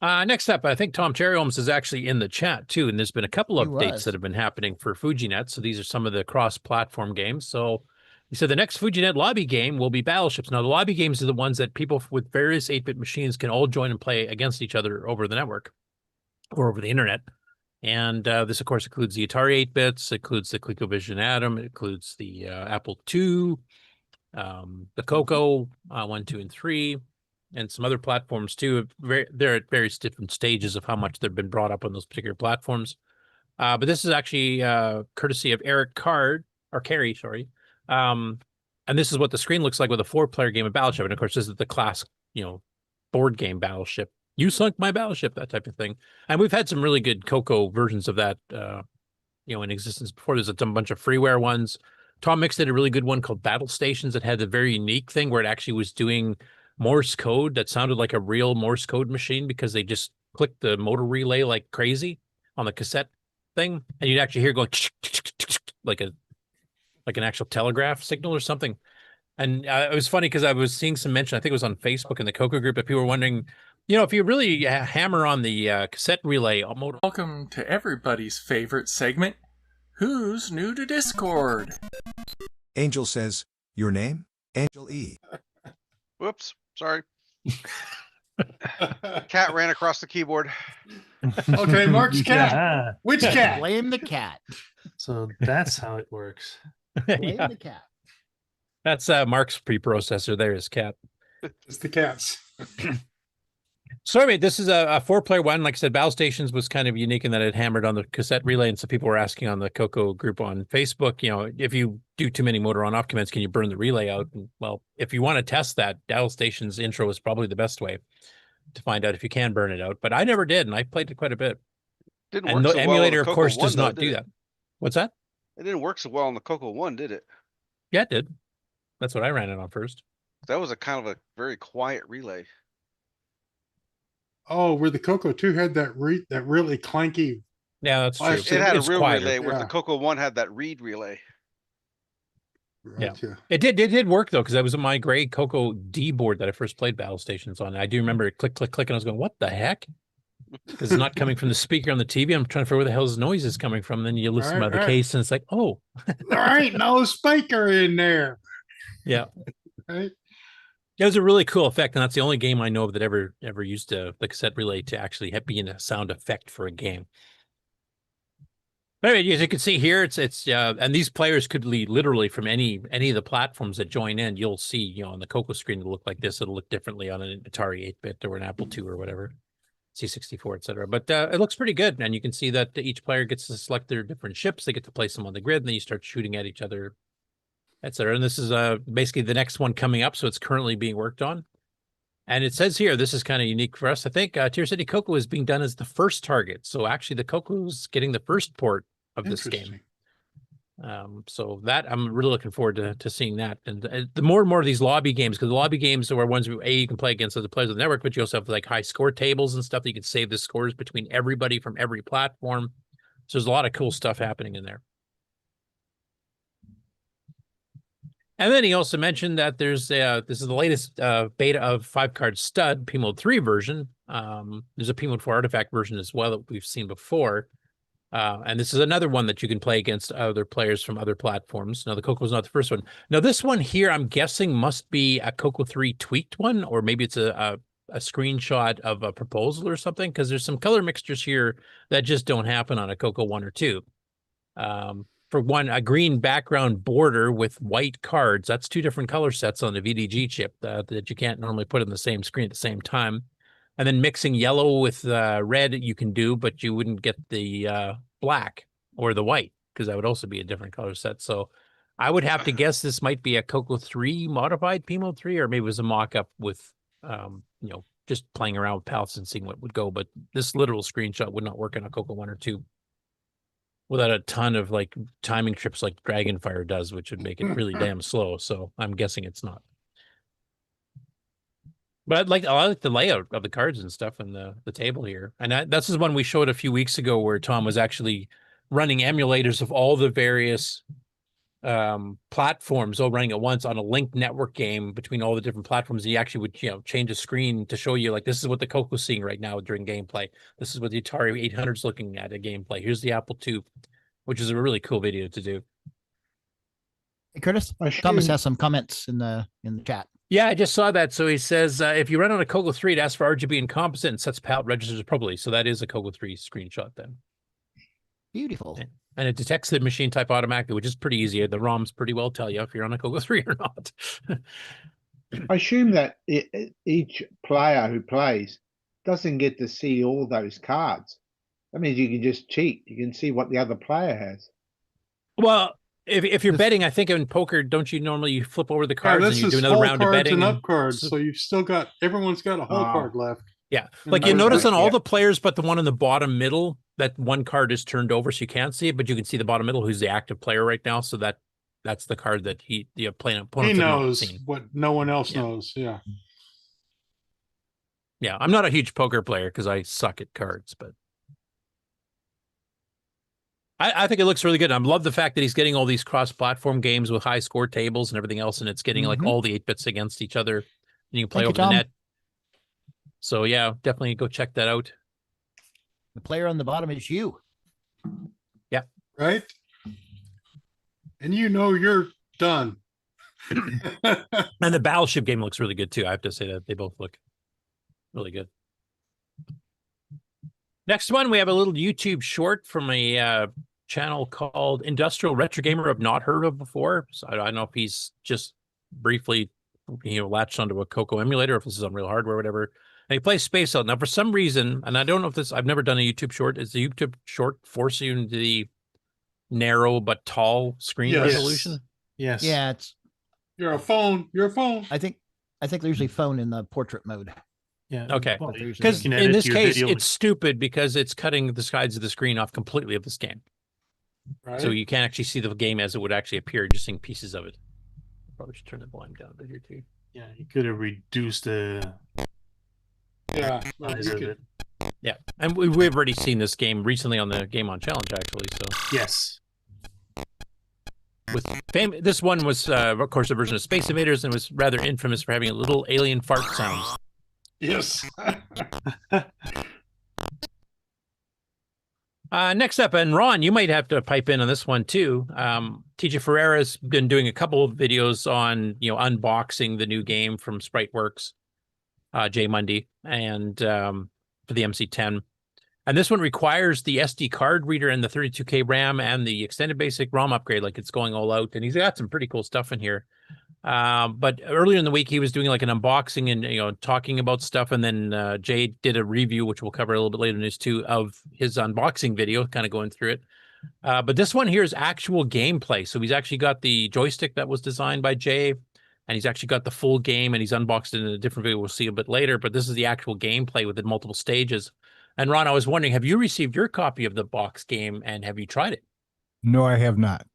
Next up, I think Tom Cherryholmes is actually in the chat too, and there's been a couple He updates was. that have been happening for Fujinet. So these are some of the cross-platform games. So he said the next Fujinet Lobby game will be Battleships. Now the lobby games are the ones that people with various 8-bit machines can all join and play against each other over the network or over the internet. And this, of course, includes the Atari 8-bits, includes the ColecoVision Atom, it includes the Apple II, the CoCo 1, 2, and 3. And some other platforms too. They're at various different stages of how much they've been brought up on those particular platforms. But this is actually courtesy of Eric Carey, sorry. And this is what the screen looks like with a 4-player game of Battleship. And of course, this is the classic, board game Battleship. You sunk my battleship, that type of thing. And we've had some really good CoCo versions of that, in existence before. There's a bunch of freeware ones. Tom Mix did a really good one called Battle Stations that had a very unique thing where it actually was doing Morse code that sounded like a real Morse code machine because they just clicked the motor relay like crazy on the cassette thing, and you'd actually hear going like an actual telegraph signal or something. And it was funny because I was seeing some mention, I think it was on Facebook in the CoCo group, that people were wondering, if you really hammer on the cassette relay motor. Welcome to everybody's favorite segment, Who's New to Discord? Angel says, your name? Angel E. Whoops, sorry. Cat ran across the keyboard. Okay, Mark's cat. Yeah. Which cat? Blame the cat. So that's how it works. Blame Yeah. the cat. That's Mark's preprocessor. There is Cat. It's the cats. So anyway, this is a 4-player one. Like I said, Battle Stations was kind of unique in that it hammered on the cassette relay, and so people were asking on the CoCo group on Facebook, if you do too many motor on-off commands, can you burn the relay out? And, well, if you want to test that, Battle Stations intro is probably the best way to find out if you can burn it out. But I never did, and I played it quite a bit. Didn't And work the so well on emulator, the of course, CoCo does 1, not though, do did that. What's that? It didn't work so well on the CoCo 1, did it? Yeah, it did. That's what I ran it on first. That was a kind of a very quiet relay. Oh, where the CoCo 2 had that really clanky. Yeah, that's true. It had a It's real quieter. relay, where Yeah. the CoCo 1 had that read relay. Yeah. Right, yeah. It did work though, because that was my gray CoCo D board that I first played Battle Stations on. I do remember it click, click, click, and I was going, what the heck? Because it's not coming from the speaker on the TV. I'm trying to figure out where the hell this noise is coming from. Then you listen to the case and it's like, oh. There ain't no speaker in there. Yeah. Right? It was a really cool effect, and that's the only game I know of that ever used the cassette relay to actually be in a sound effect for a game. But anyway, as you can see here, it's and these players could lead literally from any of the platforms that join in. You'll see, on the CoCo screen, it'll look like this. It'll look differently on an Atari 8-bit or an Apple II or whatever, C64, etc. But it looks pretty good, and you can see that each player gets to select their different ships. They get to place them on the grid, and then you start shooting at each other etc. And this is basically the next one coming up, so it's currently being worked on. And it says here, this is kind of unique for us. I think Tier City CoCo is being done as the first target. So actually the CoCo's getting the first port of this game. So that I'm really looking forward to seeing that. And the more and more of these lobby games, because the lobby games are ones where you can play against other players on the network, but you also have like high score tables and stuff that you can save the scores between everybody from every platform. So there's a lot of cool stuff happening in there. And then he also mentioned that there's this is the latest beta of 5-card stud P Mode 3 version. There's a P Mode 4 artifact version as well that we've seen before. And this is another one that you can play against other players from other platforms. Now, the CoCo's not the first one. Now, this one here, I'm guessing must be a CoCo 3 tweaked one, or maybe it's a screenshot of a proposal or something, because there's some color mixtures here that just don't happen on a CoCo 1 or 2. For one, a green background border with white cards. That's 2 different color sets on the VDG chip that you can't normally put in the same screen at the same time. And then mixing yellow with red you can do, but you wouldn't get the black or the white, because that would also be a different color set. So I would have to guess this might be a CoCo 3 modified P Mode 3, or maybe it was a mock-up with, just playing around with palettes and seeing what would go. But this literal screenshot would not work on a CoCo 1 or 2 without a ton of like timing trips like Dragonfire does, which would make it really damn slow. So I'm guessing it's not. But I like the layout of the cards and stuff and the table here. And this is one we showed a few weeks ago where Tom was actually running emulators of all the various platforms all running at once on a linked network game between all the different platforms. He actually would, change the screen to show you, like, this is what the CoCo's seeing right now during gameplay. This is what the Atari 800 is looking at gameplay. Here's the Apple II, which is a really cool video to do. Hey, Curtis, Thomas has some comments in the chat. Yeah, I just saw that. So he says, if you run on a CoCo 3, it asks for RGB and composite and sets palette registers appropriately. So that is a CoCo 3 screenshot then. Beautiful. And it detects the machine type automatically, which is pretty easy. The ROMs pretty well tell you if you're on a CoCo 3 or not. I assume that each player who plays doesn't get to see all those cards. That means you can just cheat. You can see what the other player has. Well, if you're betting, I think in poker, don't you normally flip over the cards and you do another round of betting? And up cards, so you've still got, everyone's got a whole card left. Yeah, like you notice on all the players, but the one in the bottom middle, that one card is turned over, so you can't see it, but you can see the bottom middle, who's the active player right now. So that's the card that the opponent he knows what no one else knows. Yeah. Yeah, I'm not a huge poker player because I suck at cards, but I think it looks really good. I love the fact that he's getting all these cross-platform games with high score tables and everything else, and it's getting like all the 8-bits against each other. And you can play over the net. So yeah, definitely go check that out. The player on the bottom is you. Yeah. Right? And you're done. And the Battleship game looks really good too. I have to say that they both look really good. Next one, we have a little YouTube short from a channel called Industrial Retro Gamer I've not heard of before. So I don't know if he's just briefly, latched onto a CoCo emulator, if this is on real hardware or whatever. And he plays Space Out. Now, for some reason, and I don't know if this, I've never done a YouTube short. Is the YouTube short force you into the narrow but tall screen resolution? Yes. Yeah, You're a phone. I think they're usually phone in the portrait mode. Yeah. Okay. Well, Because in this case, it's stupid because it's cutting the sides of the screen off completely of this game. Right. So you can't actually see the game as it would actually appear, just seeing pieces of it. Probably should turn the volume down a bit here too. Yeah, you could have reduced the size of it. Yeah, and we've already seen this game recently on the Game On Challenge, actually. So yes, this one was, of course, a version of Space Invaders, and was rather infamous for having a little alien fart sounds. Yes. Next up, and Ron, you might have to pipe in on this one too. TJ Ferreira's been doing a couple of videos on, unboxing the new game from Spriteworks, Jay Mundy, and for the MC10. And this one requires the SD card reader and the 32K RAM and the extended basic ROM upgrade, like it's going all out. And he's got some pretty cool stuff in here. But earlier in the week, he was doing like an unboxing and, talking about stuff. And then Jay did a review, which we'll cover a little bit later in this too, of his unboxing video, kind of going through it. But this one here is actual gameplay. So he's actually got the joystick that was designed by Jay, and he's actually got the full game, and he's unboxed it in a different video we'll see a bit later. But this is the actual gameplay with the multiple stages. And Ron, I was wondering, have you received your copy of the box game, and have you tried it? No, I have not.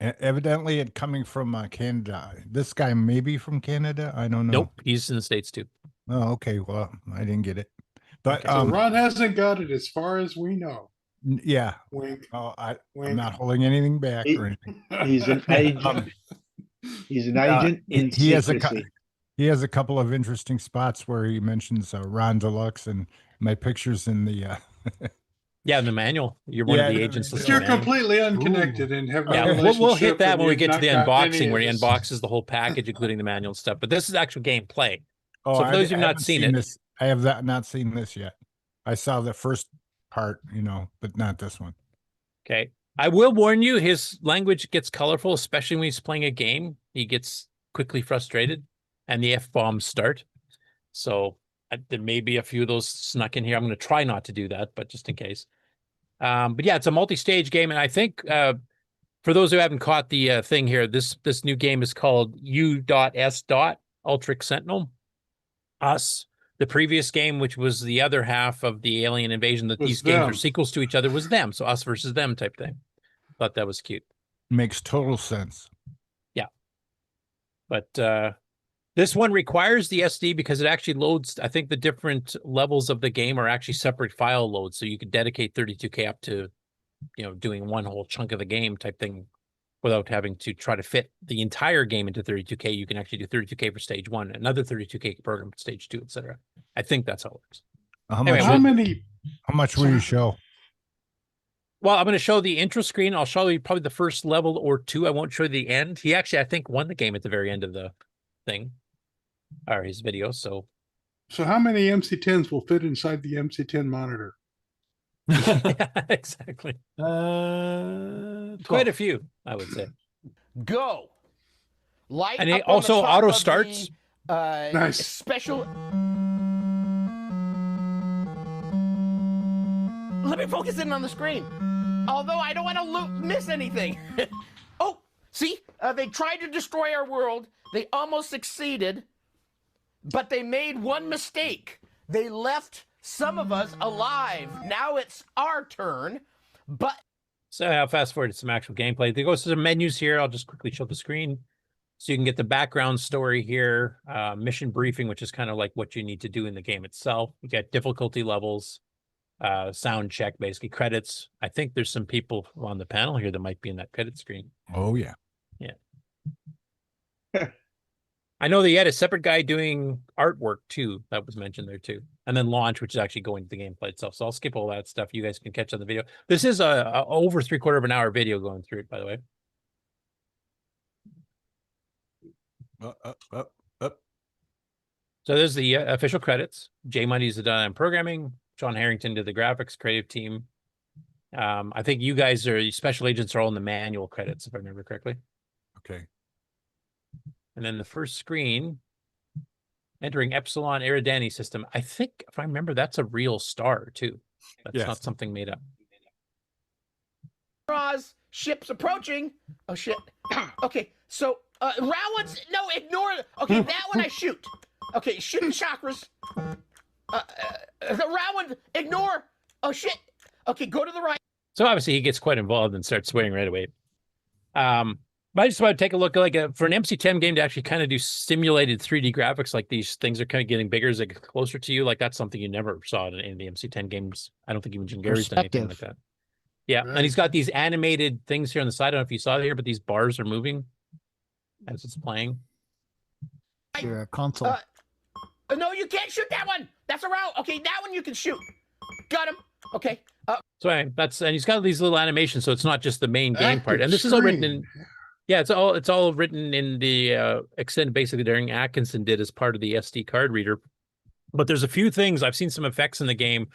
Evidently, it coming from Canada. This guy may be from Canada. I don't know. Nope, he's in the States too. Oh, okay. Well, I didn't get it. But So Ron hasn't got it as far as we know. Yeah. Wink. Oh, I'm Wink. not holding anything back or anything. He's an agent. He's an agent in he has secrecy. he has a couple of interesting spots where he mentions Ron Deluxe and my pictures in the Yeah, in the manual. You're one of the agents. But you're completely unconnected and have no Yeah, relationship. we'll hit that and when we you've get to not the got any unboxing, of where he this. unboxes the whole package, including the manual and stuff. But this is actual gameplay. Oh, So for those who've not haven't seen it, this. I have not seen this yet. I saw the first part, but not this one. okay. I will warn you, his language gets colorful, especially when he's playing a game. He gets quickly frustrated, and the F-bombs start. So there may be a few of those snuck in here. I'm going to try not to do that, but just in case. But yeah, it's a multi-stage game, and I think for those who haven't caught the thing here, this new game is called U.S. Ultrix Sentinel. Us. The previous game, which was the other half of the alien invasion, that these games are sequels to each other, was them. So us versus them type thing. Thought that was cute. Makes total sense. Yeah. But this one requires the SD because it actually loads, I think the different levels of the game are actually separate file loads. So you could dedicate 32K up to, doing one whole chunk of the game type thing without having to try to fit the entire game into 32K. You can actually do 32K for stage 1, another 32K program for stage 2, etc. I think that's how it works. How much will you show? Well, I'm going to show the intro screen. I'll show you probably the first level or two. I won't show you the end. He actually, I think, won the game at the very end of the thing, or his video. So how many MC10s will fit inside the MC10 monitor? Yeah, exactly. Quite a few, I would say. Go. Light And up it on the also top auto of starts. the, Nice. Special. Let me focus in on the screen. Although I don't want to miss anything. Oh, see? They tried to destroy our world. They almost succeeded. But they made one mistake. They left some of us alive. Now it's our turn. But So I'll fast forward to some actual gameplay. There goes to some menus here. I'll just quickly show the screen. So you can get the background story here, mission briefing, which is kind of like what you need to do in the game itself. You get difficulty levels, sound check, basically credits. I think there's some people on the panel here that might be in that credit screen. Oh, yeah. Yeah. I know that you had a separate guy doing artwork too. That was mentioned there too. And then launch, which is actually going to the gameplay itself. So I'll skip all that stuff. You guys can catch on the video. This is a over 3/4 of an hour video going through it, by the way. So there's the official credits. Jay Money's done programming. John Harrington did the graphics, creative team. I think you guys are special agents are all in the manual credits, if I remember correctly. Okay. And then the first screen, entering Epsilon Eridani system. I think, if I remember, that's a real star too. That's not something made up. ships approaching. Oh shit. Okay, so round one's no, ignore. Okay, that one I shoot. Okay, shoot the chakras. The round one, ignore. Oh shit. Okay, go to the right. So obviously he gets quite involved and starts swearing right away. But I just want to take a look, like for an MC10 game to actually kind of do simulated 3D graphics, like these things are kind of getting bigger as they get closer to you. Like that's something you never saw in the MC10 games. I don't think even Jim Gary's done anything like that. Yeah, and he's got these animated things here on the side. I don't know if you saw it here, but these bars are moving as it's playing. Your console. No, you can't shoot that one. That's a round. Okay, that one you can shoot. Got him. Okay. So and he's got these little animations, so it's not just the main game part. And this is all written in. Yeah, it's all written in the extended, basically during Atkinson did as part of the SD card reader. But there's a few things. I've seen some effects in the game.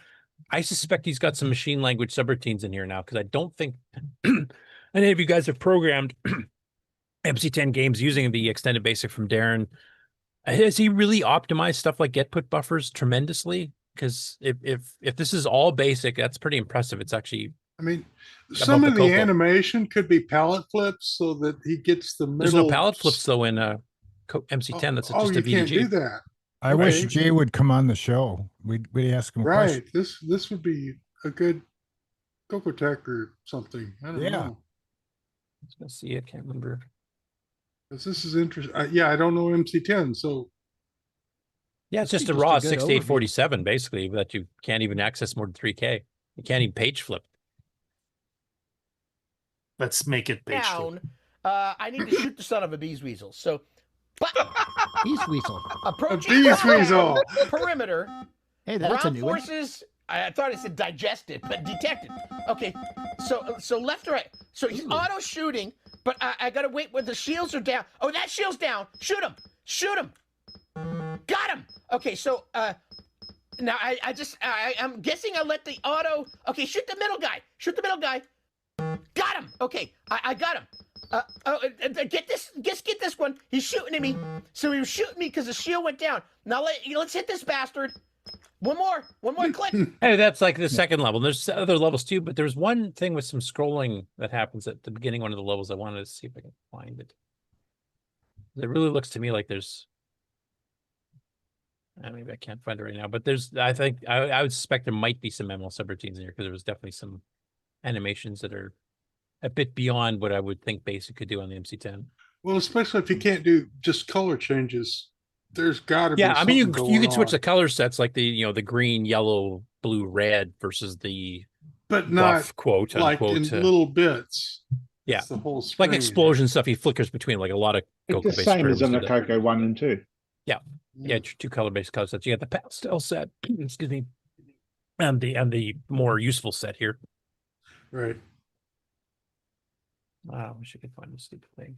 I suspect he's got some machine language subroutines in here now, because I don't think any of you guys have programmed MC10 games using the extended basic from Darren. Has he really optimized stuff like get put buffers tremendously? Because if this is all basic, that's pretty impressive. It's actually I mean, Above some the of the CoCo. animation could be palette flips so that he gets the middle. There's no palette flips though in MC10. That's just a you can't do VDG. that. I wish Okay. Jay would come on the show. We'd ask him Right. questions. This would be a good CoCoTech or something. I don't Yeah. know. Let's go see. I can't remember. 'Cause this is interesting. Yeah, I don't know MC10, so Yeah, it's just a Just raw a good 6847 basically that you can't even access more than 3K. You can't even page flip. Let's make it page flip. Down. I need to shoot the son of a bees weasel. So, but Bees weasel. approaching bees combat weasel. perimeter. Hey, that's a Ground new one. forces. I thought it said digested, but detected. Okay, so left or right. So he's auto shooting, but I gotta wait when the shields are down. Oh, that shield's down. Shoot him! Shoot him! Got him. Okay, so now I'm guessing I let the auto. Okay, shoot the middle guy. Shoot the middle guy. Got him. Okay, I got him. Get this one. He's shooting at me. So he was shooting me because the shield went down. Now let's hit this bastard. One more click. Hey, that's like the second level. There's other levels too, but there's one thing with some scrolling that happens at the beginning of one of the levels. I wanted to see if I can find it. It really looks to me like there's. Maybe I can't find it right now, but I think I would suspect there might be some ML subroutines in here because there was definitely some animations that are a bit beyond what I would think Basic could do on the MC10. well, especially if you can't do just color changes, there's got to be. Yeah, I mean, you something can switch the going color sets like the green, yellow, blue, red versus the but not buff, quote like unquote in little bits. Yeah, It's the whole like screen. explosion stuff. He flickers between like a lot of It's the CoCo-based same as on the programs do that. CoCo 1 and 2. Yeah, yeah, two color-based color sets. You got the pastel set, excuse me, and the more useful set here. Right. I wish I could find this stupid thing.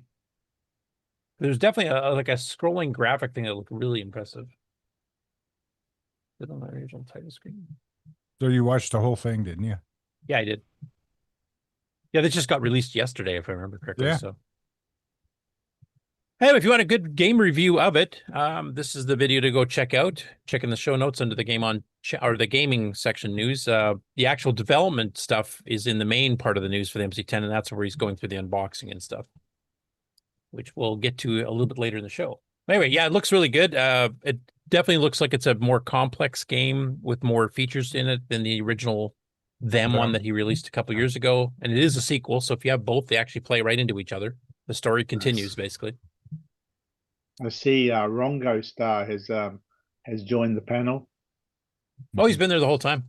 There's definitely like a scrolling graphic thing that looked really impressive. Is it on the original title screen? So you watched the whole thing, didn't you? Yeah, I did. Yeah, this just got released yesterday, if I remember correctly. Yeah. So, hey, if you want a good game review of it, this is the video to go check out. Check in the show notes under the game on or the gaming section news. The actual development stuff is in the main part of the news for the MC10, and that's where he's going through the unboxing and stuff, which we'll get to a little bit later in the show. Anyway, yeah, it looks really good. It definitely looks like it's a more complex game with more features in it than the original one that he released a couple years ago. And it is a sequel, so if you have both, they actually play right into each other. The story continues, basically. I see Rongo Star has joined the panel. Oh, he's been there the whole time.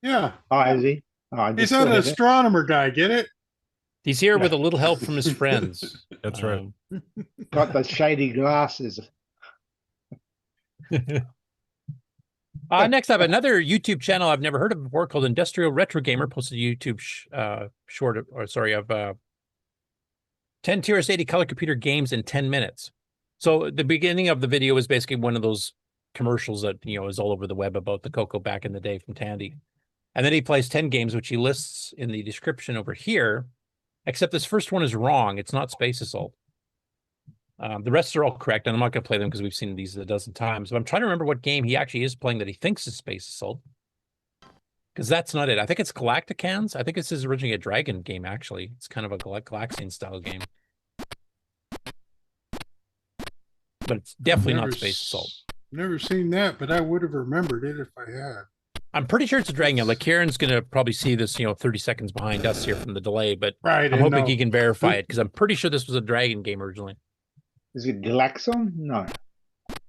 Yeah. Oh, has he? Oh, I He's just an read it. astronomer guy. Get it? He's here with a little help from his friends. That's right. Got the shady glasses. Next up, another YouTube channel I've never heard of before called Industrial Retro Gamer posted a YouTube of 10 TRS-80 color computer games in 10 minutes. So the beginning of the video is basically one of those commercials that, is all over the web about the CoCo back in the day from Tandy. And then he plays 10 games, which he lists in the description over here, except this first one is wrong. It's not Space Assault. The rest are all correct, and I'm not going to play them because we've seen these a dozen times. But I'm trying to remember what game he actually is playing that he thinks is Space Assault. Because that's not it. I think it's Galacticans. I think this is originally a Dragon game, actually. It's kind of a Galaxian-style game. But it's definitely not Space Assault. Never seen that, but I would have remembered it if I had. I'm pretty sure it's a Dragon game. Like, Kieran's going to probably see this, 30 seconds behind us here from the delay, but right, I'm hoping he can verify it, because I'm pretty sure this was a Dragon game originally. Is it Galaxon? No.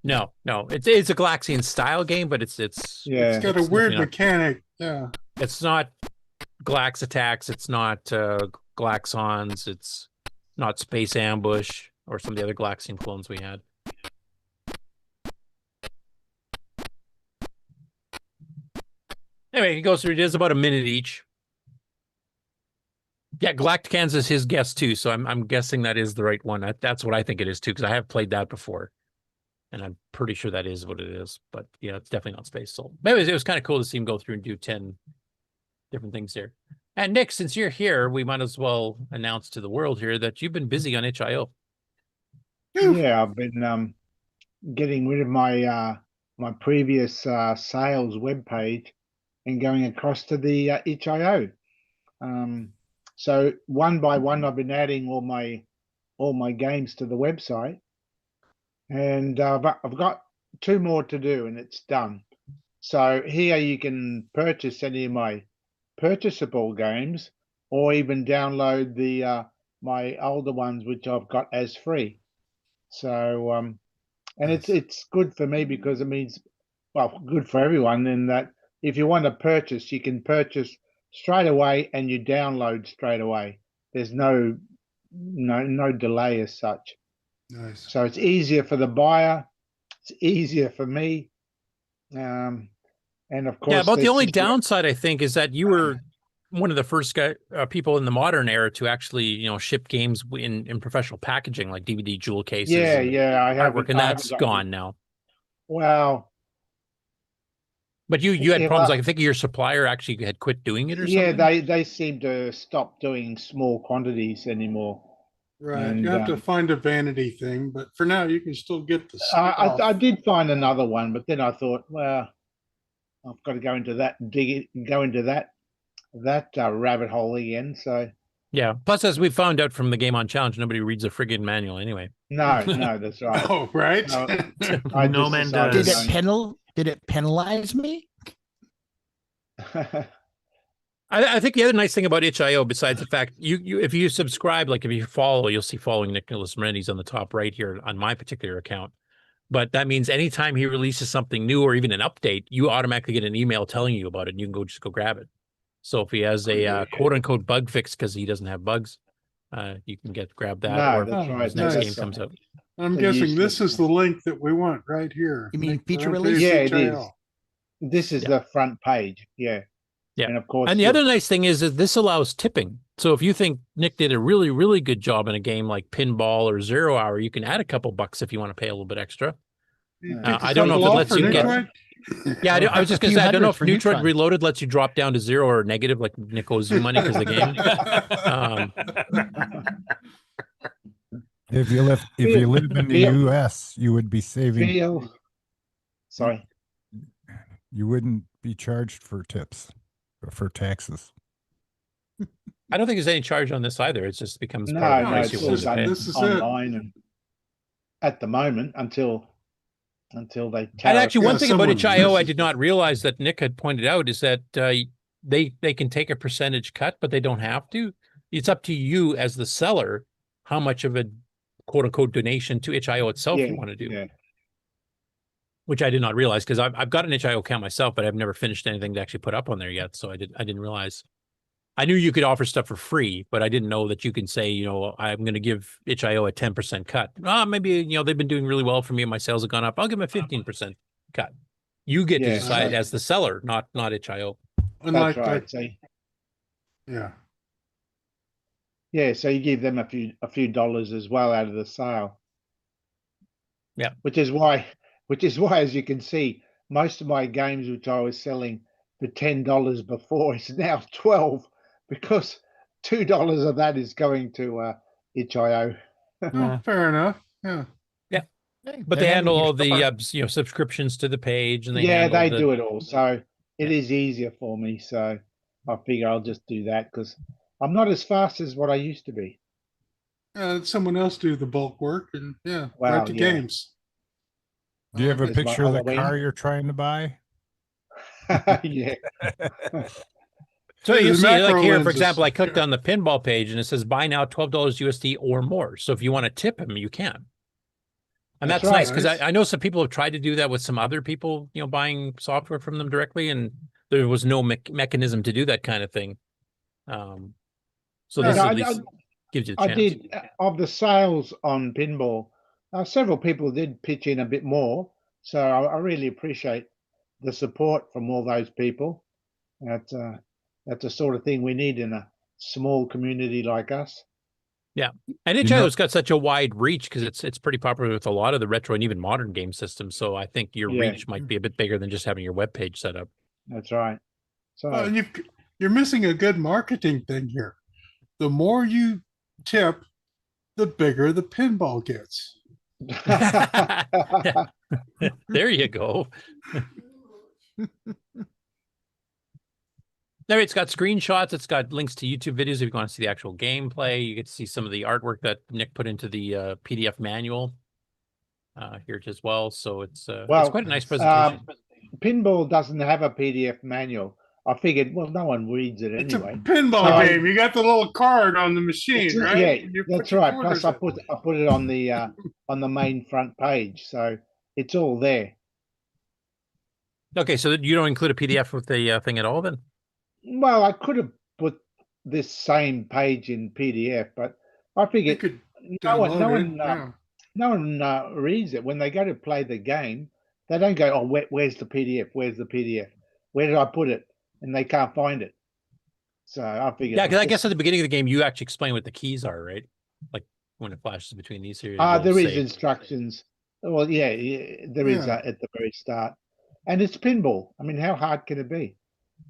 No. It's a Galaxian style game, but it's got a weird mechanic. Yeah. It's not Galax Attacks. It's not Galaxons. It's not Space Ambush or some of the other Galaxian clones we had. Anyway, he goes through. It is about a minute each. Yeah, Galacticans is his guess too, so I'm guessing that is the right one. That's what I think it is too, because I have played that before, and I'm pretty sure that is what it is. But yeah, it's definitely not Space Assault. But it was kind of cool to see him go through and do 10 different things here. And Nick, since you're here, we might as well announce to the world here that you've been busy on HIO. Yeah, I've been getting rid of my my previous sales webpage and going across to the HIO. So one by one, I've been adding all my games to the website, and I've got 2 more to do, and it's done. So here you can purchase any of my purchasable games, or even download the my older ones, which I've got as free. So and it's good for me because it means, well, good for everyone in that if you want to purchase, you can purchase straight away and you download straight away. There's no delay as such. Nice. So it's easier for the buyer. It's easier for me. And of course, Yeah, about the this only is- downside, I think, is that you were one of the first people in the modern era to actually, ship games in professional packaging, like DVD jewel cases. Yeah, and I have artwork, and that's gone now. Well, but you had yeah, problems. well- Like, I think your supplier actually had quit doing it, or yeah, something. they seem to stop doing small quantities anymore. Right. And, You have to find a vanity thing, but for now you can still get the stuff. I did find another one, but then I thought, well, I've got to go into that rabbit hole again. So Yeah. Plus, as we found out from the Game on Challenge, nobody reads a friggin' manual anyway. no, that's right. Oh, right. So, No man does. Did it penalize me? I think the other nice thing about itch.io, besides the fact you if you subscribe, like if you follow, you'll see following Nicholas Merendes on the top right here on my particular account. But that means anytime he releases something new or even an update, you automatically get an email telling you about it, and you can just go grab it. So if he has a quote unquote bug fix because he doesn't have bugs, you can grab that. No, or that's if right. his next That's game comes right. out. I'm guessing this is the link that we want right here. You mean feature Front release? page Yeah, it is. HIL. This is the front page. Yeah. Yeah. And of course, And the other nice thing is that this allows tipping. So if you think Nick did a really, really good job in a game like Pinball or Zero Hour, you can add a couple bucks if you want to pay a little bit extra. I don't know if it lets you get. Yeah, I was just going to say, I don't know if Neutroid Reloaded lets you drop down to 0 or negative, like Nick owes you money because of the game. If you live in the U.S., you would be saving. Sorry. You wouldn't be charged for tips or for taxes. I don't think there's any charge on this either. It just becomes No, part of the no, price it's you all want to done pay. This is online and at the moment until they And tariff. actually, one thing about someone itch.io I misses did not realize that Nick had pointed out is that they can take a percentage cut, but they don't have to. It's up to you as the seller how much of a quote unquote donation to itch.io itself you want to do. Yeah. Which I did not realize because I've got an itch.io account myself, but I've never finished anything to actually put up on there yet. So I didn't realize. I knew you could offer stuff for free, but I didn't know that you can say, I'm going to give itch.io a 10% cut. Maybe, they've been doing really well for me and my sales have gone up. I'll give them a 15% cut. You get to decide as the seller, not itch.io. That's right. So, yeah. Yeah, so you give them a few dollars as well out of the sale. Yeah. Which is why, as you can see, most of my games which I was selling for $10 before is now 12 because $2 of that is going to itch.io. Oh, fair enough. Yeah. Yeah. But they handle all the subscriptions to the page, and they do it all. So it is easier for me. So I figure I'll just do that because I'm not as fast as what I used to be. Let someone else do the bulk work and Wow, write the games. Do you have a It's my picture of the Halloween. car you're trying to buy? Yeah. So you The see, like macro here, for lenses. example, I clicked on the pinball page and it says buy now $12 USD or more. So if you want to tip him, you can. And that's nice because I know some people have tried to do that with some other people, buying software from them directly, and there was no mechanism to do that kind of thing. So this at least gives you a chance. I did of the sales on pinball. Several people did pitch in a bit more, so I really appreciate the support from all those people. That's the sort of thing we need in a small community like us. Yeah, and itch.io's got such a wide reach because it's pretty popular with a lot of the retro and even modern game systems. So I think your reach might be a bit bigger than just having your web page set up. That's right. So you're missing a good marketing thing here. The more you tip, the bigger the pinball gets. There you go. There, it's got screenshots. It's got links to YouTube videos if you want to see the actual gameplay. You get to see some of the artwork that Nick put into the PDF manual here as well. So it's quite a nice presentation. Pinball doesn't have a PDF manual. I figured, well, no one reads it It's a anyway. pinball game. You got the little card on the machine, It's- right? Yeah, You that's put your right. Plus, quarters I put it on the main front page, so it's all there. Okay, so you don't include a PDF with the thing at all, then? Well, I could have put this same page in PDF, but I figured no one, no one reads it when they go to play the game. They don't go, "Oh, where's the PDF? Where's the PDF? Where did I put it?" And they can't find it. So I figured. Yeah, because I guess at the beginning of the game, you actually explain what the keys are, right? Like when it flashes between these here. There is instructions. Well, yeah, there is at the very start, and it's pinball. I mean, how hard can it be?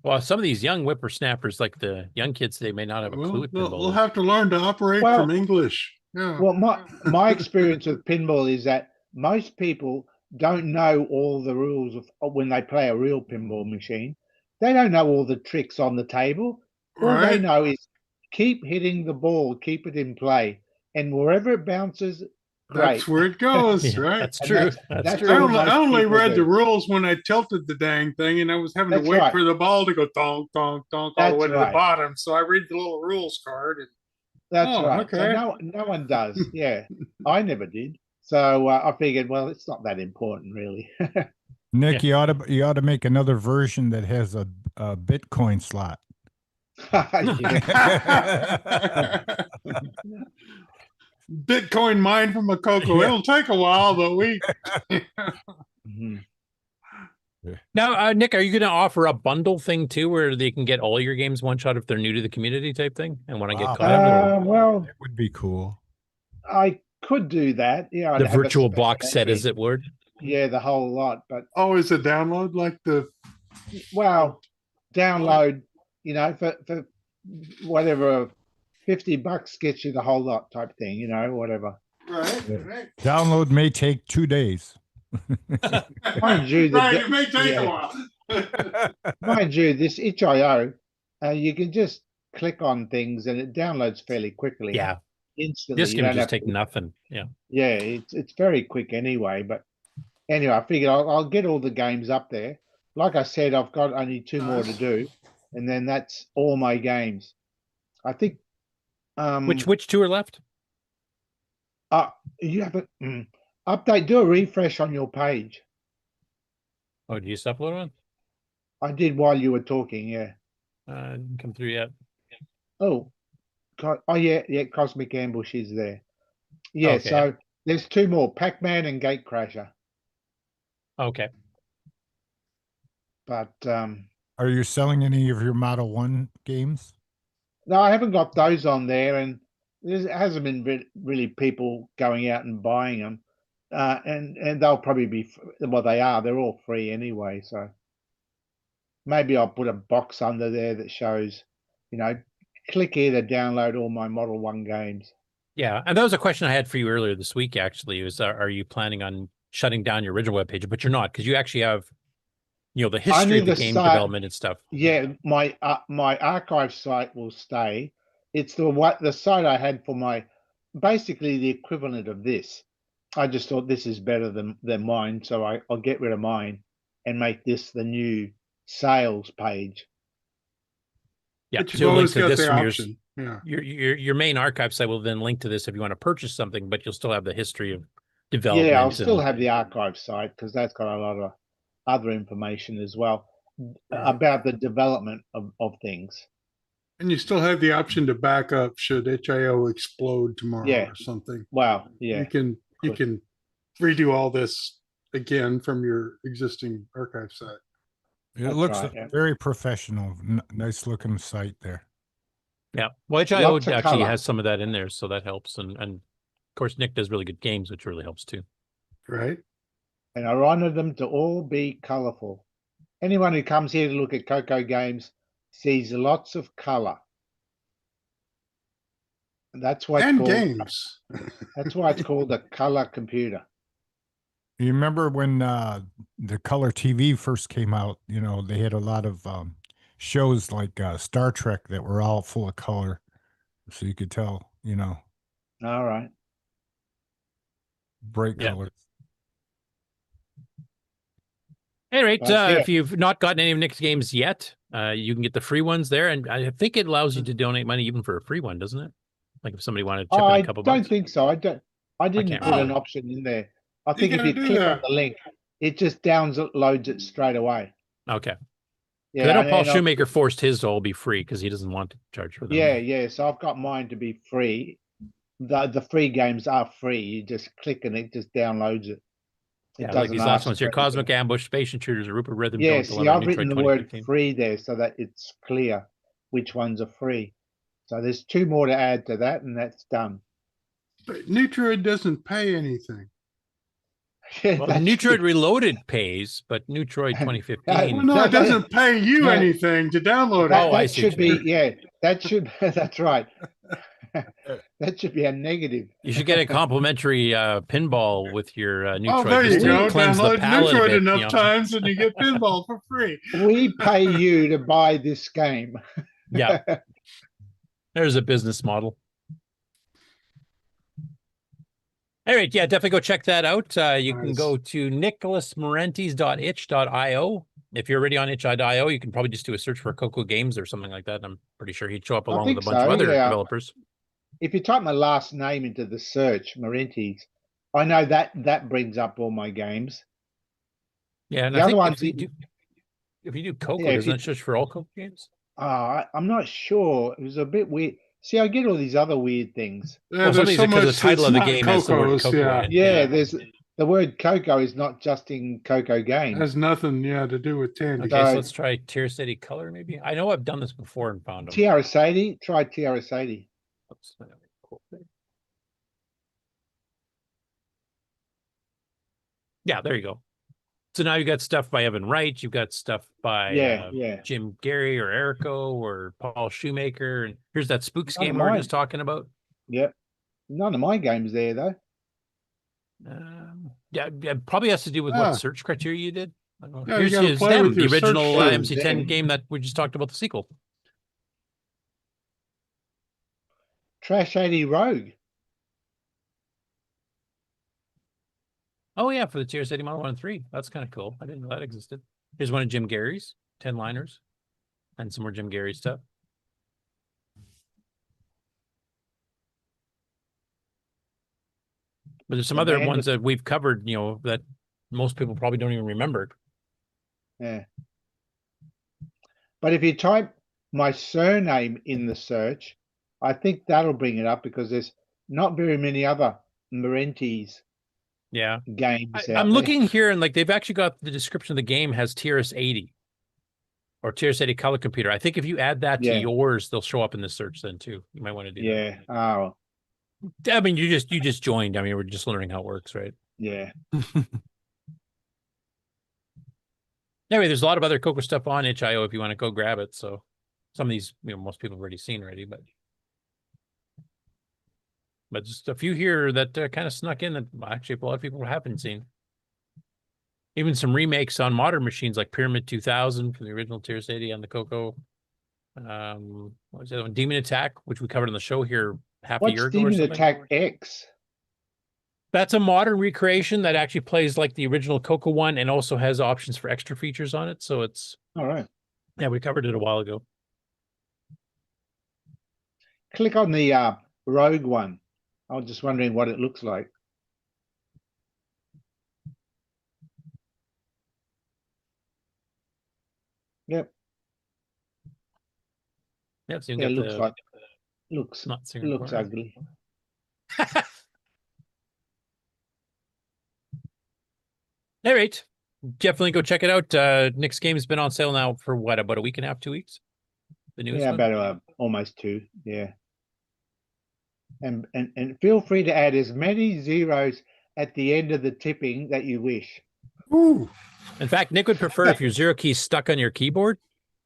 Well, some of these young whippersnappers, like the young kids, they may not have a clue what pinball We'll is. have to learn to operate from English. Yeah. Well, my experience with pinball is that most people don't know all the rules of when they play a real pinball machine. They don't know all the tricks on the table. All they know is keep hitting the ball, keep it in play, and wherever it bounces, great. That's where it goes, right? That's true. That's true. I only read the rules when I tilted the dang thing, and I was having to wait for the ball to go donk, donk, donk all the way to the bottom. So I read the little rules card. And, that's right. So no one does. Yeah, I never did. So I figured, well, it's not that important, really. Nick, you ought to make another version that has a Bitcoin slot. Bitcoin mine from a CoCo. Yeah. It'll take a while, but we. Now, Nick, are you going to offer a bundle thing too, where they can get all your games one shot if they're new to the community type thing and want to get caught up? Well, that would be cool. I could do that. Yeah, The virtual box set, as it were. Yeah, the whole lot. But is a download like the? Well, download. You know, for whatever, $50 gets you the whole lot type thing. You know, whatever. Right. Download may take 2 days. Mind you, it may take a while. Mind you, this itch.io, you can just click on things and it downloads fairly quickly. Yeah, instantly. this can just take nothing. Yeah, yeah, it's very quick anyway. But anyway, I figured I'll get all the games up there. Like I said, I've got only 2 more to do, and then that's all my games. I think. Which 2 are left? You have a update. Do a refresh on your page. Oh, did you just upload one? I did while you were talking. Yeah. Didn't come through yet. Oh yeah. Cosmic Ambush is there. Yeah. Okay. So there's 2 more: Pac-Man and Gatecrasher. Okay. But are you selling any of your Model 1 games? No, I haven't got those on there, and there hasn't been really people going out and buying them. And they'll probably be, well, they are. They're all free anyway. So maybe I'll put a box under there that shows, you know, click here to download all my Model 1 games. Yeah, and that was a question I had for you earlier this week. Actually, was are you planning on shutting down your original webpage? But you're not, because you actually have, you know, the history of the game development and stuff. Yeah, my archive site will stay. It's the site I had for my, basically the equivalent of this. I just thought this is better than mine, so I'll get rid of mine and make this the new sales page. Yeah, But so you've always link to got this the from option. Yeah. Your main archive site will then link to this if you want to purchase something, but you'll still have the history of development. Yeah, I'll still have the archive site because that's got a lot of other information as well about the development of things. And you still have the option to back up should HIO explode tomorrow or something. Wow. Yeah. You can redo all this again from your existing archive site. It looks very professional. Nice looking site there. Yeah. Well, HIO actually has some of that in there, so that helps. And of course, Nick does really good games, which really helps too. Right. And I wanted them to all be colorful. Anyone who comes here to look at CoCo games sees lots of color. That's why it's called games. That's why it's called a color computer. You remember when the color TV first came out? You know, they had a lot of shows like Star Trek that were all full of color, so you could tell, you know, All right. bright Yeah. colors. All right, Yeah. if you've not gotten any of Nick's games yet, you can get the free ones there, and I think it allows you to donate money even for a free one, doesn't it? Like if somebody wanted to chip in I a couple don't bucks. think so. I didn't can't put an remember. option in there. I think if gotta you do click on that. the link, it just downloads it straight away. Okay. Yeah, I know and- Paul and I've- Shoemaker forced his to all be free because he doesn't want to charge for them. Yeah. So I've got mine to be free. The free games are free. You just click and it just downloads it. It Yeah, like doesn't these last ask ones for here: anything. Cosmic Ambush, Space Intruders, Rupert Rhythm, Yes, Don't see, Deliver, I've written Metroid the word 2015. free there so that it's clear which ones are free. So there's 2 more to add to that, and that's done. But Neutroid doesn't pay anything. Well, Neutroid Reloaded pays, but Neutroid 2015. Well, no, it doesn't pay you anything to download it. I see should what you be, yeah, that should, that's right. That should be a negative. You should get a complimentary pinball with your Neutroid. Oh, there you just to go. cleanse the Download palate a Neutroid bit, enough you know. times and you get pinball for free. We pay you to buy this game. Yeah. There's a business model. All right, yeah, definitely go check that out. You can go to nicholasmarentes.itch.io. If you're already on itch.io, you can probably just do a search for CoCo Games or something like that. I'm pretty sure he'd show up along with a bunch of other developers. If you type my last name into the search, Marentes, I know that brings up all my games. Yeah, and the I other think ones, if you do CoCo, Yeah, if doesn't you- it search for all CoCo games? I'm not sure. It was a bit weird. See, I get all these other weird things. Yeah, well, there's so much the title of the that's game not has the word Cocos, CoCo yeah. in it. Yeah, there's the word CoCo is not just in CoCo games. It has nothing, to do with Tandy. Okay, so let's try TRS-80 color, maybe. I know I've done this before and found them. TRS-80, try TRS-80. Yeah, there you go. So now you've got stuff by Evan Wright. You've got stuff by Jim Gary or Erico or Paul Shoemaker. And here's that Spooks None of game we were mine. just talking about. Yep. None of my games there, though. Yeah, probably has to do with what search criteria you did. I don't know. Yeah, you Here's gotta his play them, with the your search original terms. MC10 game that we just talked about, the sequel. Trash 80 Rogue. Oh, yeah, for the TRS-80 Model 1 and 3. That's kind of cool. I didn't know that existed. Here's one of Jim Gary's 10-liners and some more Jim Gary stuff. But there's some other ones that we've covered, that most people probably don't even remember. Yeah. But if you type my surname in the search, I think that'll bring it up because there's not very many other Marentes games. I'm looking here and they've actually got the description of the game has TRS-80 or TRS-80 color computer. I think if you add that to yours, they'll show up in the search then too. You might want to do that. Yeah. Oh. I mean, you just joined. I mean, we're just learning how it works, right? Yeah. Anyway, there's a lot of other CoCo stuff on itch.io if you want to go grab it. So some of these, most people have already seen already, but just a few here that kind of snuck in that actually a lot of people haven't seen. Even some remakes on modern machines like Pyramid 2000 from the original TRS-80 on the CoCo. What was the other one? Demon Attack, which we covered on the show here half a year ago or Demon something. Attack X? That's a modern recreation that actually plays like the original CoCo one and also has options for extra features on it. So it's all right. Yeah, we covered it a while ago. Click on the Rogue one. I was just wondering what it looks like. Yep. Yep. So you Yeah, got looks the like looks not Singapore. looks ugly. All right. Definitely go check it out. Nick's game has been on sale now for what, about a week and a half, 2 weeks? The newest one? About almost 2. Yeah. And feel free to add as many zeros at the end of the tipping that you wish. Ooh. In fact, Nick would prefer if your zero key is stuck on your keyboard.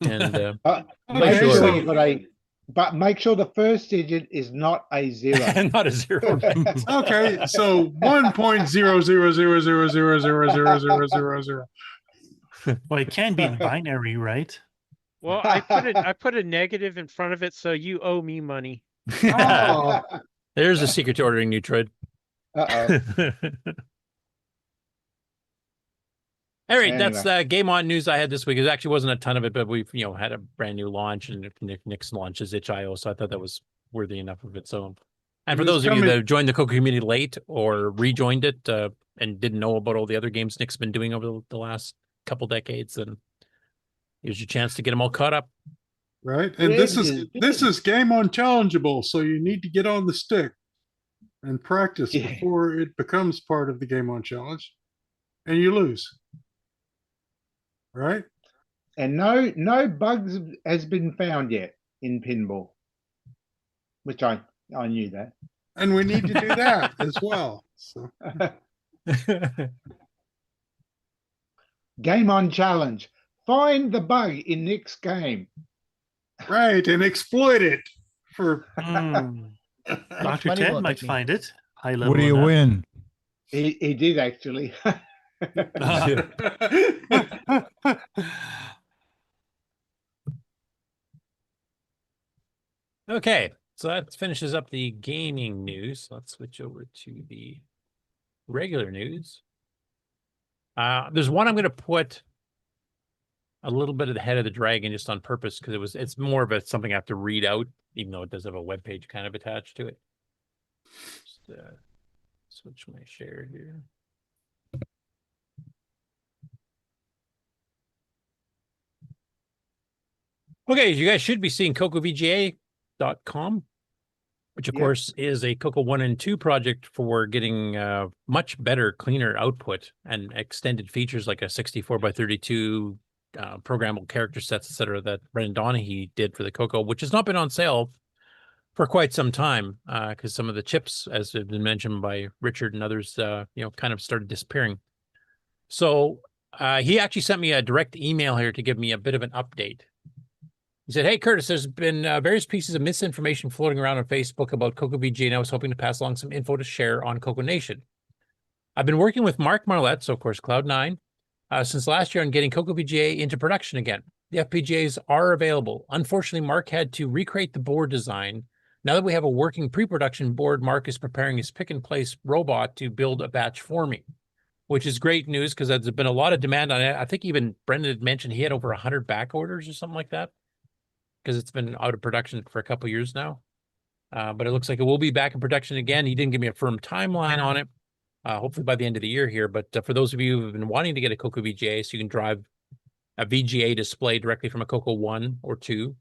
And make sure you've got but make sure the first digit is not a 0. Not a 0. Okay, so 1.00000000000. Well, it can be in binary, right? Well, I put a negative in front of it, so you owe me money. Oh, There's a secret to ordering new tread. Uh-oh. All right, that's Anyway. game on news I had this week. It actually wasn't a ton of it, but we've had a brand new launch, and Nick's launch is itch.io, so I thought that was worthy enough of its own. And for those of you that joined the CoCo community late or rejoined it and didn't know about all the other games Nick's been doing over the last couple decades, then here's your chance to get them all caught up. right. And this is game unchallengeable, so you need to get on the stick and practice before it becomes part of the game on challenge, and you lose. Right? And no bugs has been found yet in pinball, which I knew that. And we need to do that as well. So. Game on challenge. Find the bug in Nick's game. Right, and exploit it for. Dr. Ted might find it. High level. What do you win? He did actually. Okay, so that finishes up the gaming news. Let's switch over to the regular news. There's one I'm going to put a little bit at the head of the dragon just on purpose because it's more of something I have to read out, even though it does have a web page kind of attached to it. Just switch my share here. Okay, you guys should be seeing CoCoVGA.com, which of course is a CoCo 1 and 2 project for getting much better, cleaner output and extended features like a 64x32 programmable character sets, etc. that Brendan Donahue did for the CoCo, which has not been on sale for quite some time because some of the chips, as have been mentioned by Richard and others, kind of started disappearing. So he actually sent me a direct email here to give me a bit of an update. He said, "Hey, Curtis, there's been various pieces of misinformation floating around on Facebook about CoCoVGA, and I was hoping to pass along some info to share on CoCoNation. I've been working with Mark Marlette, so of course Cloud9, since last year on getting CoCoVGA into production again. The FPGAs are available. Unfortunately, Mark had to recreate the board design. Now that we have a working pre-production board, Mark is preparing his pick-and-place robot to build a batch for me, which is great news because there's been a lot of demand on it. I think even Brendan had mentioned he had over 100 back orders or something like that, because it's been out of production for a couple of years now. But it looks like it will be back in production again. He didn't give me a firm timeline on it, hopefully by the end of the year here. But for those of you who have been wanting to get a CoCo VGA, so you can drive a VGA display directly from a CoCo 1 or 2,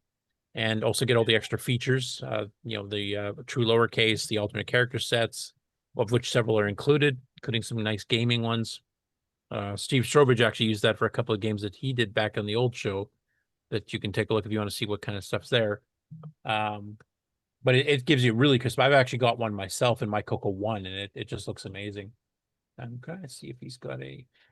and also get all the extra features, the true lowercase, the alternate character sets, of which several are included, including some nice gaming ones. Steve Strobridge actually used that for a couple of games that he did back on the old show, that you can take a look if you want to see what kind of stuff's there. But it gives you really crisp. I've actually got one myself in my CoCo 1, and it just looks amazing. I'm trying to see if he's got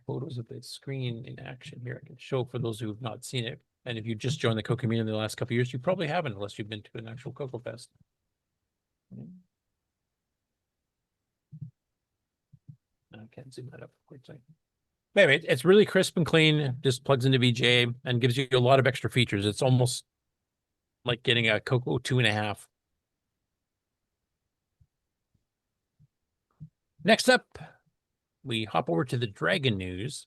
photos of the screen in action here. I can show for those who have not seen it. And if you just joined the CoCo community in the last couple of years, you probably haven't unless you've been to an actual CoCo Fest. I can't zoom that up for a quick second. Anyway, it's really crisp and clean, just plugs into VGA and gives you a lot of extra features. It's almost like getting a CoCo 2.5. Next up, we hop over to the Dragon news.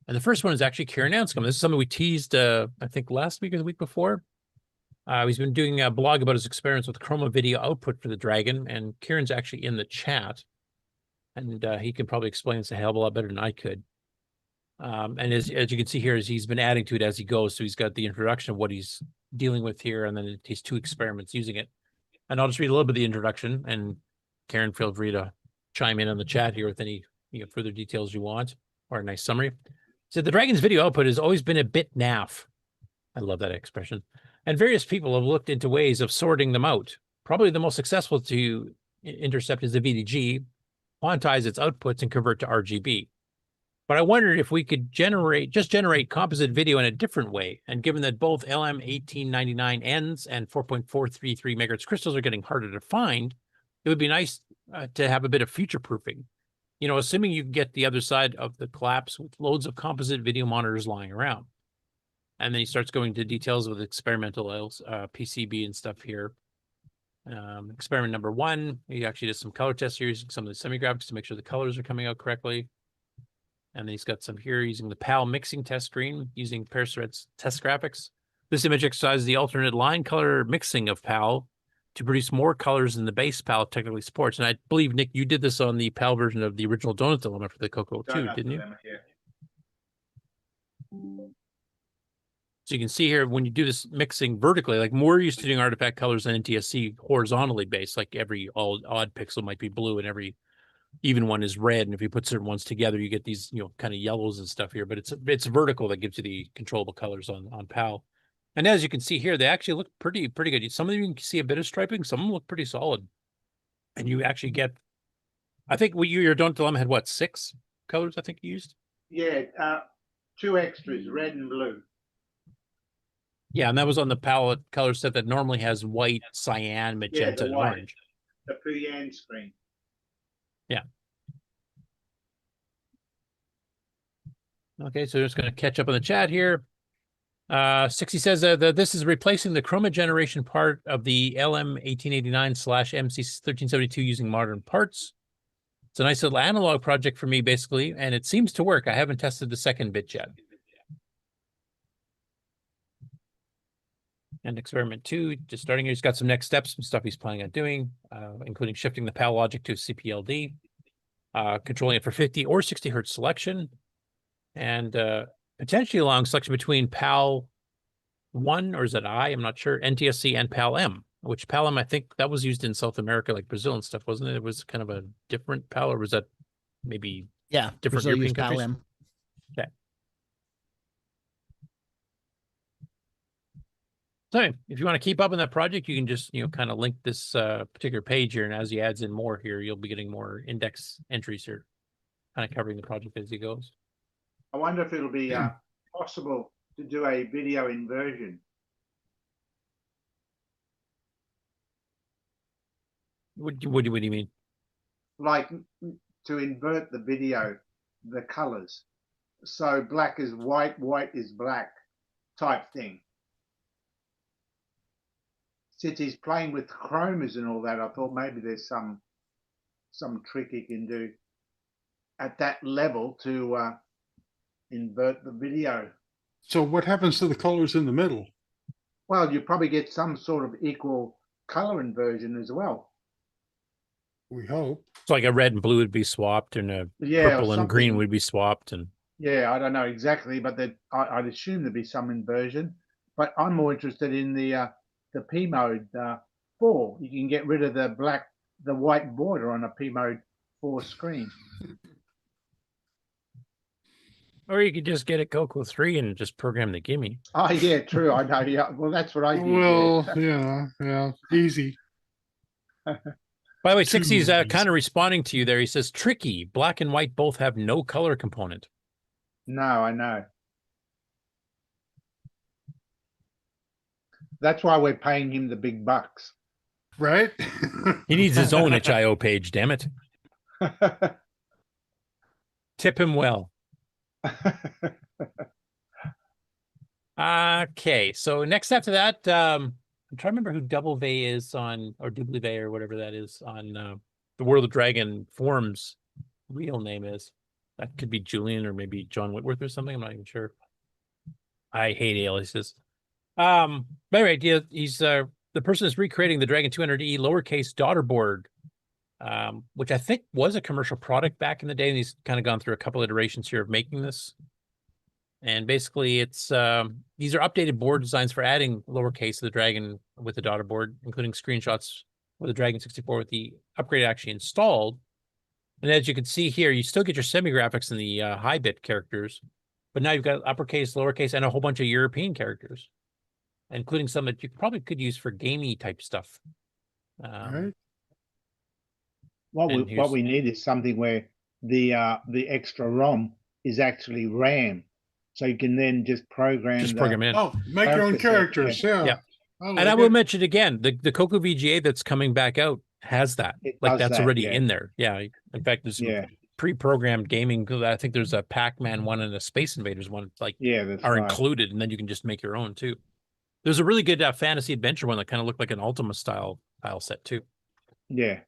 And the first one is actually Kieran Anscombe. This is something we teased, I think, last week or the week before. He's been doing a blog about his experience with chroma video output for the Dragon, and Kieran's actually in the chat. And he can probably explain this a hell of a lot better than I could. And as you can see here, he's been adding to it as he goes. So he's got the introduction of what he's dealing with here, and then his 2 experiments using it. And I'll just read a little bit of the introduction, and Karen, feel free to chime in on the chat here with any further details you want, or a nice summary. So the Dragon's video output has always been a bit naff. I love that expression. And various people have looked into ways of sorting them out. Probably the most successful to intercept is the VDG, quantize its outputs, and convert to RGB. But I wondered if we could generate composite video in a different way. And given that both LM1899Ns and 4.433 megahertz crystals are getting harder to find, it would be nice to have a bit of future proofing. Assuming you can get the other side of the collapse with loads of composite video monitors lying around. And then he starts going into details with experimental PCB and stuff here. Experiment number 1, he actually does some color tests here using some of the semi-graphics to make sure the colors are coming out correctly. And then he's got some here using the PAL mixing test screen using Pierra Serrazin's test graphics. This image exercises the alternate line color mixing of PAL to produce more colors than the base PAL technically supports. And I believe, Nick, you did this on the PAL version of the original Donut Dilemma for the CoCo too, didn't you? So you can see here, when you do this mixing vertically, like more used to doing artifact colors than NTSC horizontally based, like every odd pixel might be blue and every even one is red. And if you put certain ones together, you get these, kind of yellows and stuff here, but it's vertical that gives you the controllable colors on PAL. And as you can see here, they actually look pretty good. Some of them you can see a bit of striping, some of them look pretty solid. And you actually get, I think your Donut Dilemma had what, 6 colors I think you used? Yeah, 2 extras, red and blue. Yeah, and that was on the palette color set that normally has white, cyan, magenta, and orange. The Fujinet screen. Yeah. Okay, so just going to catch up on the chat here. 60 says that this is replacing the chroma generation part of the LM1889/MC1372 using modern parts. It's a nice little analog project for me, basically, and it seems to work. I haven't tested the second bit yet. And experiment 2, just starting here, he's got some next steps, some stuff he's planning on doing, including shifting the PAL logic to CPLD, controlling it for 50 or 60 hertz selection, and potentially allowing selection between PAL 1, or is it I'm not sure, NTSC and PAL M, which PAL M, I think that was used in South America, like Brazil and stuff, wasn't it? It was kind of a different PAL, or was that maybe different Brazil European used countries? PAL M. Okay. So if you want to keep up on that project, you can just, kind of link this particular page here. And as he adds in more here, you'll be getting more index entries here, kind of covering the project as he goes. I wonder if it'll be possible to do a video inversion. What do you mean? Like to invert the video, the colors. So black is white, white is black type thing. Since he's playing with chromas and all that, I thought maybe there's some trick he can do at that level to invert the video. So what happens to the colors in the middle? Well, you probably get some sort of equal color inversion as well. We hope. It's like a red and blue would be swapped, and a purple and green would be swapped, and yeah, I don't know exactly, but I'd assume there'd be some inversion. But I'm more interested in the P mode 4. You can get rid of the white border on a P mode 4 screen. Or you could just get a CoCo 3 and just program the gimme. Oh yeah, true. I know. Yeah, well, that's what I did. Well, yeah, easy. By the way, 60's kind of responding to you there. He says, tricky. Black and white both have no color component. No, I know. That's why we're paying him the big bucks. Right? He needs his own HIO page, damn it. Tip him well. Okay, so next after that, I'm trying to remember who Double Vay is on, or Double Vay or whatever that is on the World of Dragon forums. Real name is. That could be Julian or maybe John Whitworth or something. I'm not even sure. I hate aliases. But anyway, he's the person that's recreating the Dragon 200E lowercase daughter board, which I think was a commercial product back in the day, and he's kind of gone through a couple iterations here of making this. And basically, it's these are updated board designs for adding lowercase to the Dragon with the daughter board, including screenshots with the Dragon 64 with the upgrade actually installed. And as you can see here, you still get your semi-graphics and the high bit characters, but now you've got uppercase, lowercase, and a whole bunch of European characters, including some that you probably could use for gamey type stuff. Right. What we need is something where the extra ROM is actually RAM, so you can then just program. In. Oh, make your own characters. Yeah. And I will mention again, the CoCo VGA that's coming back out has that. That's already in there. Yeah. In fact, there's pre-programmed gaming. 'Cause I think there's a Pac-Man one and a Space Invaders one, like that's are right. included, and then you can just make your own too. There's a really good fantasy adventure one that kind of looked like an Ultima style tile set too. Yeah.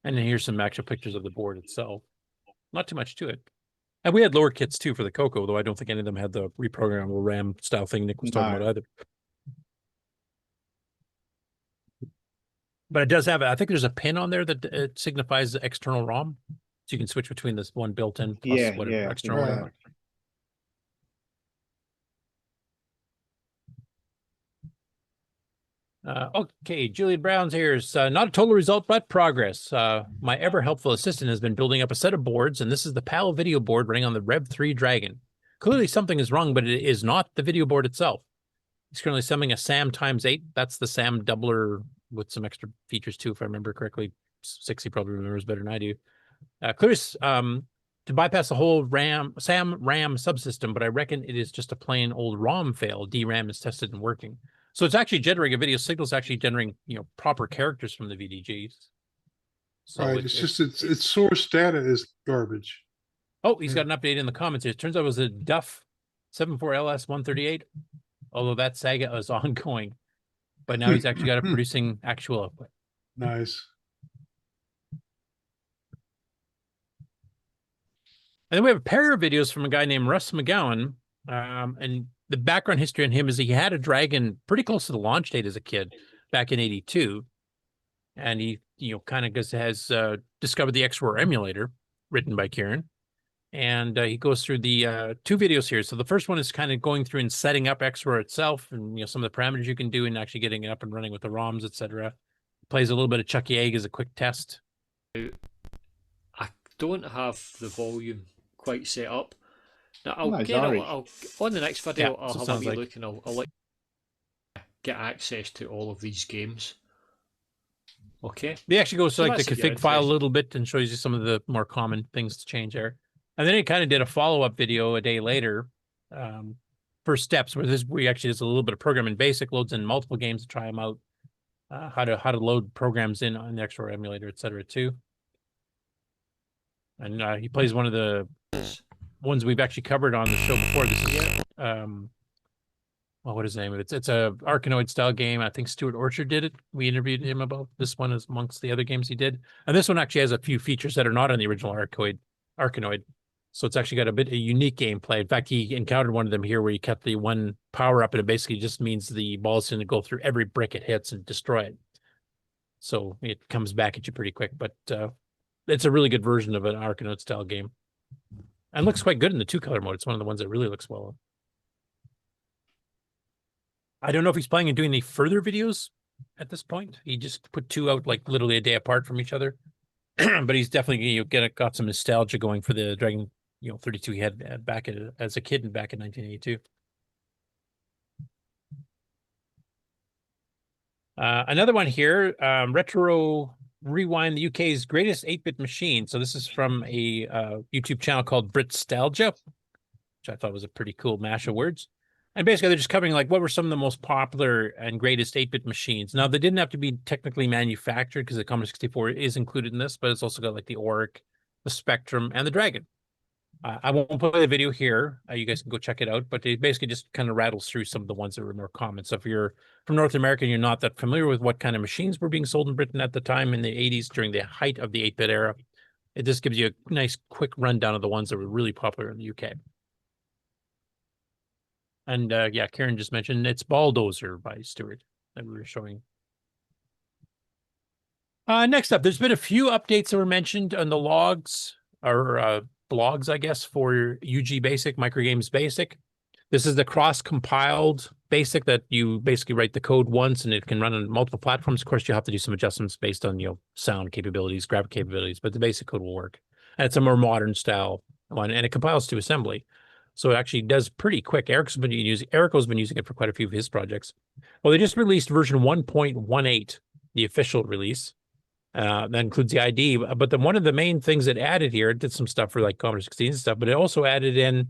And then here's some actual pictures of the board itself. Not too much to it. And we had lower kits too for the CoCo, though I don't think any of them had the reprogrammable RAM style thing Nick was talking about either. But it does have, I think there's a pin on there that it signifies the external ROM. So you can switch between this one built-in plus whatever external RAM. Okay, Julian Brown's here. Is not a total result, but progress. My ever-helpful assistant has been building up a set of boards, and this is the PAL video board running on the Rev 3 Dragon. Clearly something is wrong, but it is not the video board itself. He's currently summing a SAM ×8. That's the SAM doubler with some extra features too, if I remember correctly. 60 probably remembers better than I do. Clearly, to bypass the whole SAM RAM subsystem, but I reckon it is just a plain old ROM fail. DRAM is tested and working. So it's actually generating a video signal. It's actually generating, proper characters from the VDGs. So right. Its source data is garbage. Oh, he's got an update in the comments here. It turns out it was a Duff 74LS138. Although that saga is ongoing, but now he's actually got it producing actual output. Nice. And then we have a pair of videos from a guy named Russ McGowan. And the background history on him is he had a Dragon pretty close to the launch date as a kid back in '82. And he, kind of has discovered the XWAR emulator written by Kieran. And he goes through the 2 videos here. So the first one is kind of going through and setting up XWAR itself and, some of the parameters you can do and actually getting it up and running with the ROMs, etc. Plays a little bit of Chucky Egg as a quick test. I don't have the volume quite set up. Now, I'll on the next video, I'll have a wee look and I'll let you get access to all of these games. Okay. He actually goes to like the config file a little bit and shows you some of the more common things to change there. And then he kind of did a follow-up video a day later, first steps, where we actually does a little bit of programming basic, loads in multiple games to try them out, how to load programs in on the XOR emulator, etc. too. And he plays one of the ones we've actually covered on the show before. This is what is the name of it? It's a Arkanoid style game. I think Stuart Orchard did it. We interviewed him about this one as amongst the other games he did. And this one actually has a few features that are not on the original Arkanoid. So it's actually got a unique gameplay. In fact, he encountered one of them here where you kept the one power up, and it basically just means the ball's going to go through every brick it hits and destroy it. So it comes back at you pretty quick, but it's a really good version of an Arkanoid style game. And looks quite good in the 2-color mode. It's one of the ones that really looks well. I don't know if he's planning on doing any further videos at this point. He just put 2 out like literally a day apart from each other. But he's definitely got some nostalgia going for the Dragon 32 he had back as a kid and back in 1982. Another one here, Retro Rewind, the UK's greatest 8-bit machine. So this is from a YouTube channel called Britstalgia, which I thought was a pretty cool mash of words. And basically, they're just covering like what were some of the most popular and greatest 8-bit machines. Now, they didn't have to be technically manufactured because the Commodore 64 is included in this, but it's also got like the Auric, the Spectrum, and the Dragon. I won't play the video here. You guys can go check it out, but it basically just kind of rattles through some of the ones that were more common. So if you're from North America and you're not that familiar with what kind of machines were being sold in Britain at the time in the 80s during the height of the 8-bit era, it just gives you a nice quick rundown of the ones that were really popular in the UK. And yeah, Karen just mentioned it's Balldozer by Stewart that we were showing. Next up, there's been a few updates that were mentioned on the logs or blogs, I guess, for UG Basic, Microgames Basic. This is the cross-compiled Basic that you basically write the code once and it can run on multiple platforms. Of course, you have to do some adjustments based on sound capabilities, graphic capabilities, but the basic code will work. And it's a more modern style one, and it compiles to assembly. So it actually does pretty quick. Eric's been using it for quite a few of his projects. Well, they just released version 1.18, the official release. That includes the ID. But then one of the main things it added here, it did some stuff for like Commodore 16 and stuff, but it also added in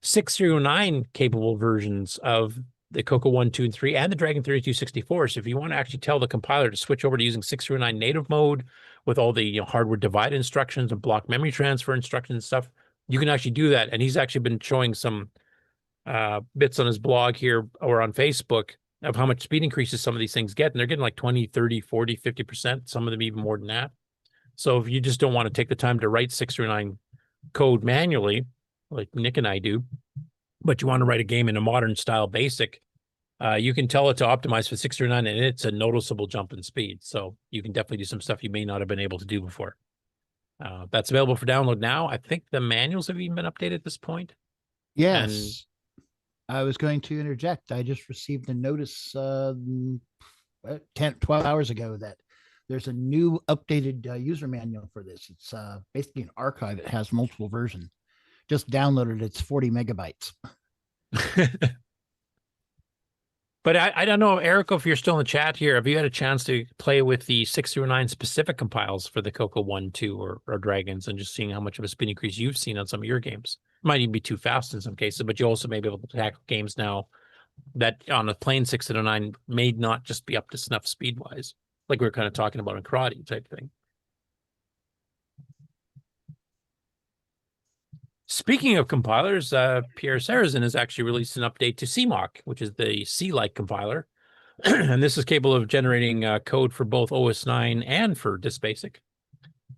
609 capable versions of the CoCo 1, 2, and 3, and the Dragon 3264. So if you want to actually tell the compiler to switch over to using 609 native mode with all the hardware divide instructions and block memory transfer instructions and stuff, you can actually do that. And he's actually been showing some bits on his blog here or on Facebook of how much speed increases some of these things get. And they're getting like 20, 30, 40, 50%, some of them even more than that. So if you just don't want to take the time to write 609 code manually, like Nick and I do, but you want to write a game in a modern style basic, you can tell it to optimize for 609, and it's a noticeable jump in speed. So you can definitely do some stuff you may not have been able to do before. That's available for download now. I think the manuals have even been updated at this point. Yes. I was going to interject. I just received a notice 12 hours ago that there's a new updated user manual for this. It's basically an archive. It has multiple versions. Just downloaded. It's 40 megabytes. But I don't know, Eric, if you're still in the chat here, have you had a chance to play with the 609 specific compiles for the CoCo 1, 2, or Dragons, and just seeing how much of a speed increase you've seen on some of your games? Might even be too fast in some cases, but you also may be able to tackle games now that on a plain 609 may not just be up to snuff speed-wise, like we were kind of talking about in karate type thing. Speaking of compilers, Pierra Serrazin has actually released an update to CMOC, which is the C-like compiler. And this is capable of generating code for both OS 9 and for DiskBasic.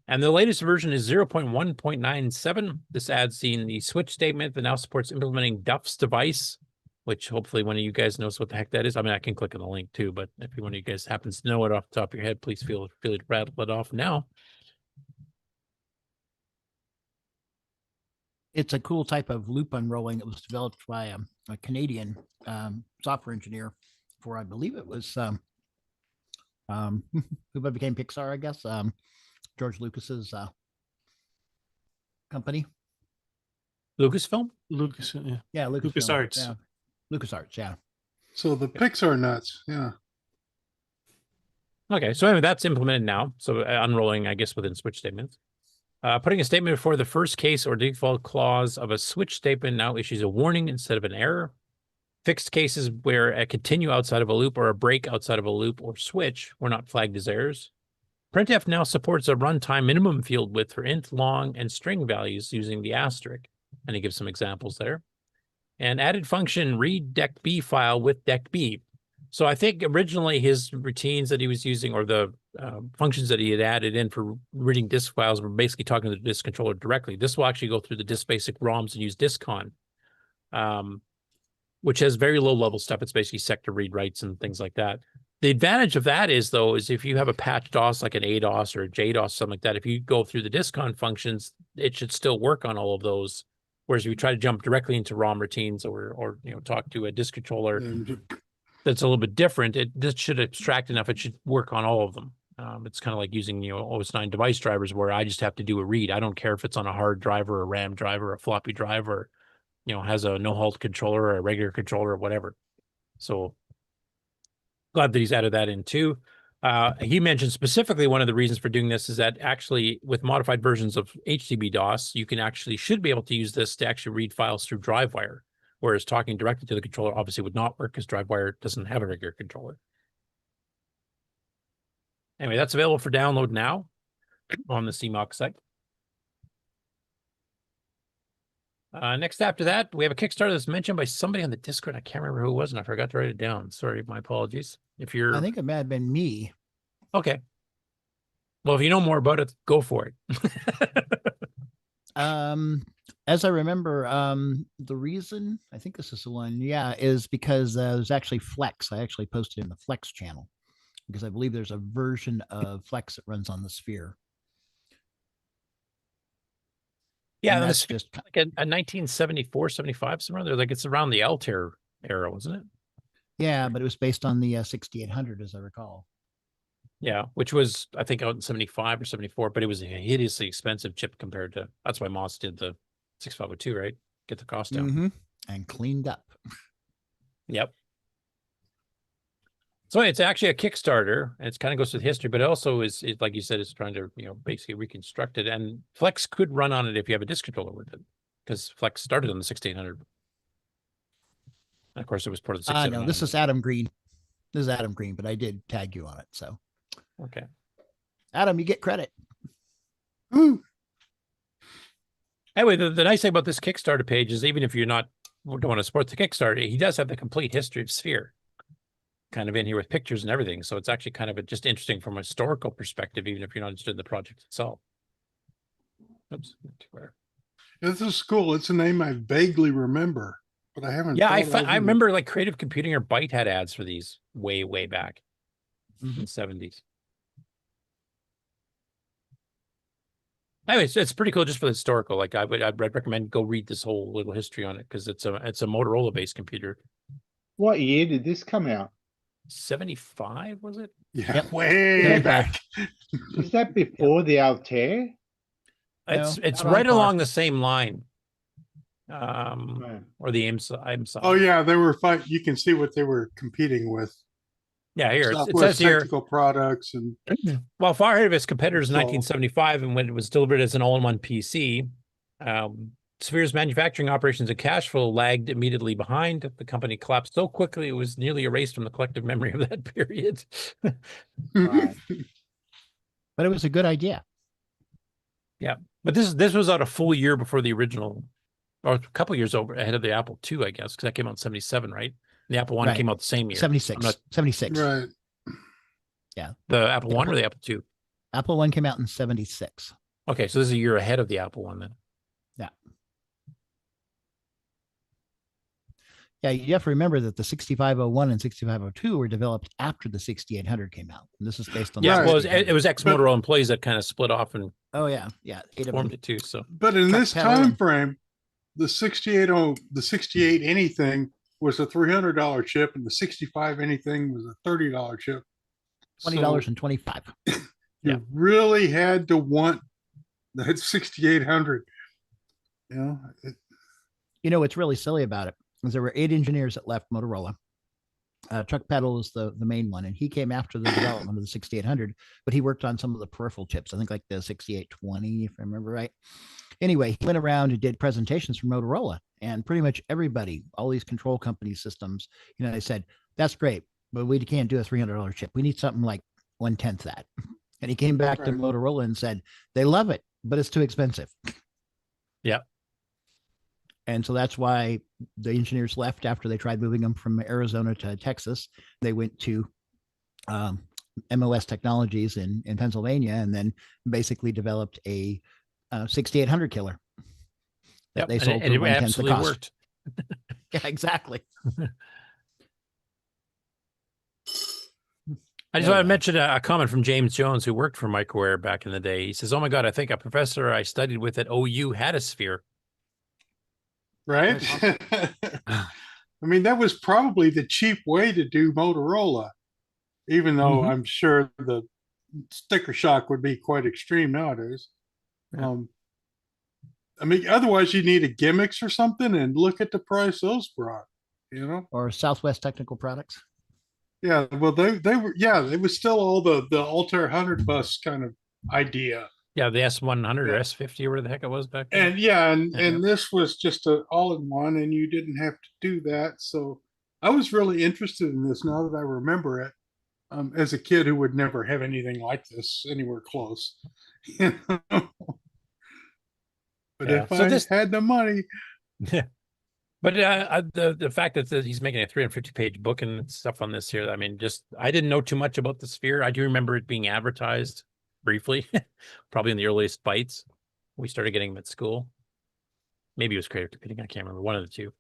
And the latest version is 0.1.97. This adds in the switch statement that now supports implementing Duff's device, which hopefully one of you guys knows what the heck that is. I mean, I can click on the link too, but if one of you guys happens to know it off the top of your head, please feel free to rattle it off now. It's a cool type of loop unrolling. It was developed by a Canadian software engineer for, I believe it was who became Pixar, I guess. George Lucas's company. Lucasfilm? Lucas, yeah. Yeah, LucasArts. Yeah. LucasArts, yeah. So the Pixar nuts, yeah. Okay, so anyway, that's implemented now. So unrolling, I guess, within switch statements. Putting a statement before the first case or default clause of a switch statement now issues a warning instead of an error. Fixed cases where a continue outside of a loop or a break outside of a loop or switch were not flagged as errors. Printf now supports a runtime minimum field width for int, long, and string values using the asterisk. And he gives some examples there. And added function read decb file with decb. So I think originally his routines that he was using, or the functions that he had added in for reading disk files, were basically talking to the disk controller directly. This will actually go through the DiskBasic ROMs and use DiskCon, which has very low level stuff. It's basically sector read writes and things like that. The advantage of that is, though, is if you have a patch DOS like an ADOS or a JDOS, something like that, if you go through the DiskCon functions, it should still work on all of those. Whereas if you try to jump directly into ROM routines or talk to a disk controller that's a little bit different, this should abstract enough. It should work on all of them. It's kind of like using OS 9 device drivers where I just have to do a read. I don't care if it's on a hard drive or a RAM drive or a floppy drive or has a no halt controller or a regular controller or whatever. So glad that he's added that in too. He mentioned specifically one of the reasons for doing this is that actually with modified versions of HTTP DOS, you should be able to use this to actually read files through DriveWire, whereas talking directly to the controller obviously would not work because DriveWire doesn't have a regular controller. Anyway, that's available for download now on the CMOC site. Next after that, we have a Kickstarter that's mentioned by somebody on the Discord. I can't remember who it was, and I forgot to write it down. Sorry, my apologies. I think it may have been me. Okay. Well, if you know more about it, go for it. As I remember, the reason, I think this is the one, is because there's actually Flex. I actually posted in the Flex channel because I believe there's a version of Flex that runs on the Sphere. Yeah, that's just like a 1974, 75, somewhere there. Like it's around the Altair era, wasn't it? Yeah, but it was based on the 6800, as I recall. Yeah, which was, I think, out in 75 or 74, but it was a hideously expensive chip compared to, that's why Moss did the 6502, right? Get the cost down. And cleaned up. Yep. So it's actually a Kickstarter, and it kind of goes through history, but it also is like you said, it's trying to, basically reconstruct it. And Flex could run on it if you have a disk controller with it, because Flex started on the 6800. And of course, it was part of the 679. No, this is Adam Green. This is Adam Green, but I did tag you on it. So, okay, Adam, you get credit. Ooh. Anyway, the nice thing about this Kickstarter page is even if you're not don't want to support the Kickstarter, he does have the complete history of Sphere kind of in here with pictures and everything. So it's actually kind of just interesting from a historical perspective, even if you're not interested in the project itself. Oops. This is cool. It's a name I vaguely remember, but I haven't. Yeah, I remember like Creative Computing or Byte had ads for these way back in the 70s. Anyway, it's pretty cool just for the historical. Like I'd recommend go read this whole little history on it because it's a Motorola based computer. What year did this come out? 75 was it? Yeah, Yep. way back. Is that before the Altair? It's right along the same line. Or the IMSA. Oh yeah, they were fine. You can see what they were competing with. Yeah, here it Southwest says here technical products and well, far ahead of its competitors in 1975, and when it was delivered as an all-in-one PC, Sphere's manufacturing operations and cash flow lagged immediately behind. The company collapsed so quickly it was nearly erased from the collective memory of that period. Right. But it was a good idea. Yeah, but this was out a full year before the original, or a couple years ahead of the Apple II, I guess, because that came out in 77, right? And the Apple I came out the same year. 76. 76. Right. Yeah. The Apple I or the Apple II? Apple I came out in 76. Okay, so this is a year ahead of the Apple I then. Yeah. Yeah, you have to remember that the 6501 and 6502 were developed after the 6800 came out. And this is based on it was ex-Motorola employees that kind of split off and formed it too. So, but in this time frame, the 68 anything was a $300 chip, and the 65 anything was a $30 chip. $20.25. You really had to want that 6800. You know, what's really silly about it is there were 8 engineers that left Motorola. Chuck Peddle is the main one, and he came after the development of the 6800, but he worked on some of the peripheral chips. I think like the 6820, if I remember right. Anyway, he went around and did presentations for Motorola, and pretty much everybody, all these control company systems, they said, that's great, but we can't do a $300 chip. We need something like 1/10 that. And he came back to Motorola and said, they love it, but it's too expensive. Yeah. And so that's why the engineers left after they tried moving them from Arizona to Texas. They went to MOS Technologies in Pennsylvania, and then basically developed a 6800 killer that they sold for 1/10 the cost. Worked. Yeah, exactly. I just want to mention a comment from James Jones, who worked for Microware back in the day. He says, "Oh my God, I think a professor I studied with at OU had a Sphere." Right? I mean, that was probably the cheap way to do Motorola, even though I'm sure the sticker shock would be quite extreme nowadays. Yeah. I mean, otherwise you need a gimmicks or something, and look at the price those brought, or Southwest Technical Products. Yeah, well, they were, it was still all the Altair 100 bus kind of idea. Yeah, the S100 or S50 or whatever the heck it was back then. And this was just an all-in-one, and you didn't have to do that. So I was really interested in this now that I remember it. As a kid who would never have anything like this anywhere close. But if I had the money. Yeah. But the fact that he's making a 350-page book and stuff on this here, I mean, I didn't know too much about the Sphere. I do remember it being advertised briefly, probably in the earliest bites. We started getting them at school. Maybe it was Creative Computing. I can't remember, one of the two.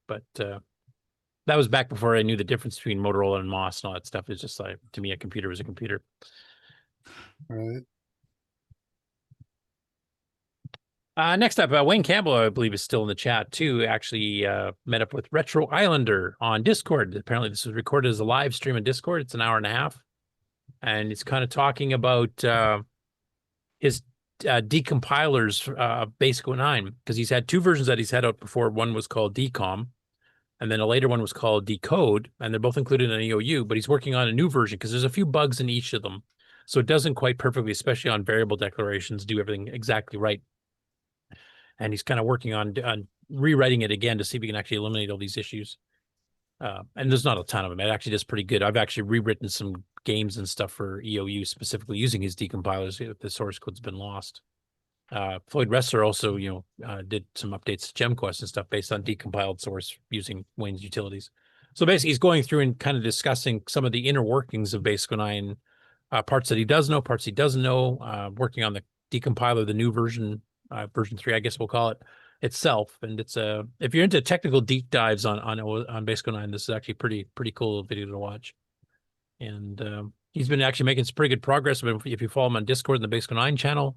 But that was back before I knew the difference between Motorola and MOS and all that stuff. It's just like, to me, a computer was a computer. Right. Next up, Wayne Campbell, I believe, is still in the chat too. Actually met up with Retro Islander on Discord. Apparently this was recorded as a live stream on Discord. It's an hour and a half. And it's kind of talking about his decompilers, Basic 09, because he's had 2 versions that he's had out before. One was called Decom, and then a later one was called Decode, and they're both included in an EOU, but he's working on a new version because there's a few bugs in each of them. So it doesn't quite perfectly, especially on variable declarations, do everything exactly right. And he's kind of working on rewriting it again to see if we can actually eliminate all these issues. And there's not a ton of them. It actually does pretty good. I've actually rewritten some games and stuff for EOU specifically using his decompilers if the source code's been lost. Floyd Ressler also, did some updates to GemQuest and stuff based on decompiled source using Wayne's utilities. So basically, he's going through and kind of discussing some of the inner workings of Basic 09, parts that he does know, parts he doesn't know, working on the decompiler, the new version, version 3, I guess we'll call it, itself. And it's if you're into technical deep dives on Basic 09, this is actually pretty cool video to watch. And he's been actually making some pretty good progress. But if you follow him on Discord in the Basic 09 channel,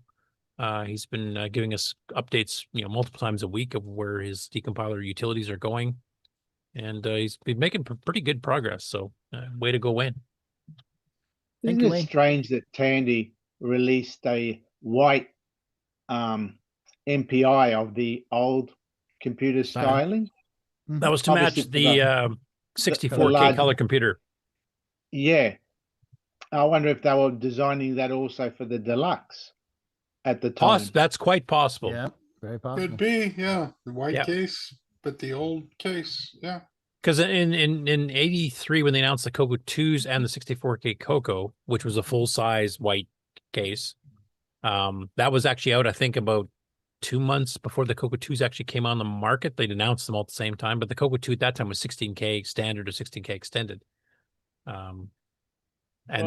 he's been giving us updates, multiple times a week of where his decompiler utilities are going. And he's been making pretty good progress. So way to go, Wayne. Isn't it strange that Tandy released a white MPI of the old computer styling? That was to match the 64K color computer. Yeah. I wonder if they were designing that also for the deluxe at the time. That's quite possible. Yeah, very possible. Could be, yeah. The white case, but the old case, yeah. Because in 83, when they announced the CoCo 2s and the 64K CoCo, which was a full-size white case, that was actually out, I think, about 2 months before the CoCo 2s actually came on the market. They'd announced them all at the same time, but the CoCo 2 at that time was 16K standard or 16K extended. And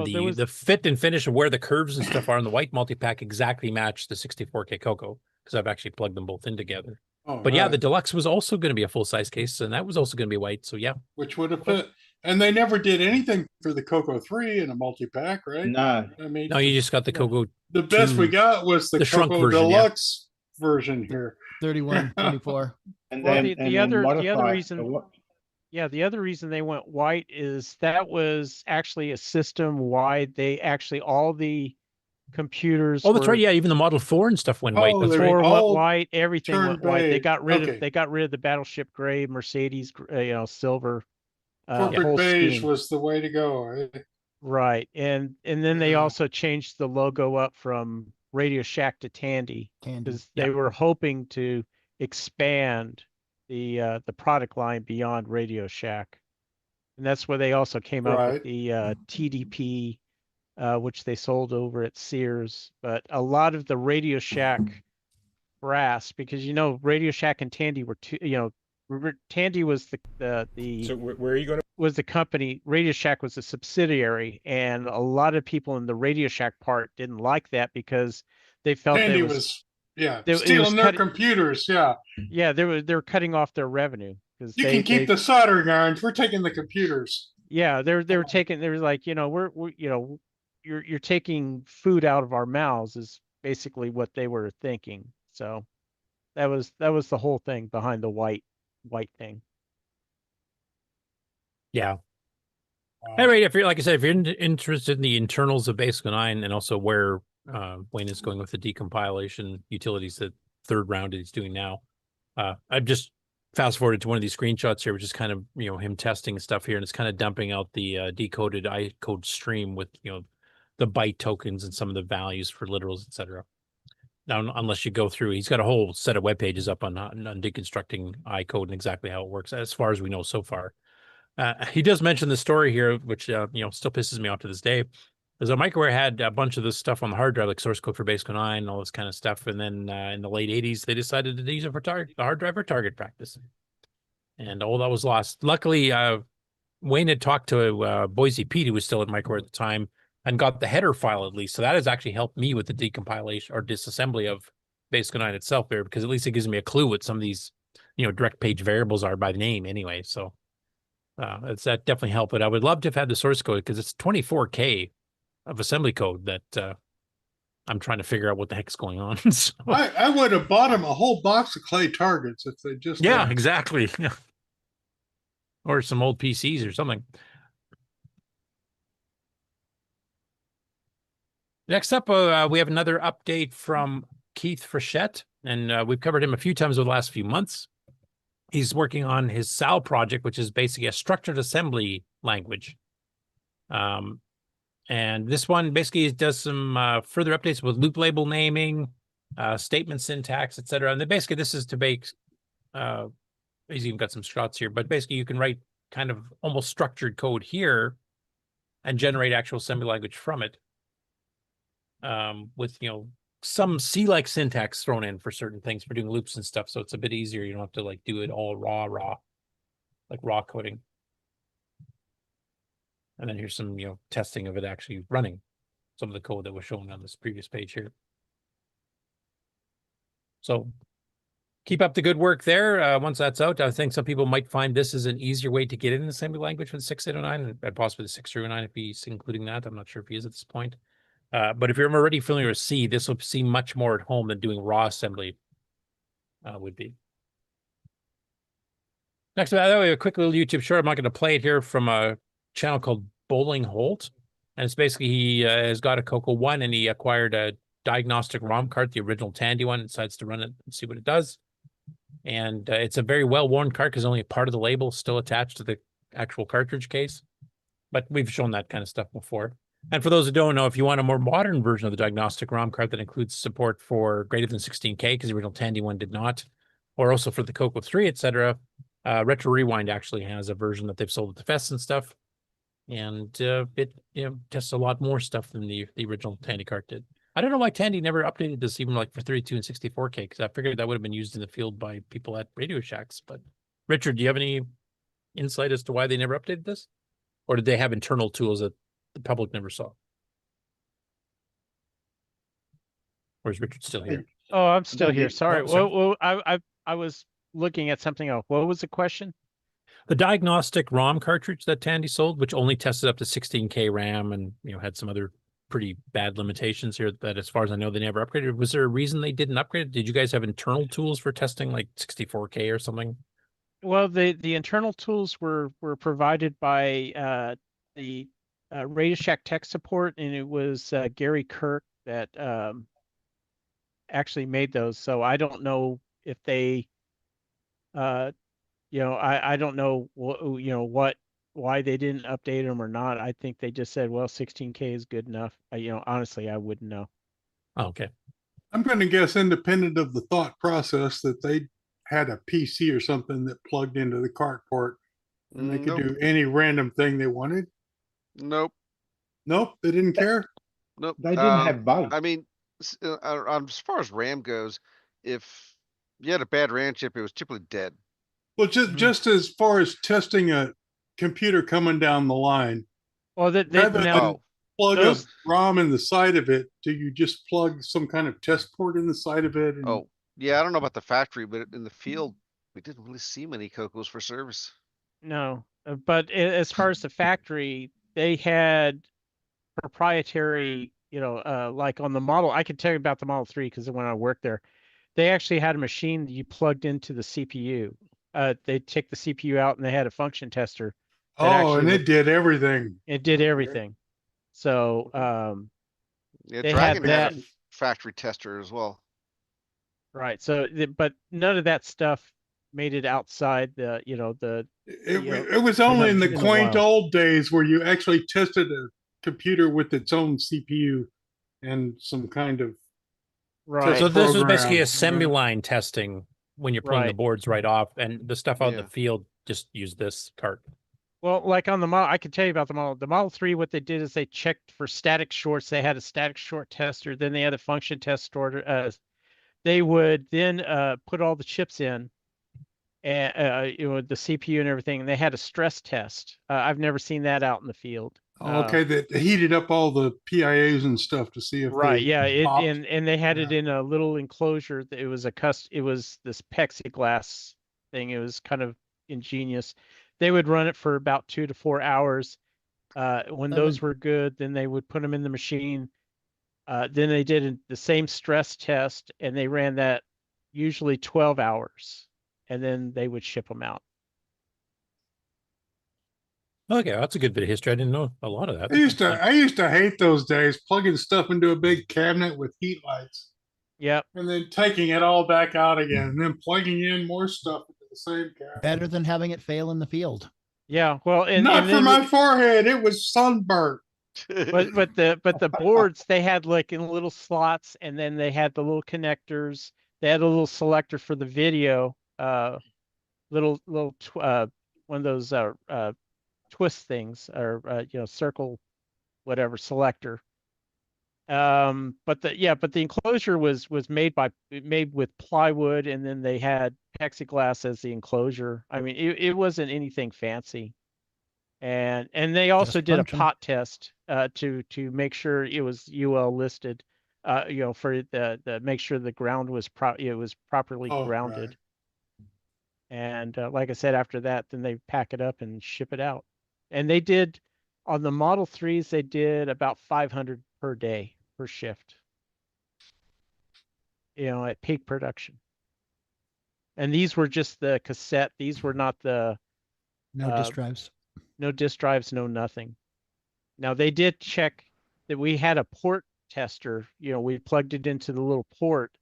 the fit and finish of where the curves and stuff are on the white multi-pack exactly matched the 64K CoCo, because I've actually plugged them both in together. But yeah, the deluxe was also going to be a full-size case, and that was also going to be white. So yeah, which would have fit. And they never did anything for the CoCo 3 in a multi-pack, right? No, I mean, no, you just got the CoCo. The best we got was the shrunk CoCo version, Deluxe version here. 31, 24. And Well, then the other modify reason, the other reason they went white is that was actually a system wide. They actually all the computers. Oh, that's right. Yeah, even the Model 4 and stuff went white. That's 4 went white. Everything went white. They got rid Okay. of the Battleship gray, Mercedes, silver. Corporate beige was the way to go, right? Right, and then they also changed the logo up from Radio Shack to Tandy because they were hoping to expand the product line beyond Radio Shack, and that's where they also came up with the TDP, which they sold over at Sears. But a lot of the Radio Shack brass, because Radio Shack and Tandy were two, Tandy was the So where are you going to? Was the company. Radio Shack was a subsidiary, and a lot of people in the Radio Shack part didn't like that because they felt Tandy was stealing their computers. Yeah, they were cutting off their revenue because you can keep the soldering irons. We're taking the computers. Yeah, they were taking. They were like, we're you're taking food out of our mouths is basically what they were thinking. So that was the whole thing behind the white thing. Yeah. Anyway, if you're, like I said, if you're interested in the internals of Basic 09 and also where Wayne is going with the decompilation utilities, the third round that he's doing now, I've just fast forwarded to one of these screenshots here, which is kind of, him testing stuff here, and it's kind of dumping out the decoded I-code stream with, the byte tokens and some of the values for literals, etc. Now, unless you go through, he's got a whole set of web pages up on deconstructing I-code and exactly how it works, as far as we know so far. He does mention the story here, which still pisses me off to this day. Is that Microware had a bunch of this stuff on the hard drive, like source code for Basic 09 and all this kind of stuff, and then in the late 80s, they decided to use it for the hard drive for target practice, and all that was lost. Luckily, Wayne had talked to Boise Pete, who was still at Microware at the time, and got the header file at least, so that has actually helped me with the decompilation or disassembly of Basic 09 itself there, because at least it gives me a clue what some of these direct page variables are by name anyway. So that definitely helped. But I would love to have had the source code, because it's 24K of assembly code that I'm trying to figure out what the heck's going on. So, I would have bought him a whole box of clay targets if they just exactly. Yeah. Or some old PCs or something. Next up, we have another update from Keith Frechette, and we've covered him a few times over the last few months. He's working on his SAL project, which is basically a structured assembly language. And this one basically does some further updates with loop label naming, statement syntax, etc. And then basically this is to make, he's even got some shots here, but basically you can write kind of almost structured code here and generate actual assembly language from it. With, some C-like syntax thrown in for certain things for doing loops and stuff. So it's a bit easier. You don't have to like do it all raw, like raw coding. And then here's some, testing of it actually running some of the code that was shown on this previous page here. So keep up the good work there. Once that's out, I think some people might find this is an easier way to get in assembly language with 6809 and possibly the 6309 if he's including that. I'm not sure if he is at this point. But if you're already familiar with C, this will seem much more at home than doing raw assembly would be. Next, we have a quick little YouTube short. I'm not going to play it here from a channel called Bowling Holt. And it's basically he has got a CoCo 1 and he acquired a diagnostic ROM cart, the original Tandy one, and decides to run it and see what it does. And it's a very well-worn cart because only a part of the label is still attached to the actual cartridge case. But we've shown that kind of stuff before. And for those who don't know, if you want a more modern version of the diagnostic ROM cart that includes support for greater than 16K, because the original Tandy one did not, or also for the CoCo 3, etc., Retro Rewind actually has a version that they've sold at the fests and stuff. And it tests a lot more stuff than the original Tandy cart did. I don't know why Tandy never updated this even like for 32 and 64K, because I figured that would have been used in the field by people at Radio Shacks. But Richard, do you have any insight as to why they never updated this? Or did they have internal tools that the public never saw? Or is Richard still here? Oh, I'm still here. Sorry. Well, I was looking at something else. What was the question? The diagnostic ROM cartridge that Tandy sold, which only tested up to 16K RAM and had some other pretty bad limitations here that, as far as I know, they never upgraded. Was there a reason they didn't upgrade? Did you guys have internal tools for testing like 64K or something? Well, the internal tools were provided by the Radio Shack tech support, and it was Gary Kirk that actually made those. So I don't know if they, I don't know why they didn't update them or not. I think they just said, well, 16K is good enough. Honestly, I wouldn't know. Oh, okay. I'm going to guess, independent of the thought process, that they had a PC or something that plugged into the cart port and they could do any random thing they wanted. Nope. Nope. They didn't care. Nope. They didn't have both. I mean, as far as RAM goes, if you had a bad RAM chip, it was typically dead. Well, just as far as testing a computer coming down the line. Well, plug a ROM in the side of it. Do you just plug some kind of test port in the side of it? And... yeah, I don't know about the factory, but in the field, we didn't really see many CoCos for service. No, but as far as the factory, they had proprietary, like on the model. I can tell you about the Model 3 because when I worked there, they actually had a machine that you plugged into the CPU. They take the CPU out and they had a function tester. And it did everything. It did everything. So yeah, they Dragon had a factory tester as well. Right. So, but none of that stuff made it outside the, It was only in the quaint old days where you actually tested a computer with its own CPU and some kind of right. So this was basically assembly line testing when you're pulling the boards right off, and the stuff out in the field just use this cart. Well, like on the model, I can tell you about the Model. The Model 3, what they did is they checked for static shorts. They had a static short tester. Then they had a function test sorter. They would then put all the chips in, and the CPU and everything. And they had a stress test. I've never seen that out in the field. Okay, that heated up all the PIAs and stuff to see if and they had it in a little enclosure. It was it was this plexiglass thing. It was kind of ingenious. They would run it for about 2 to 4 hours. When those were good, then they would put them in the machine. Then they did the same stress test, and they ran that usually 12 hours, and then they would ship them out. Okay, that's a good bit of history. I didn't know a lot of that. I used to hate those days, plugging stuff into a big cabinet with heat lights. Yep. And then taking it all back out again, and then plugging in more stuff into the same cabinet. Better than having it fail in the field. Yeah, well, not for my forehead. It was sunburnt. but the boards, they had like in little slots, and then they had the little connectors. They had a little selector for the video, little twist things, or circle, whatever selector. But the enclosure was made with plywood, and then they had plexiglass as the enclosure. I mean, it wasn't anything fancy. And they also did a pot test to make sure it was UL listed, for the make sure the ground was properly grounded. Right. And like I said, after that, then they pack it up and ship it out. And they did, on the Model 3s, they did about 500 per day per shift, at peak production. And these were just the cassette. These were not the disk drives. No disk drives, no nothing. Now they did check that we had a port tester. We plugged it into the little port,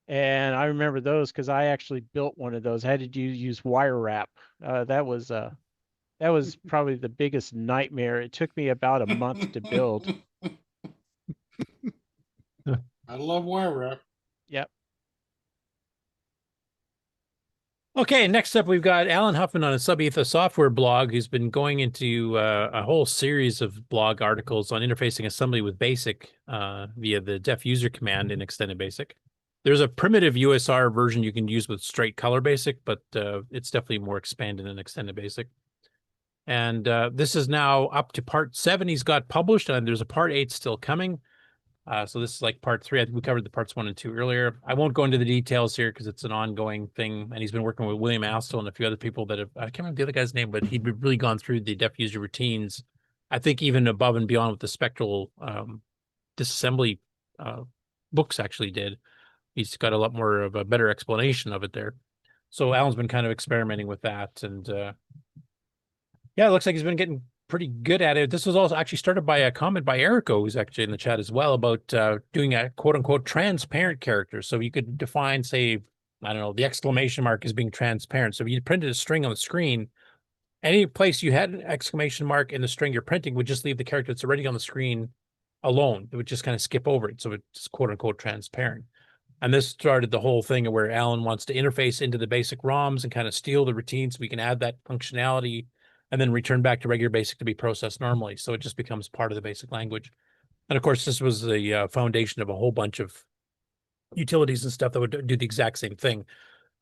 and I remember those because I actually built one of those. I had to use wire wrap. That was probably the biggest nightmare. It took me about a month to build. I love wire wrap. Yep. Okay, next up, we've got Alan Huffman on a Sub-Etha software blog, who's been going into a whole series of blog articles on interfacing assembly with BASIC via the def user command in Extended BASIC. There's a primitive USR version you can use with straight color BASIC, but it's definitely more expanded in Extended BASIC. And this is now up to part 7 he's got published, and there's a part 8 still coming. So this is like part 3. I think we covered the parts 1 and 2 earlier. I won't go into the details here because it's an ongoing thing. And he's been working with William Astle and a few other people that have, I can't remember the other guy's name, but he'd really gone through the def user routines. I think even above and beyond what the spectral disassembly books actually did. He's got a lot more of a better explanation of it there. So Alan's been kind of experimenting with that. And yeah, it looks like he's been getting pretty good at it. This was also actually started by a comment by Erico, who's actually in the chat as well, about doing a quote-unquote transparent character. So you could define, say, I don't know, the exclamation mark as being transparent. So if you printed a string on the screen, any place you had an exclamation mark in the string you're printing would just leave the character that's already on the screen alone. It would just kind of skip over it. So it's quote-unquote transparent. And this started the whole thing where Alan wants to interface into the basic ROMs and kind of steal the routine so we can add that functionality and then return back to regular BASIC to be processed normally. So it just becomes part of the BASIC language. And of course, this was the foundation of a whole bunch of utilities and stuff that would do the exact same thing.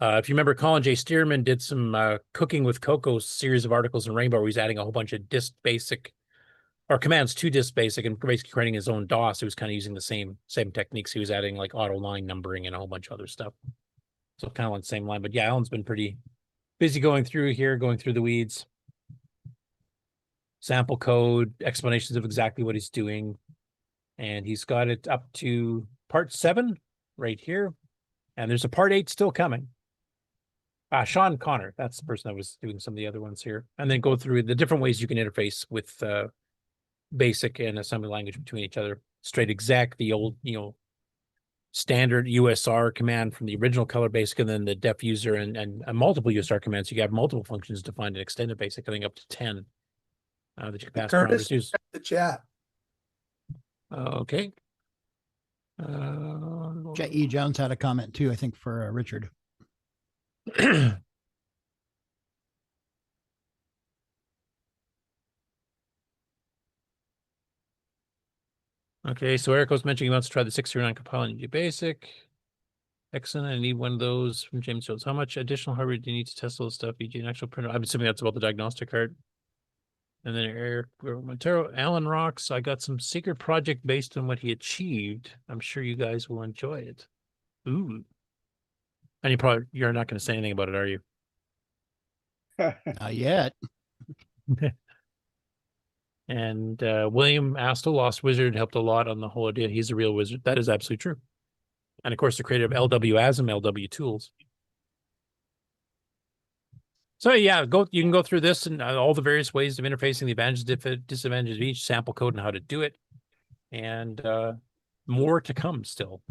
If you remember, Colin J. Stearman did some Cooking with CoCo series of articles in Rainbow where he's adding a whole bunch of disk BASIC or commands to disk BASIC and basically creating his own DOS. He was kind of using the same techniques. He was adding like auto line numbering and a whole bunch of other stuff. So kind of on the same line. But yeah, Alan's been pretty busy going through here, going through the weeds. Sample code, explanations of exactly what he's doing. And he's got it up to part 7 right here. And there's a part 8 still coming. Sean Connor, that's the person that was doing some of the other ones here. And then go through the different ways you can interface with BASIC and assembly language between each other. Straight exec, the old, standard USR command from the original color BASIC, and then the def user and multiple USR commands. You have multiple functions defined in Extended BASIC, I think up to 10. That you can pass Curtis, use. the chat. Okay. Jet E. Jones had a comment too, I think, for Richard. Okay, so Eric was mentioning he wants to try the 639 compiler in BASIC. Excellent. I need one of those from James Jones. How much additional hardware do you need to test all this stuff? E.g. an actual printer? I'm assuming that's about the diagnostic card. And then Eric Montero, Alan rocks. I got some secret project based on what he achieved. I'm sure you guys will enjoy it. Ooh. And you're not going to say anything about it, are you? Not yet. And William Astle, Lost Wizard, helped a lot on the whole idea. He's a real wizard. That is absolutely true. And of course, the creator of LWASM, LW Tools. So yeah, you can go through this and all the various ways of interfacing, the advantages, disadvantages of each, sample code and how to do it, and more to come still.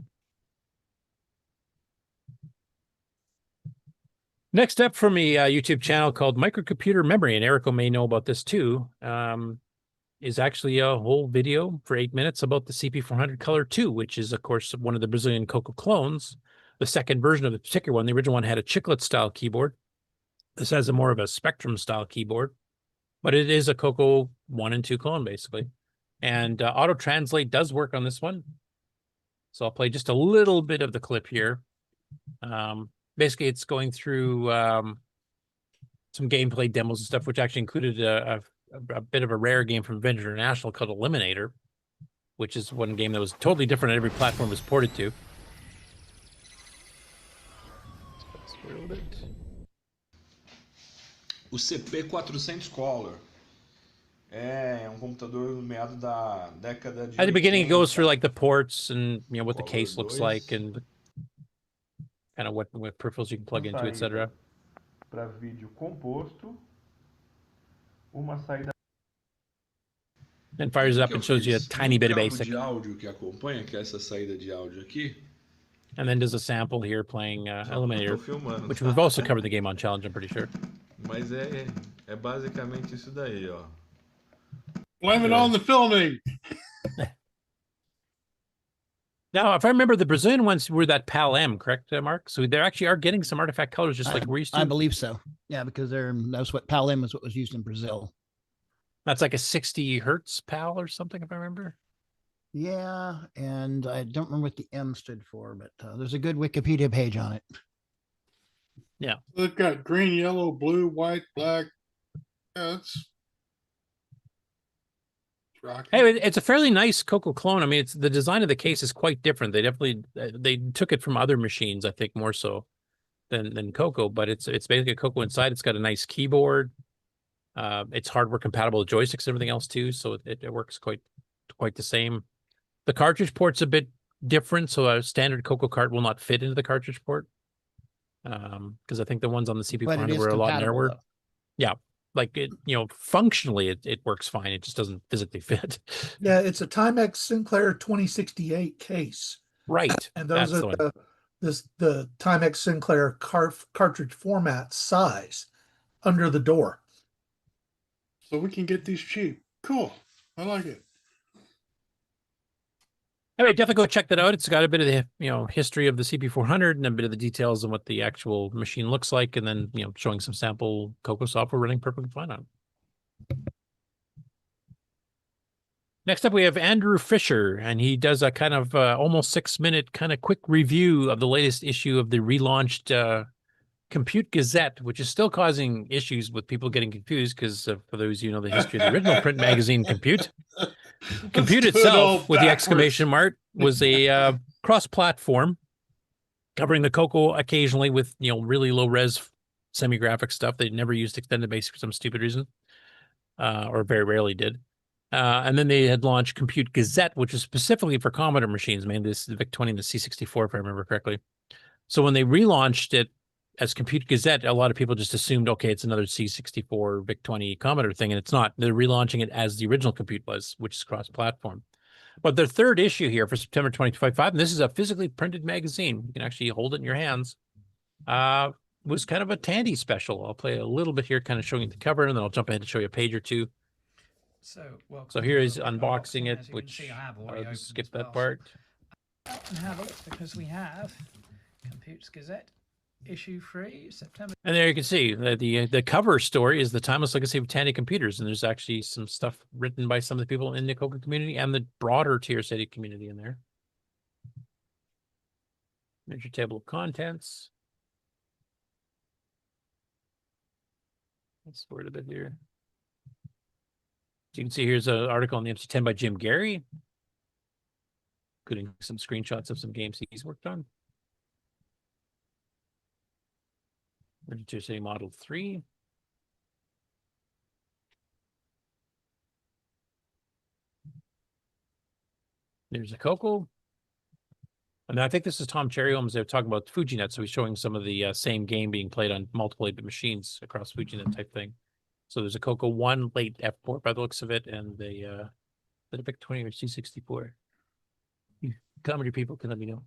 Next up from a YouTube channel called Microcomputer Memory, and Erico may know about this too, is actually a whole video for 8 minutes about the CP400 Color 2, which is, of course, one of the Brazilian CoCo clones, the second version of the particular one. The original one had a chiclet-style keyboard. This has a more of a Spectrum style keyboard, but it is a CoCo 1 and 2 clone, basically. And auto translate does work on this one. So I'll play just a little bit of the clip here. Basically, it's going through some gameplay demos and stuff, which actually included a bit of a rare game from Adventure International called Eliminator, which is one game that was totally different on every platform it was ported to. O CP400 Color é computador no meado da década de At the beginning, it 80. goes through like the ports and what the case looks like and kind of what peripherals you can plug into, etc. Para vídeo composto, uma saída. Then fires up and shows you a tiny bit of basic. De áudio que acompanha, que é essa saída de áudio aqui. And then there's a sample here playing Eliminator, which we've also covered the game on Challenge, I'm pretty sure. Mas é basicamente isso daí, ó. Blame it on the filming. Now, if I remember, the Brazilian ones were that PAL M, correct, Mark? So they actually are getting some artifact colors, just like we're used to. I believe so. Yeah, because that's what PAL M was what was used in Brazil. That's like a 60 hertz PAL or something, if I remember. Yeah, and I don't remember what the M stood for, but there's a good Wikipedia page on it. Yeah. They've got green, yellow, blue, white, black. Yeah, Hey, it's a fairly nice CoCo clone. I mean, it's the design of the case is quite different. They definitely they took it from other machines, I think, more so than CoCo. But it's basically a CoCo inside. It's got a nice keyboard. It's hardware compatible with joysticks and everything else too, so it works quite the same. The cartridge port's a bit different, so a standard CoCo cart will not fit into the cartridge port. Because I think the ones on the CP400 were a lot narrower. Though. Yeah. Like it, functionally it works fine. It just doesn't physically fit. Yeah, it's a Timex Sinclair 2068 case. Right. And those are the Timex Sinclair cartridge format size under the door. So we can get these cheap. Cool. I like it. Anyway, definitely go check that out. It's got a bit of the history of the CP400 and a bit of the details on what the actual machine looks like, and then showing some sample CoCo software running perfectly fine on it. Next up, we have Andrew Fisher, and he does a kind of almost 6-minute kind of quick review of the latest issue of the relaunched Compute Gazette, which is still causing issues with people getting confused because for those who know the history of the original print magazine, Compute itself with the exclamation mark was a cross-platform covering the CoCo occasionally with really low-res semi-graphic stuff. They never used extended basic for some stupid reason, or very rarely did. And then they had launched Compute Gazette, which is specifically for Commodore machines, mainly the VIC-20 and the C64, if I remember correctly. So when they relaunched it as Compute Gazette, a lot of people just assumed, okay, it's another C64 VIC-20 Commodore thing, and it's not. They're relaunching it as the original Compute was, which is cross-platform. But their third issue here for September 2025, and this is a physically printed magazine, you can actually hold it in your hands, was kind of a Tandy special. I'll play a little bit here, kind of showing you the cover, and then I'll jump ahead and show you a page or two. So here is unboxing it, which I'll skip that part. And have a look, because we have Compute Gazette issue 3, September. And there you can see the cover story is the timeless legacy of Tandy computers, and there's actually some stuff written by some of the people in the CoCo community and the broader TRS-80 community in there. There's your table of contents. Let's sort a bit here. So you can see here's an article on the MC-10 by Jim Gary, including some screenshots of some games he's worked on. TRS-80 Model 3. There's a CoCo. And I think this is Tom Cherryholmes. They're talking about Fujinet, so he's showing some of the same game being played on multiple 8-bit machines across Fujinet type thing. So there's a CoCo 1 late F port by the looks of it, and the VIC-20 or C64. You Commodore people can let me know.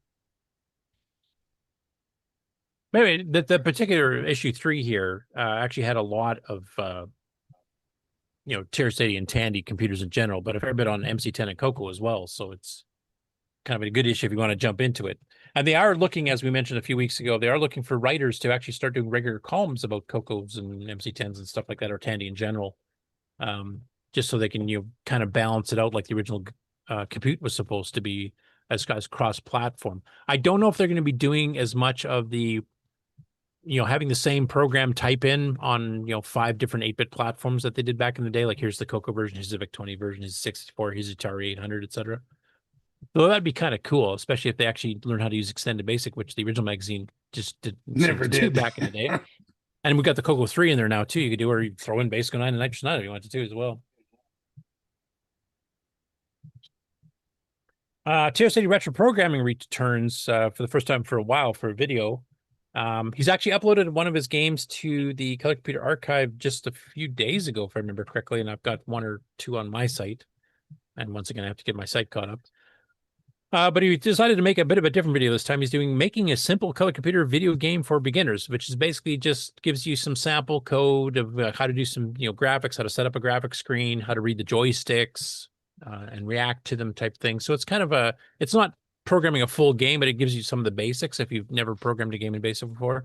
Maybe the particular issue 3 here actually had a lot of TRS-80 and Tandy computers in general, but a fair bit on MC-10 and CoCo as well. So it's kind of a good issue if you want to jump into it. And they are looking, as we mentioned a few weeks ago, they are looking for writers to actually start doing regular columns about CoCos and MC10s and stuff like that, or Tandy in general, just so they can kind of balance it out like the original Compute was supposed to be as cross-platform. I don't know if they're going to be doing as much of the having the same program type in on 5 different 8-bit platforms that they did back in the day. Like here's the CoCo version, here's the VIC-20 version, here's the 64, here's the Atari 800, etc. Though that'd be kind of cool, especially if they actually learn how to use Extended Basic, which the original magazine just Never did back in the day. And we got the CoCo 3 in there now too. You could do, or you throw in Basic 9 and Nitrous 9 if you wanted to as well. TRS-80 Retro programming returns for the first time for a while for a video. He's actually uploaded one of his games to the Color Computer Archive just a few days ago, if I remember correctly, and I've got 1 or 2 on my site. And once again, I have to get my site caught up. But he decided to make a bit of a different video this time. He's making a simple color computer video game for beginners, which is basically just gives you some sample code of how to do some graphics, how to set up a graphic screen, how to read the joysticks and react to them type thing. So it's kind of it's not programming a full game, but it gives you some of the basics if you've never programmed a game in BASIC before.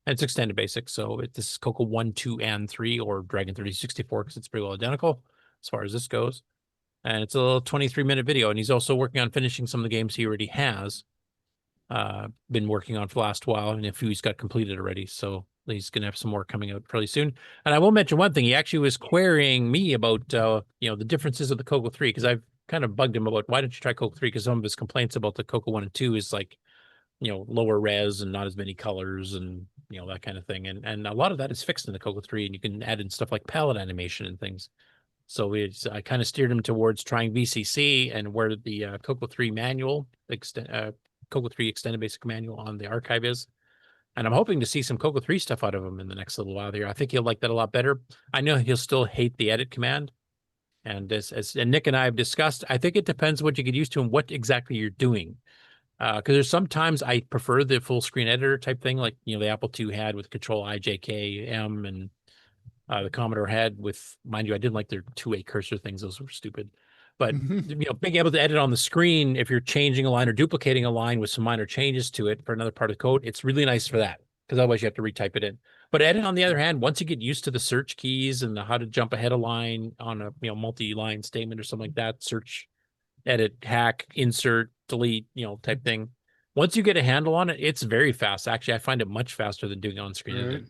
And it's Extended Basic, so this is CoCo 1, 2, and 3, or Dragon 3064, because it's pretty well identical as far as this goes. And it's a little 23-minute video, and he's also working on finishing some of the games he already has been working on for the last while, and a few he's got completed already. So he's going to have some more coming out fairly soon. And I will mention one thing. He actually was querying me about, the differences of the CoCo 3, because I've kind of bugged him about, why don't you try CoCo 3? Because some of his complaints about the CoCo 1 and 2 is like, lower res and not as many colors and, that kind of thing. And a lot of that is fixed in the CoCo 3, and you can add in stuff like palette animation and things. So I kind of steered him towards trying VCC, and where the CoCo 3 manual, CoCo 3 Extended Basic manual on the archive is. And I'm hoping to see some CoCo 3 stuff out of him in the next little while here. I think he'll like that a lot better. I know he'll still hate the edit command. And as Nick and I have discussed, I think it depends what you get used to and what exactly you're doing. Because there's sometimes I prefer the full screen editor type thing, like the Apple II had with Control I, J, K, M, and the Commodore had with, mind you, I didn't like their 2-way cursor things. Those were stupid. But, being able to edit on the screen, if you're changing a line or duplicating a line with some minor changes to it for another part of the code, it's really nice for that, because otherwise you have to retype it in. But edit, on the other hand, once you get used to the search keys and how to jump ahead a line on a, multi-line statement or something like that, search, edit, hack, insert, delete, type thing. Once you get a handle on it, it's very fast. Actually, I find it much faster than doing on-screen editing.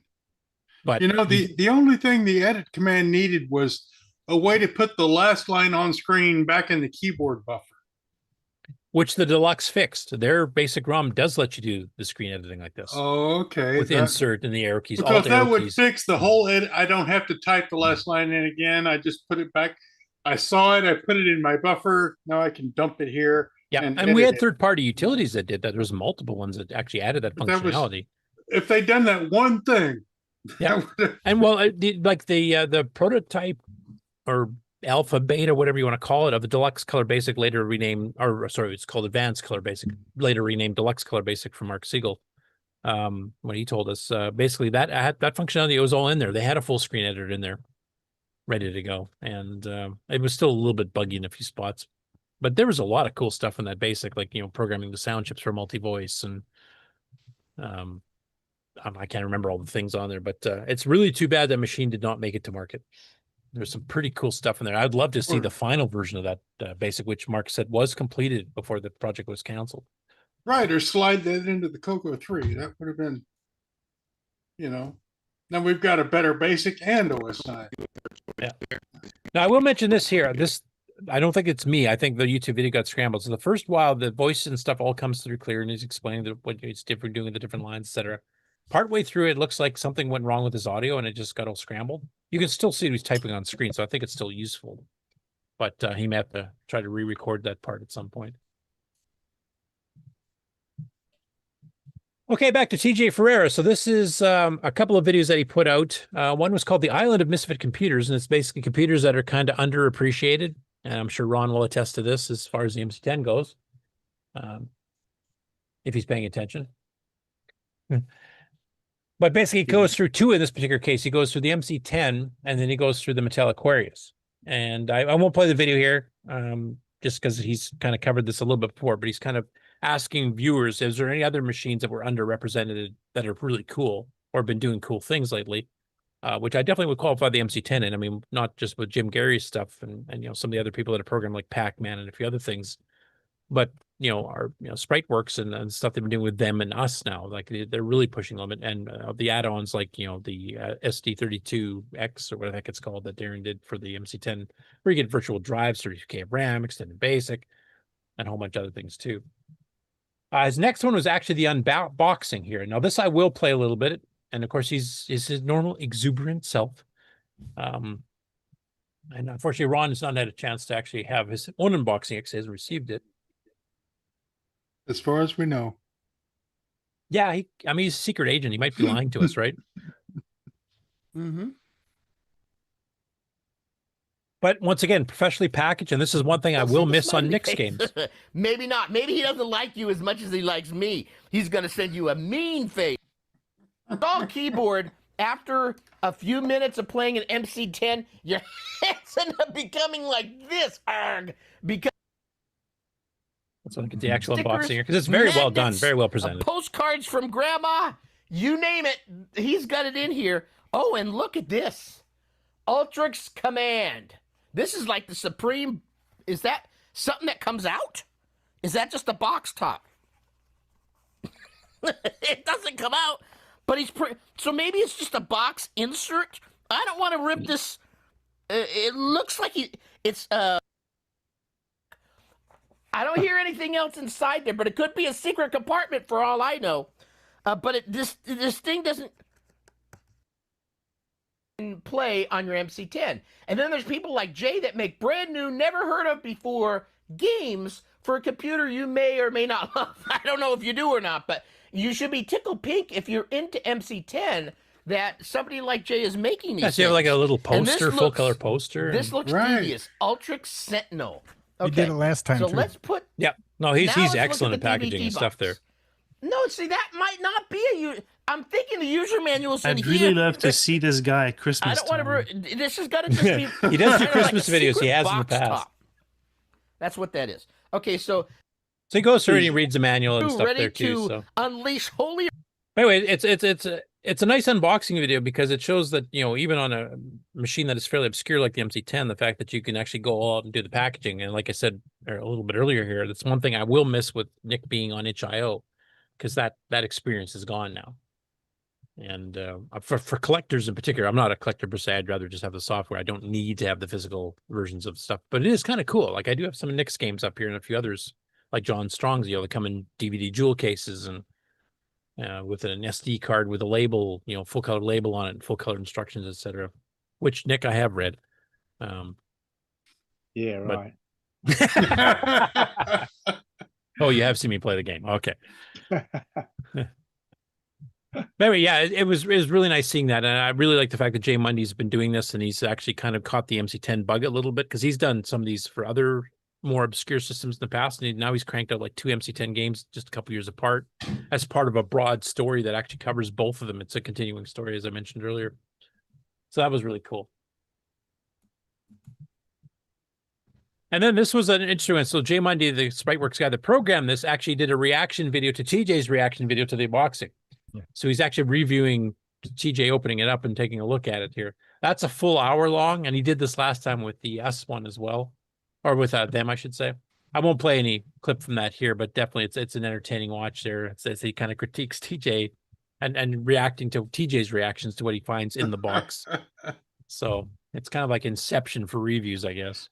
But the only thing the edit command needed was a way to put the last line on screen back in the keyboard buffer, which the Deluxe fixed. Their basic ROM does let you do the screen editing like this. Oh, okay. With insert and the arrow keys. Because that would fix the whole edit. I don't have to type the last line in again. I just put it back. I saw it. I put it in my buffer. Now I can dump it here. Yeah, and we had third-party utilities that did that. There was multiple ones that actually added that functionality. If they'd done that one thing. Yeah, and well, the prototype or alpha, beta, whatever you want to call it, of the Deluxe Color Basic, later renamed, or sorry, it's called Advanced Color Basic, later renamed Deluxe Color Basic from Mark Siegel. When he told us, basically that functionality, it was all in there. They had a full screen editor in there, ready to go, and it was still a little bit buggy in a few spots, but there was a lot of cool stuff in that Basic, like programming the sound chips for multi-voice, and I can't remember all the things on there, but it's really too bad that machine did not make it to market. There's some pretty cool stuff in there. I'd love to see the final version of that Basic, which Mark said was completed before the project was canceled. Right, or slide that into the CoCo 3. That would have been, now we've got a better Basic and OS 9. Yeah. Now I will mention this here. I don't think it's me. I think the YouTube video got scrambled. So the first while the voice and stuff all comes through clear, and he's explaining what it's different, doing the different lines, etc. Partway through, it looks like something went wrong with his audio and it just got all scrambled. You can still see he's typing on screen, so I think it's still useful. But he may have to try to re-record that part at some point. Okay, back to TJ Ferreira. So this is a couple of videos that he put out. One was called The Island of Misfit Computers, and it's basically computers that are kind of underappreciated. And I'm sure Ron will attest to this as far as the MC10 goes, if he's paying attention. But basically, he goes through 2 in this particular case. He goes through the MC10, and then he goes through the Mattel Aquarius. And I won't play the video here, just because he's kind of covered this a little bit before, but he's kind of asking viewers, is there any other machines that were underrepresented that are really cool or been doing cool things lately? Which I definitely would qualify the MC10 in. I mean, not just with Jim Gary's stuff and some of the other people that are programmed like Pac-Man and a few other things, but our Spriteworks and stuff they've been doing with them and us now. Like they're really pushing them, and the add-ons like the SD32X or whatever the heck it's called that Darren did for the MC10, where you get virtual drives, 32K of RAM, extended basic, and a whole bunch of other things too. His next one was actually the unboxing here. Now this I will play a little bit. And of course, he's his normal exuberant self. And unfortunately, Ron has not had a chance to actually have his own unboxing because he hasn't received it. As far as we know. Yeah, I mean, he's a secret agent. He might be lying to us, right? Mm-hmm. But once again, professionally packaged. And this is one thing I will miss on Nick's games. Maybe not. Maybe he doesn't like you as much as he likes me. He's going to send you a mean face. All keyboard, after a few minutes of playing an MC10, your hands end up becoming like this. Arg, because let's look at the actual unboxing here, because it's very well done, very well presented. Postcards from Grandma, you name it, he's got it in here. Oh, and look at this. Ultrix Command. This is like the Supreme. Is that something that comes out? Is that just a box top? It doesn't come out. But so maybe it's just a box insert. I don't want to rip this. It looks like it's. I don't hear anything else inside there, but it could be a secret compartment for all I know. But this thing doesn't play on your MC10. And then there's people like Jay that make brand new, never heard of before games for a computer you may or may not love. I don't know if you do or not, but you should be tickled pink if you're into MC10 that somebody like Jay is making these. Yeah, so you have like a little poster, full color poster. This looks tedious. Ultrix Sentinel. Okay. We did it last time. So too. let's put. Yeah, no, he's excellent at at packaging and stuff there. No, see that might not be I'm thinking the user manual's in I'd here. really love to see this guy at Christmas. I don't want to. This has got to just be. He does do like Christmas a videos. He secret has in the box past. top. That's what that is. Okay, so he goes through and he reads the manual and stuff ready there too. to So unleash holy. Anyway, it's a nice unboxing video because it shows that even on a machine that is fairly obscure like the MC10, the fact that you can actually go out and do the packaging. And like I said a little bit earlier here, that's one thing I will miss with Nick being on itch.io, because that experience is gone now. And for collectors in particular, I'm not a collector per se. I'd rather just have the software. I don't need to have the physical versions of stuff, but it is kind of cool. Like I do have some of Nick's games up here and a few others like John Strong's, that come in DVD jewel cases and with an SD card with a label, full color label on it, full color instructions, etc. Which Nick, I have read. Yeah, right. Oh, you have seen me play the game. Okay. Anyway, yeah, it was really nice seeing that, and I really like the fact that Jay Mundy's been doing this, and he's actually kind of caught the MC10 bug a little bit because he's done some of these for other more obscure systems in the past, and now he's cranked out like 2 MC10 games just a couple years apart as part of a broad story that actually covers both of them. It's a continuing story, as I mentioned earlier. So that was really cool. And then this was an interesting one. So Jay Mundy, the Spriteworks guy that programmed this, actually did a reaction video to TJ's reaction video to the unboxing. Yeah. So he's actually reviewing TJ opening it up and taking a look at it here. That's a full hour long, and he did this last time with the S1 as well. Or with them, I should say. I won't play any clip from that here, but definitely it's an entertaining watch there. It's he kind of critiques TJ and reacting to TJ's reactions to what he finds in the box. So it's kind of like Inception for reviews, I guess.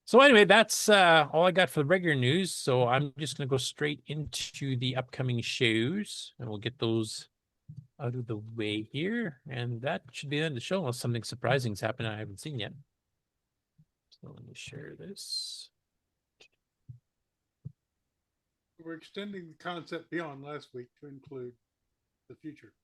So anyway, that's all I got for the regular news. So I'm just going to go straight into the upcoming shows, and we'll get those out of the way here, and that should be the end of the show unless something surprising has happened I haven't seen yet. So let me share this. We're extending the concept beyond last week to include the future.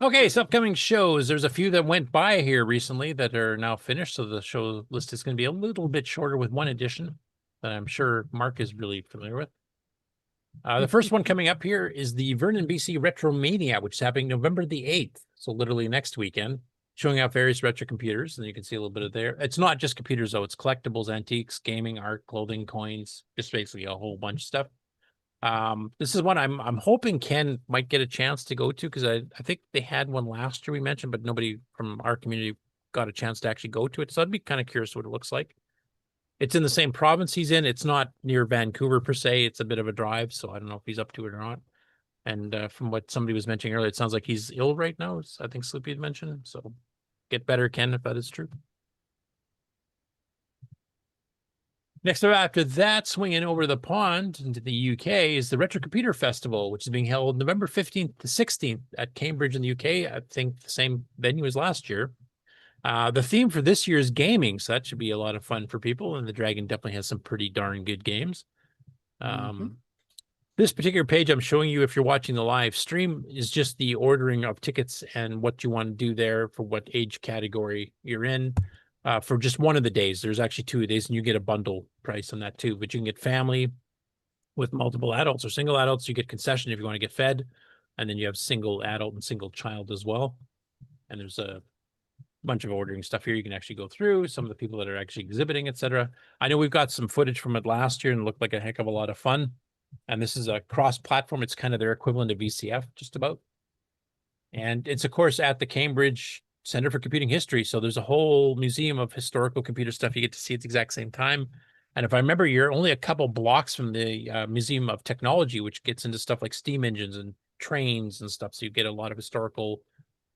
Okay, so upcoming shows. There's a few that went by here recently that are now finished, so the show list is going to be a little bit shorter with one addition that I'm sure Mark is really familiar with. The first one coming up here is the Vernon, BC Retro Mania, which is happening November the 8th. So literally next weekend. showing off various retro computers, and you can see a little bit of there. It's not just computers though; it's collectibles, antiques, gaming, art, clothing, coins, just basically a whole bunch of stuff. This is one I'm hoping Ken might get a chance to go to, because I think they had one last year we mentioned, but nobody from our community got a chance to actually go to it. So I'd be kind of curious what it looks like. It's in the same province he's in. It's not near Vancouver per se. It's a bit of a drive, so I don't know if he's up to it or not. And from what somebody was mentioning earlier, it sounds like he's ill right now. I think Sloopy had mentioned. So get better, Ken, if that is true. Next up after that, swinging over the pond into the UK, is the Retro Computer Festival, which is being held November 15th to 16th at Cambridge in the UK. I think the same venue as last year. The theme for this year is gaming, so that should be a lot of fun for people, and the Dragon definitely has some pretty darn good games. This particular page I'm showing you, if you're watching the live stream, is just the ordering of tickets and what you want to do there for what age category you're in. For just one of the days. There's actually 2 days, and you get a bundle price on that too. But you can get family with multiple adults or single adults. You get concession if you want to get fed, and then you have single adult and single child as well. And there's a bunch of ordering stuff here you can actually go through. Some of the people that are actually exhibiting, etc. I know we've got some footage from it last year and it looked like a heck of a lot of fun. And this is a cross-platform. It's kind of their equivalent of VCF, just about. And it's, of course, at the Cambridge Center for Computing History. So there's a whole museum of historical computer stuff you get to see at the exact same time. And if I remember, you're only a couple blocks from the Museum of Technology, which gets into stuff like steam engines and trains and stuff. So you get a lot of historical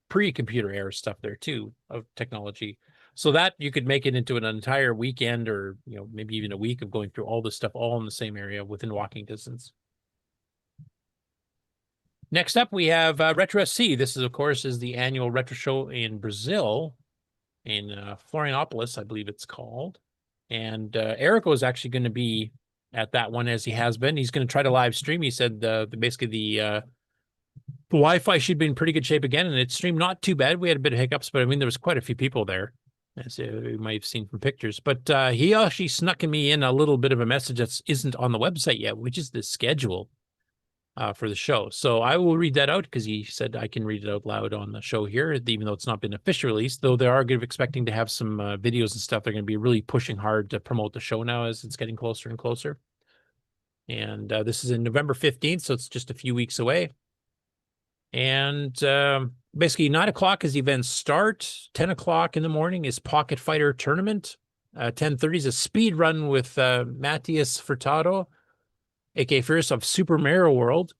pre-computer era stuff there too of technology. So that you could make it into an entire weekend, or maybe even a week of going through all this stuff all in the same area within walking distance. Next up, we have Retro SC. This is, of course, the annual retro show in Brazil, in Florianopolis, I believe it's called. And Erico is actually going to be at that one, as he has been. He's going to try to live stream. He said basically the Wi-Fi should be in pretty good shape again, and it streamed not too bad. We had a bit of hiccups, but I mean, there was quite a few people there, as you might have seen from pictures. But he actually snuck me in a little bit of a message that isn't on the website yet, which is the schedule for the show. So I will read that out, because he said I can read it out loud on the show here, even though it's not been officially released, though they are going to be expecting to have some videos and stuff. They're going to be really pushing hard to promote the show now as it's getting closer and closer. And this is in November 15th, so it's just a few weeks away. And basically 9 o'clock is events start. 10 o'clock in the morning is Pocket Fighter Tournament. 10:30 is a speed run with Matthias Furtado, aka Fierce of Super Mario World.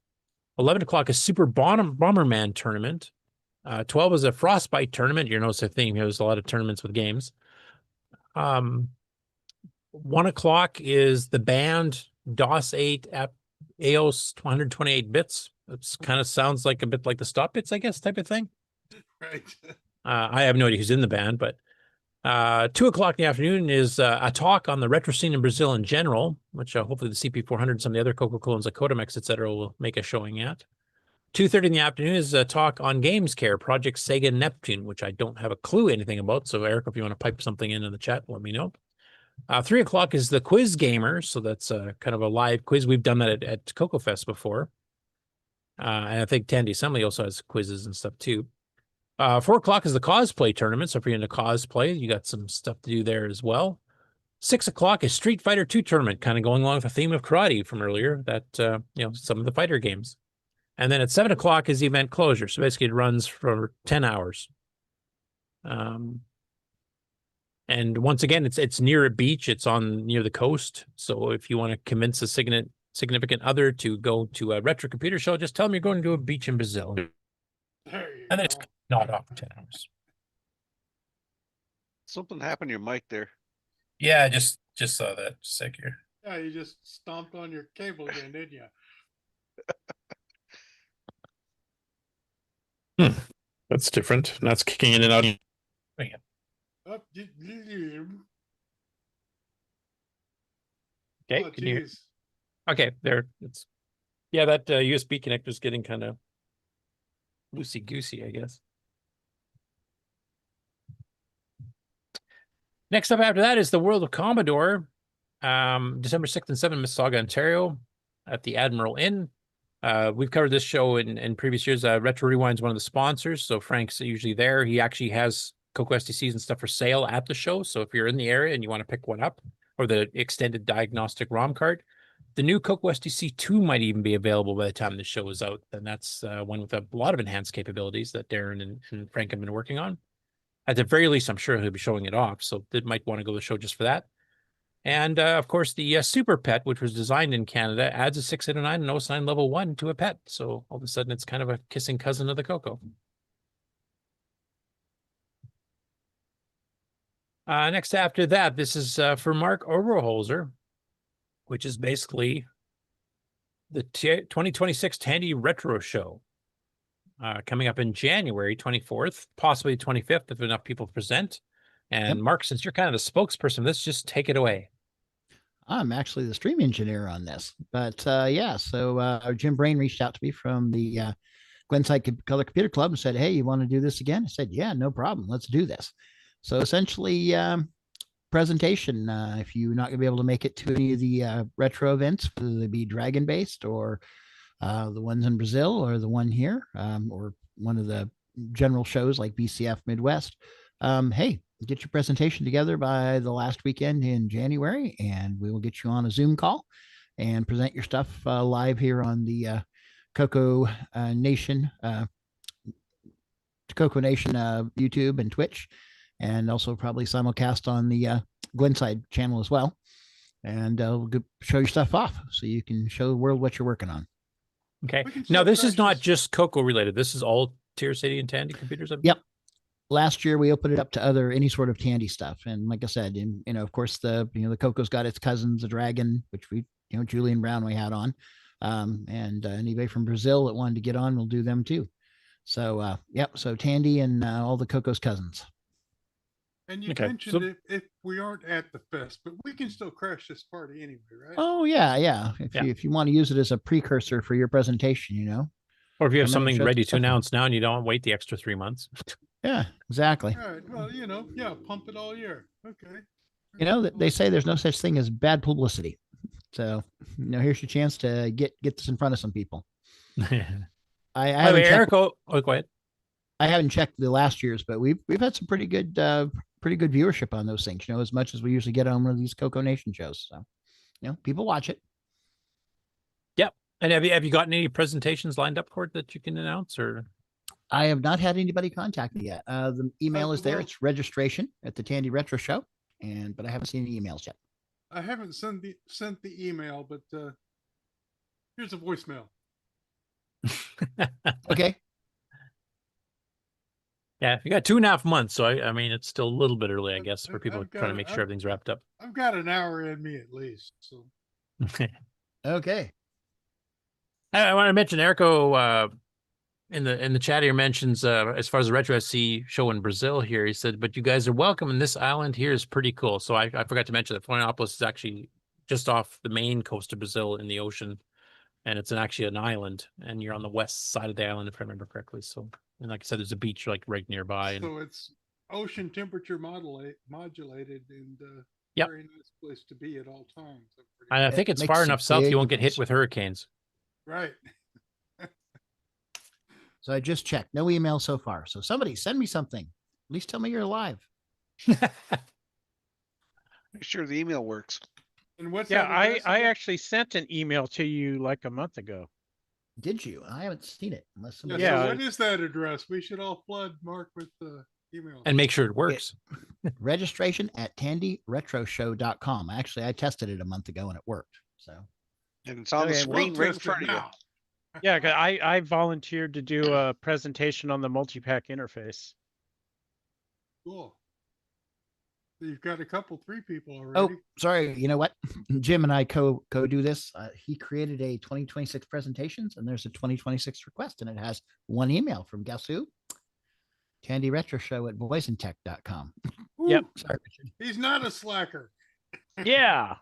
11 o'clock is Super Bomberman Tournament. 12 is a Frostbite Tournament. You notice a theme here. There's a lot of tournaments with games. 1 o'clock is the band DOS 8 EOS 128 bits. It kind of sounds like a bit like the Stop Bits, I guess, type of thing. Right. I have no idea who's in the band, but 2 o'clock in the afternoon is a talk on the retro scene in Brazil in general, which hopefully the CP400 and some of the other CoCo clones like Codemex, etc. will make a showing at. 2:30 in the afternoon is a talk on Games Care, Project Sega Neptune, which I don't have a clue anything about. So Eric, if you want to pipe something in the chat, let me know. 3 o'clock is the Quiz Gamer. So that's kind of a live quiz. We've done that at CoCo Fest before. And I think Tandy Assembly also has quizzes and stuff too. 4 o'clock is the cosplay tournament. So if you're into cosplay, you got some stuff to do there as well. 6 o'clock is Street Fighter 2 tournament, kind of going along with the theme of karate from earlier, that, some of the fighter games. And then at 7 o'clock is the event closure. So basically it runs for 10 hours. And once again, it's near a beach. It's near the coast. So if you want to convince a significant other to go to a retro computer show, just tell them you're going to a beach in Brazil. And then it's not off for 10 hours. Something happened to your mic there. Yeah, I just saw that. Just a sec here. Yeah, you just stomped on your cable again, didn't you? That's different. That's kicking in and out. Okay, can you hear? Okay, there. It's that USB connector is getting kind of loosey goosey, I guess. Next up after that is the World of Commodore, December 6th and 7th, Mississauga, Ontario, at the Admiral Inn. We've covered this show in previous years. Retro Rewind's one of the sponsors, so Frank's usually there. He actually has CoCo SDCs and stuff for sale at the show. So if you're in the area and you want to pick one up, or the extended diagnostic ROM card, the new CoCo SDC 2 might even be available by the time the show is out. And that's one with a lot of enhanced capabilities that Darren and Frank have been working on. At the very least, I'm sure he'll be showing it off. So they might want to go to the show just for that. And of course, the Super Pet, which was designed in Canada, adds a 609 and OSINE level 1 to a pet. So all of a sudden, it's kind of a kissing cousin of the CoCo. Next after that, this is for Mark Oberholzer, which is basically the 2026 Tandy Retro Show. Coming up in January 24th, possibly 25th, if enough people present. And Mark, since you're kind of the spokesperson, let's just take it away. I'm actually the stream engineer on this, but so Jim Brain reached out to me from the Glenside Color Computer Club and said, "Hey, you want to do this again?" I said, "Yeah, no problem. Let's do this." So essentially, presentation. If you're not going to be able to make it to any of the retro events, whether they be Dragon based or the ones in Brazil or the one here, or one of the general shows like BCF Midwest, hey, get your presentation together by the last weekend in January, and we will get you on a Zoom call and present your stuff live here on the CoCoNation, YouTube and Twitch, and also probably simulcast on the Glenside channel as well. And we'll show your stuff off so you can show the world what you're working on. Okay. Now, this is not just CoCo related. This is all TRS-80 and Tandy computers. Yep. Last year we opened it up to any sort of Tandy stuff, and like I said, of course the CoCo's got its cousins, the Dragon, which we Julian Brown we had on, and anybody from Brazil that wanted to get on, we'll do them too. So so Tandy and all the CoCo's cousins. And you mentioned if we aren't at the fest, but we can still crash this party anyway, right? Oh yeah. If you want to use it as a precursor for your presentation, or if you have something ready to announce now and you don't wait the extra 3 months. Yeah, exactly. All right. Well, pump it all year. Okay. They say there's no such thing as bad publicity. So, here's your chance to get this in front of some people. I haven't checked, go ahead. I haven't checked the last year's, but we've had some pretty good viewership on those things, as much as we usually get on one of these CoCoNation shows. So, people watch it. Yep. And have you gotten any presentations lined up for it that you can announce, or? I have not had anybody contact me yet. The email is there. It's registration at the Tandy Retro Show, but I haven't seen any emails yet. I haven't sent the email, but here's a voicemail. Okay. Yeah, you got 2.5 months, so I mean it's still a little bit early, I guess, for people trying to make sure everything's wrapped up. I've got an hour in me at least. So. Okay. I want to mention Erico in the chat here mentions as far as the Retro SC show in Brazil here, he said, but you guys are welcome, and this island here is pretty cool. So I forgot to mention that Florianopolis is actually just off the main coast of Brazil in the ocean, and it's actually an island, and you're on the west side of the island, if I remember correctly. So, and like I said, there's a beach like right nearby. So it's ocean temperature modulated, and very nice place to be at all times. And I think it's far enough south you won't get hit with hurricanes. Right. So I just checked. No email so far. So somebody send me something. At least tell me you're alive. Make sure the email works. And what's I actually sent an email to you like a month ago. Did you? I haven't seen it. Unless somebody. So what is that address? We should all flood Mark with the email. And make sure it works. Registration at tandyretroshow.com. Actually, I tested it a month ago and it worked. So. And it's on the screen right in front of you. Yeah, I volunteered to do a presentation on the multipak interface. Cool. You've got three people already. Oh, sorry. You know what? Jim and I co do this. He created a 2026 presentations, and there's a 2026 request, and it has one email from guess who? Tandy Retro Show at BoysonTech.com. Yep. Sorry, Richard. He's not a slacker. Yeah.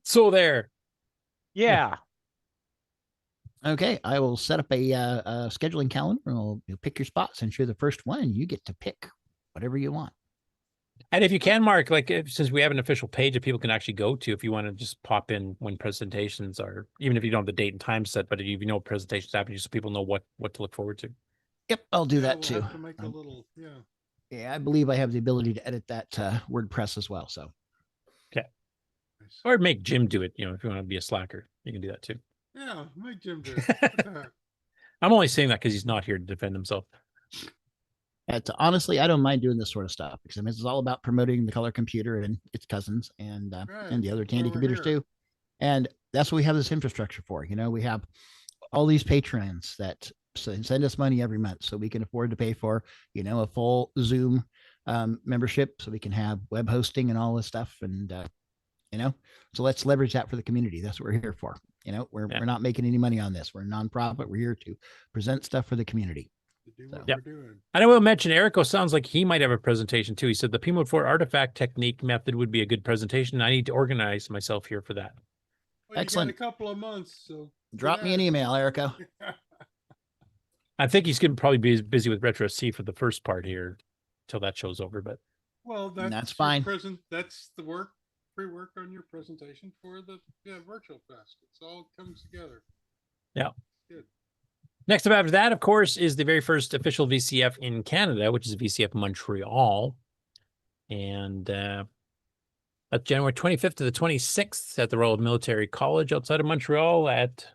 So there. Yeah. Okay, I will set up a scheduling calendar, and you'll pick your spots, and you're the first one, and you get to pick whatever you want. And if you can, Mark, since we have an official page that people can actually go to, if you want to just pop in when presentations are, even if you don't have the date and time set, but if you know presentations happening, so people know what to look forward to. Yep, I'll do that we'll too. Have to make a little, Yeah, I believe I have the ability to edit that WordPress as well. So, okay. Or make Jim do it. If you want to be a slacker, you can do that too. Yeah, make Jim do it. I'm only saying that because he's not here to defend himself. Honestly, I don't mind doing this sort of stuff because it's all about promoting the color computer and its cousins and the other Tandy computers too. And that's what we have this infrastructure for. We have all these patrons that send us money every month so we can afford to pay for, a full Zoom membership so we can have web hosting and all this stuff. And, so let's leverage that for the community. That's what we're here for. We're not making any money on this. We're a nonprofit. We're here to present stuff for the community. And I will mention, Erico sounds like he might have a presentation too. He said the P Mode 4 artifact technique method would be a good presentation. I need to organize myself here for that. Well, excellent. You got a couple of months, so drop me an email, Erico. I think he's going to probably be busy with Retro C for the first part here till that show's over. But that's fine. That's the pre-work on your presentation for the virtual fest. It all comes together. Yeah. Good. Next up after that, of course, is the very first official VCF in Canada, which is VCF Montreal. And that's January 25th to the 26th at the Royal Military College outside of Montreal at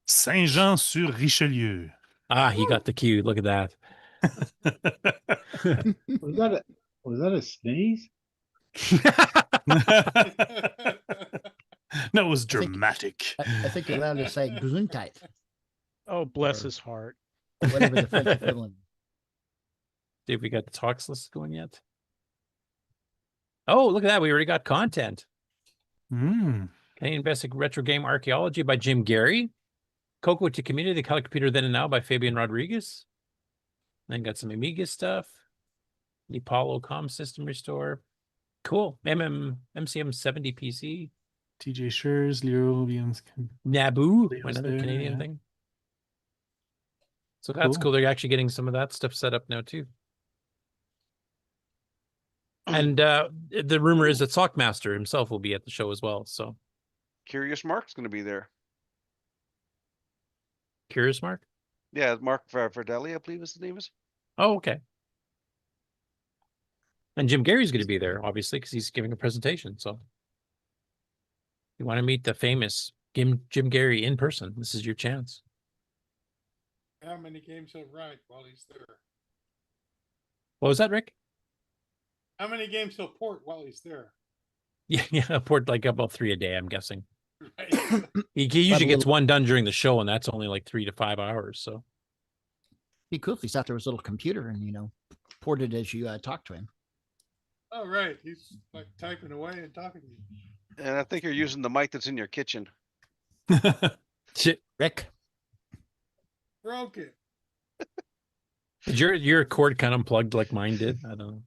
Saint-Jean-sur-Richelieu. He got the cue. Look at that. Was that a sneeze? That was dramatic. I think you're allowed to say Gesundheit. Oh, bless his heart. Whatever the French equivalent. See if we got the talks list going yet. Oh, look at that. We already got content. Canadian Basic Retro Game Archaeology by Jim Gary. CoCo to Community, the Color Computer Then and Now by Fabian Rodriguez. Then got some Amiga stuff. The Apollo Com System Restore. Cool. MCM 70 PC. TJ Schurz, Leo Naboo, another Canadian thing. So that's cool. They're actually getting some of that stuff set up now too. And the rumor is that Sockmaster himself will be at the show as well. So Curious Mark's going to be there. Curious Mark? Yeah, Mark Verdelli, I believe is the name is. Oh, okay. And Jim Gary's going to be there, obviously, because he's giving a presentation. So if you want to meet the famous Jim Gary in person, this is your chance. How many games he'll write while he's there? What was that, Rick? How many games he'll port while he's there? Yeah, port like about 3 a day, I'm guessing. Right. He usually gets one done during the show, and that's only like 3 to 5 hours. So be cool if he sat there with a little computer and ported as you talk to him. Oh, right. He's like typing away and talking to you. And I think you're using the mic that's in your kitchen. Shit, Rick. Broke it. Did your cord kind of unplugged like mine did? I don't know.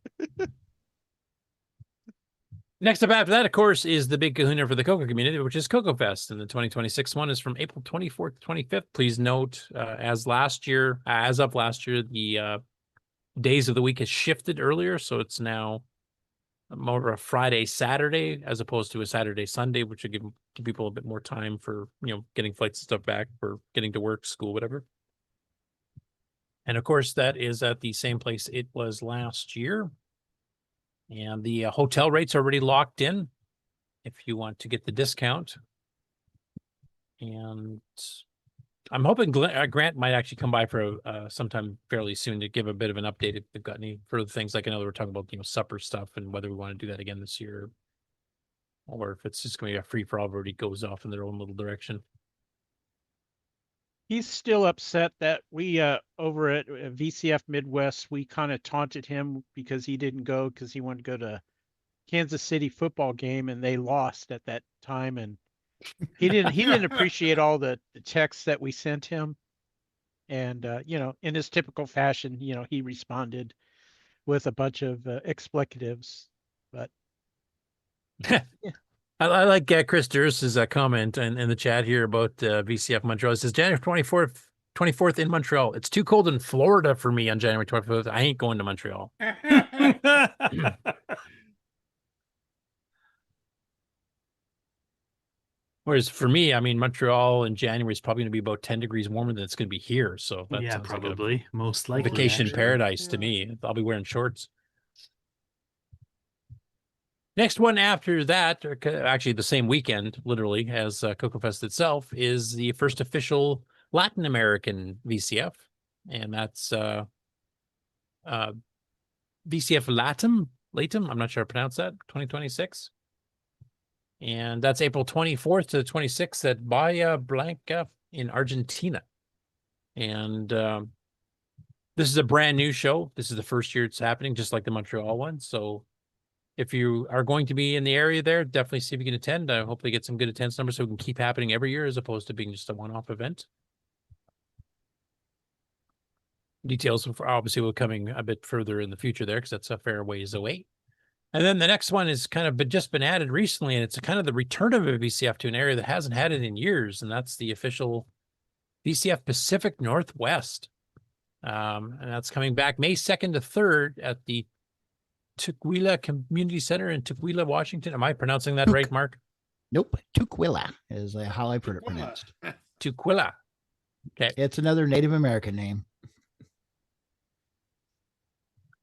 Next up after that, of course, is the big kahuna for the CoCo community, which is CoCo Fest. And the 2026 one is from April 24th to 25th. Please note, as of last year, the days of the week has shifted earlier. So it's now more of a Friday, Saturday, as opposed to a Saturday, Sunday, which would give people a bit more time for, getting flights and stuff back, for getting to work, school, whatever. And of course, that is at the same place it was last year. And the hotel rates are already locked in if you want to get the discount. And I'm hoping Grant might actually come by for sometime fairly soon to give a bit of an update if they've got any further things. Like I know they were talking about, supper stuff and whether we want to do that again this year, or if it's just going to be a free for all, everybody goes off in their own little direction. He's still upset that we over at VCF Midwest, we kind of taunted him because he didn't go because he wanted to go to Kansas City football game and they lost at that time, and he didn't appreciate all the texts that we sent him. And in his typical fashion, he responded with a bunch of expletives. But I like Chris Durst's comment in the chat here about VCF Montreal. It says January 24th in Montreal. It's too cold in Florida for me on January 24th. I ain't going to Montreal. Whereas for me, I mean, Montreal in January is probably going to be about 10 degrees warmer than it's going to be here. So that Yeah, sounds probably. like Most a likely. vacation actually. paradise to me. I'll be wearing shorts. Next one after that, or actually the same weekend, literally, as CoCo Fest itself, is the first official Latin American VCF. And that's VCF LATAM. I'm not sure how to pronounce that, 2026. And that's April 24th to the 26th at Bahia Blanca in Argentina. And this is a brand new show. This is the first year it's happening, just like the Montreal one. So if you are going to be in the area there, definitely see if you can attend. I hope they get some good attendance numbers so it can keep happening every year as opposed to being just a one-off event. Details obviously will coming a bit further in the future there because that's a fair ways away. And then the next one is kind of just been added recently, and it's kind of the return of a VCF to an area that hasn't had it in years, and that's the official VCF Pacific Northwest. And that's coming back May 2nd to 3rd at the Tukwila Community Center in Tukwila, Washington. Am I pronouncing that right, Mark? Nope. Tukwila is how I've heard it pronounced. Tukwila. Okay. It's another Native American name.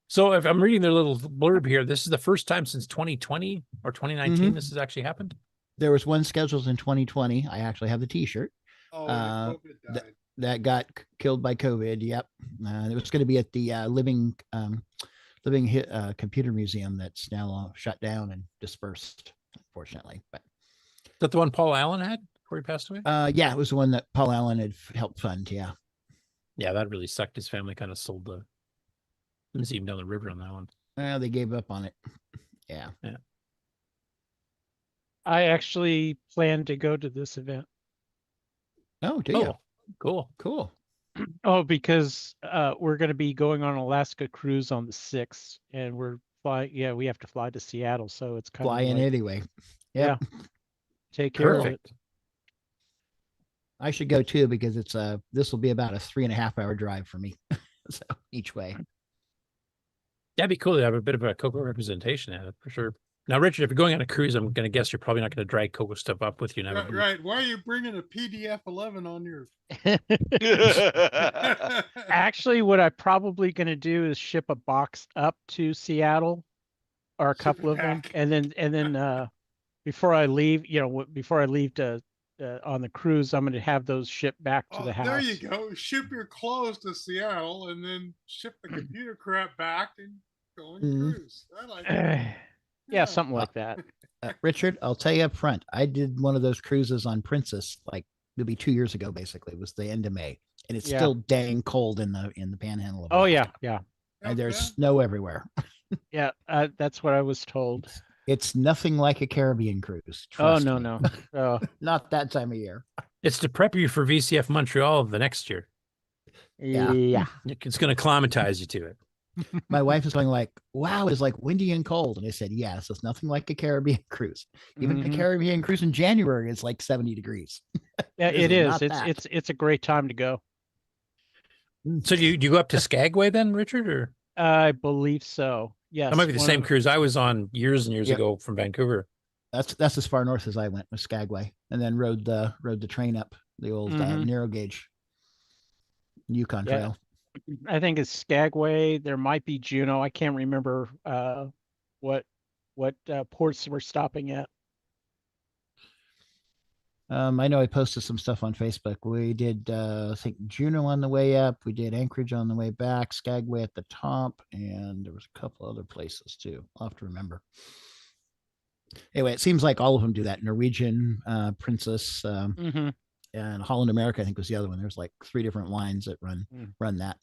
So if I'm reading their little blurb here, this is the first time since 2020 or 2019 this has actually happened. There was one scheduled in 2020. I actually have the T-shirt. Oh, that got killed by COVID. Yep. It was going to be at the Living Computer Museum that's now shut down and dispersed, unfortunately. But is that the one Paul Allen had before he passed away? Yeah, it was the one that Paul Allen had helped fund. Yeah. Yeah, that really sucked. His family kind of sold the museum down the river on that one. Well, they gave up on it. Yeah. Yeah. I actually plan to go to this event. Oh, do you? Cool. Cool. Oh, because we're going to be going on an Alaska cruise on the 6th, and we're flying. Yeah, we have to fly to Seattle, so it's kind Fly of in like, anyway. Yeah. Take care of it. I should go too because it's this will be about a 3.5 hour drive for me. So each way. That'd be cool to have a bit of a CoCo representation at it for sure. Now, Richard, if you're going on a cruise, I'm going to guess you're probably not going to drag CoCo stuff up with you now. Right. Why are you bringing a PDF 11 on yours? Actually, what I'm probably going to do is ship a box up to Seattle, or a couple of them, and then before I leave, before I leave to on the cruise, I'm going to have those shipped back to the house. There you go. Ship your clothes to Seattle and then ship the computer crap back and go on cruise. I like it. Yeah, something like that. Richard, I'll tell you up front. I did one of those cruises on Princess, like maybe 2 years ago. Basically, it was the end of May, and it's still dang cold in the Panhandle. Oh yeah. And there's snow everywhere. Yeah, that's what I was told. It's nothing like a Caribbean cruise. Oh no. Oh, not that time of year. It's to prep you for VCF Montreal the next year. Yeah. It's going to acclimatize you to it. My wife is going like, wow, it's like windy and cold. And I said, yes, it's nothing like a Caribbean cruise. Even a Caribbean cruise in January is like 70 degrees. Yeah, it is. It's a great time to go. So do you go up to Skagway then, Richard? Or I believe so. Yes. That might be the same cruise I was on years and years ago from Vancouver. That's as far north as I went with Skagway, and then rode the train up the old narrow gauge Yukon Trail. I think it's Skagway. There might be Juneau. I can't remember what ports we're stopping at. I know I posted some stuff on Facebook. We did, I think, Juneau on the way up. We did Anchorage on the way back, Skagway at the top, and there was a couple other places too. I'll have to remember. Anyway, it seems like all of them do that. Norwegian, Princess, and Holland America, I think, was the other one. There's like 3 different lines that run that.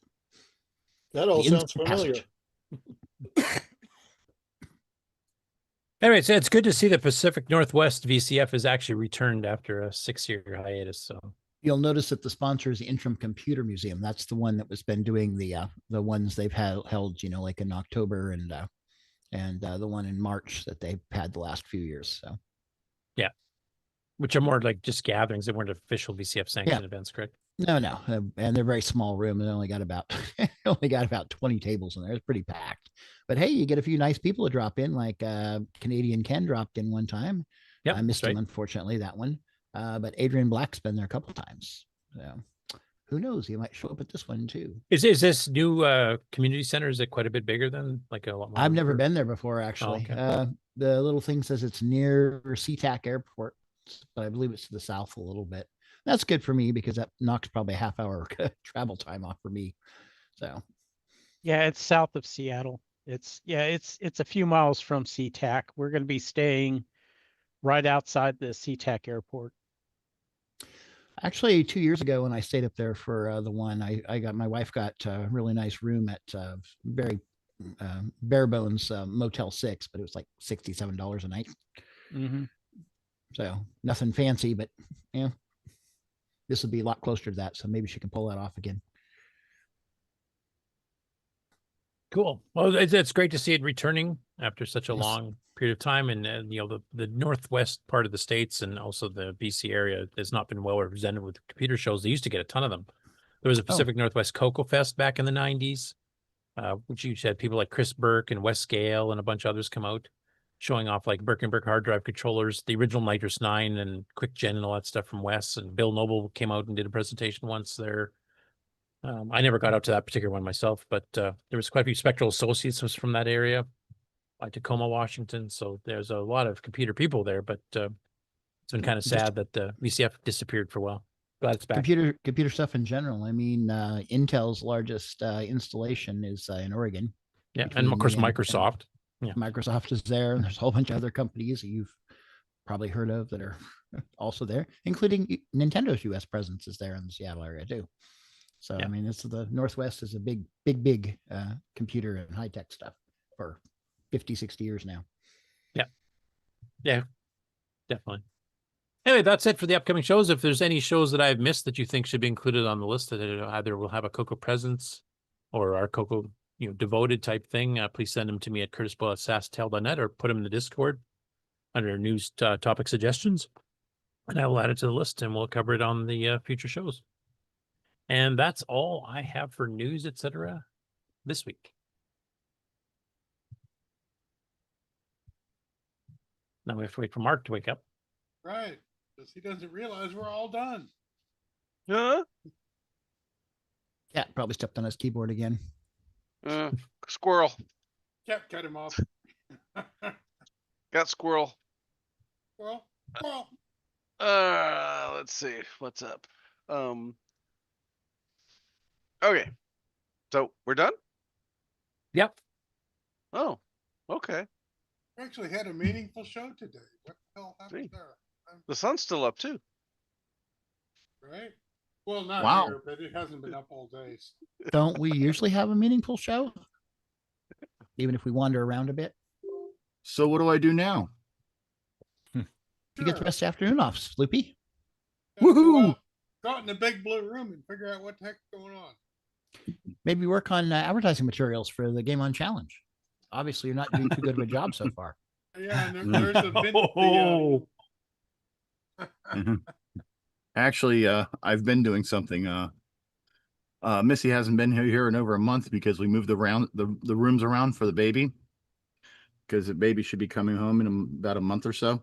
That all sounds familiar. Anyway, so it's good to see the Pacific Northwest VCF has actually returned after a 6-year hiatus. So you'll notice that the sponsor is the Interim Computer Museum. That's the one that was been doing the ones they've held, like in October and the one in March that they've had the last few years. So yeah, which are more like just gatherings. They weren't official VCF sanctioned events, correct? No, and they're very small room. And only got about 20 tables in there. It's pretty packed. But hey, you get a few nice people to drop in, like Canadian Ken dropped in one time. Yep, I missed him, unfortunately, that one. But Adrian Black's been there a couple times. So who knows? He might show up at this one too. Is this new community center? Is it quite a bit bigger than like a lot more? I've never been there before, actually. Oh, okay. The little thing says it's near SeaTac Airport, but I believe it's to the south a little bit. That's good for me because that knocks probably a half-hour travel time off for me. So, yeah, it's south of Seattle. It's a few miles from SeaTac. We're going to be staying right outside the SeaTac Airport. Actually, 2 years ago when I stayed up there for the one, my wife got a really nice room at very bare bones Motel 6, but it was like $67 a night. Mm-hmm. So nothing fancy, but yeah, this would be a lot closer to that. So maybe she can pull that off again. Cool. Well, it's great to see it returning after such a long period of time. And, the northwest part of the states and also the BC area has not been well represented with computer shows. They used to get a ton of them. There was a Pacific Northwest CoCo Fest back in the 90s, which you had people like Chris Burke and Wes Scale and a bunch of others come out showing off like Birkenberg hard drive controllers, the original Nitrous 9 and Quick Gen and all that stuff from Wes. And Bill Noble came out and did a presentation once there. I never got out to that particular one myself, but there was quite a few Spectral Associates was from that area, by Tacoma, Washington. So there's a lot of computer people there, but it's been kind of sad that VCF disappeared for a while. Glad it's back. Computer stuff in general. I mean, Intel's largest installation is in Oregon. Yeah, and of course Microsoft. Yeah, Microsoft is there, and there's a whole bunch of other companies that you've probably heard of that are also there, including Nintendo's U.S. presence is there in the Seattle area too. So, I mean, the Northwest is a big computer and high tech stuff for 50, 60 years now. Yeah. Yeah, definitely. Anyway, that's it for the upcoming shows. If there's any shows that I've missed that you think should be included on the list that either will have a CoCo presence or our CoCo, devoted type thing, please send them to me at curtisboyle@sastel.net or put them in the Discord under news topic suggestions. And I will add it to the list and we'll cover it on the future shows. And that's all I have for news, etc. this week. Now we have to wait for Mark to wake up. Right. Because he doesn't realize we're all done. Huh? Yeah, probably stepped on his keyboard again. Squirrel. Yep, cut him off. Got squirrel. Squirrel. Squirrel. Let's see. What's up? Okay. So we're done? Yep. Oh, okay. We actually had a meaningful show today. What the hell happened there? The sun's still up too. Right? Well, not here, but it hasn't been up all day. Don't we usually have a meaningful show? Even if we wander around a bit? So what do I do now? You get the rest of the afternoon off, Sloopy. Woohoo! Go out in the big blue room and figure out what the heck's going on. Maybe work on advertising materials for the Game On Challenge. Obviously, you're not doing too good of a job so far. Yeah, and there's a Actually, I've been doing something. Missy hasn't been here in over a month because we moved around the rooms around for the baby, because the baby should be coming home in about a month or so.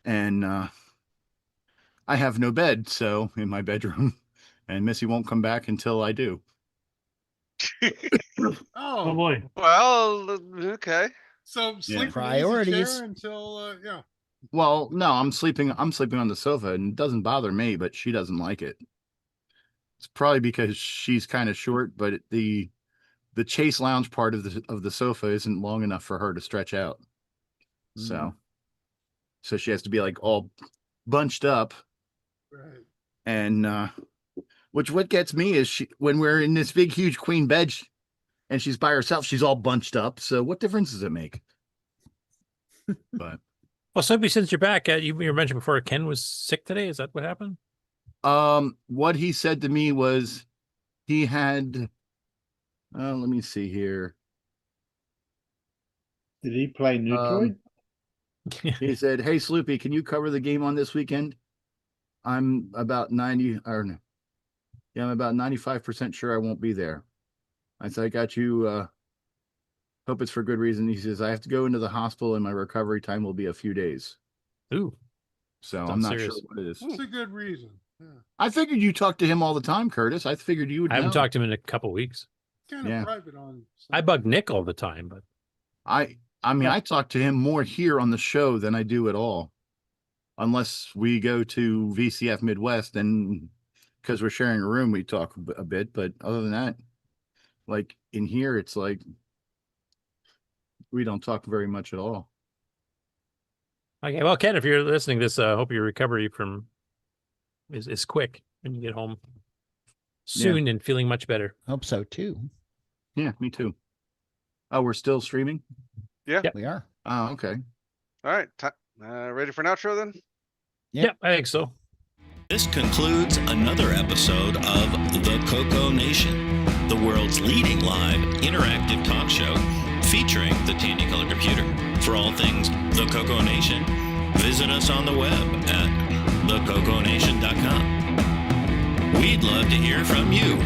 And I have no bed, so in my bedroom, and Missy won't come back until I do. Oh boy. Well, okay. So sleep priorities until yeah. Well, no, I'm sleeping on the sofa, and it doesn't bother me, but she doesn't like it. It's probably because she's kind of short, but the chase lounge part of the sofa isn't long enough for her to stretch out. So she has to be like all bunched up. Right. And what gets me is when we're in this big huge queen bed and she's by herself, she's all bunched up. So what difference does it make? But well, Sophie, since you're back, you mentioned before Ken was sick today. Is that what happened? What he said to me was he had let me see here. Did he play Neutroid? He said, "Hey Sloopy, can you cover the game on this weekend? I'm about 95% sure I won't be there." I said, "I got you. Hope it's for good reason." He says, "I have to go into the hospital and my recovery time will be a few days." Ooh. So Sounds I'm not serious. sure what it is. That's a good reason. Yeah. I figured you talked to him all the time, Curtis. I figured you would. I haven't know. talked to him in a couple of weeks. Kind of private on. I bug Nick all the time, but I mean, I talk to him more here on the show than I do at all, unless we go to VCF Midwest, and because we're sharing a room, we talk a bit. But other than that, like in here, it's like we don't talk very much at all. okay. Well, Ken, if you're listening to this, hope your recovery from is quick when you get home soon and feeling much better. Hope so too. Yeah, me too. Oh, we're still streaming? Yeah, we are. Oh, okay. All right. Ready for an outro then? Yeah, I think so. This concludes another episode of the CoCoNation, the world's leading live interactive talk show featuring the Technicolor computer. For all things the CoCoNation, visit us on the web at thecoconation.com. We'd love to hear from you.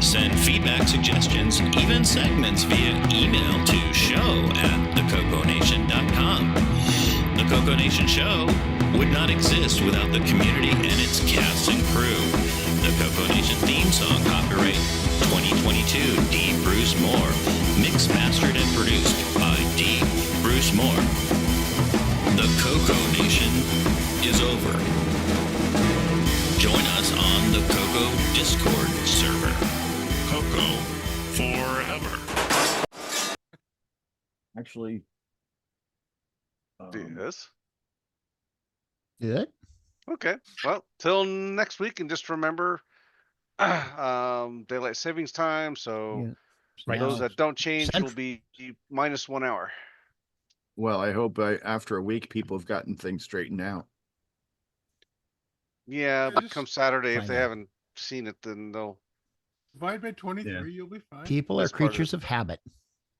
Send feedback, suggestions, even segments via email to show@thecoconation.com. The CoCoNation show would not exist without the community and its cast and crew. The CoCoNation theme song, copyright 2022, D. Bruce Moore. Mixed, mastered, and produced by D. Bruce Moore. The CoCoNation is over. Join us on the CoCo Discord server. CoCo forever. Actually, yes. Good. Okay. Well, till next week, and just remember, daylight savings time. So those that don't change will be -1 hour. well, I hope after a week people have gotten things straightened out. Yeah, but come Saturday, if find they out. haven't seen it, then they'll. Divide by 23, you'll be fine. People are That's part of creatures of habit.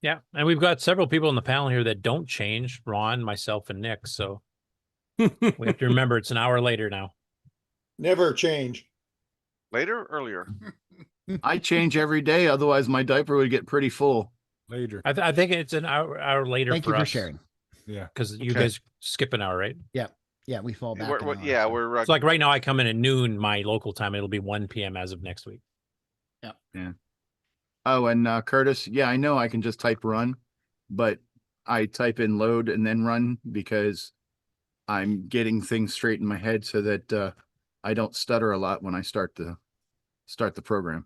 Yeah, and we've got several people on the panel here that don't change. Ron, myself, and Nick. So we have to remember it's an hour later now. Never change. Later or earlier? I change every day, otherwise my diaper would get pretty full. Later. I think it's an hour later. Thank for you for us. sharing. Yeah, because you Okay. guys skip an hour, right? Yeah. Yeah, we fall back. We're, an hour, yeah, so. we're. It's like right now I come in at noon my local time. It'll be 1 p.m. as of next week. Yeah. Oh, and Curtis, yeah, I know I can just type run, but I type in load and then run because I'm getting things straight in my head so that I don't stutter a lot when I start the program.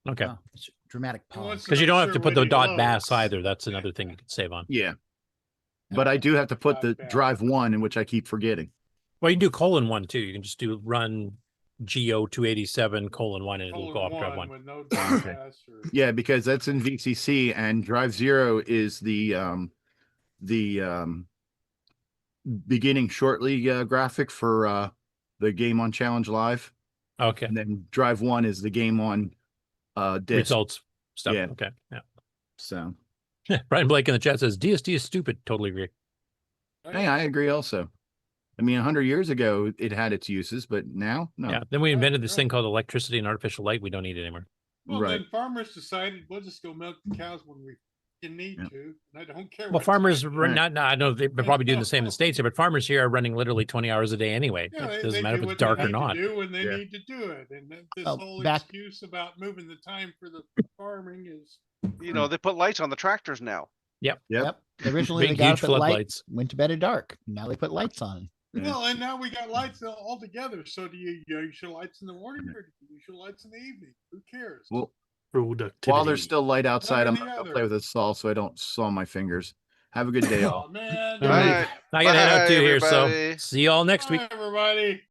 Okay. Wow, it's a dramatic pause. Because you don't have to put the dot bass either. That's another thing you can save on. Yeah. But I do have to put the drive 1, in which I keep forgetting. Well, you can do :1 too. You can just do run GO 287 :1 and it'll go off drive 1. With no pass or... Yeah, because that's in VCC, and drive 0 is the beginning shortly graphic for the game on Challenge Live. Okay. And then drive 1 is the game on disc. Results stuff. Yeah. Okay. Yeah. So Brian Blake in the chat says DSD is stupid. Totally agree. hey, I agree also. I mean, 100 years ago it had its uses, but now no. Yeah. Then we invented this thing called electricity and artificial light. We don't need it anymore. Well, Right. then farmers decided we'll just go milk the cows when we need to. And I don't care. Well, what farmers time. were not. I know they're probably doing the same in the States here, but farmers here are running literally 20 hours a day anyway. Yeah, It they doesn't matter do if what it's dark they or need not. to do when they Yeah. need to do it. And this Oh, whole back- excuse about moving the time for the farming is You know, they put lights on the tractors now. Yep. Yep. Originally Big, they got huge up at light, floodlights. went to bed at dark. Now they put lights on. well, and now we got lights all together. So do you use your lights in the morning or do you use your lights in the evening? Who cares? Well, Productivity. while there's still light outside, I'm One or the gonna go other. play with a saw so I don't saw my fingers. Have a good day, all. Oh man. All right. I got to head out Bye, too here. So everybody. see you all next week. Bye, everybody.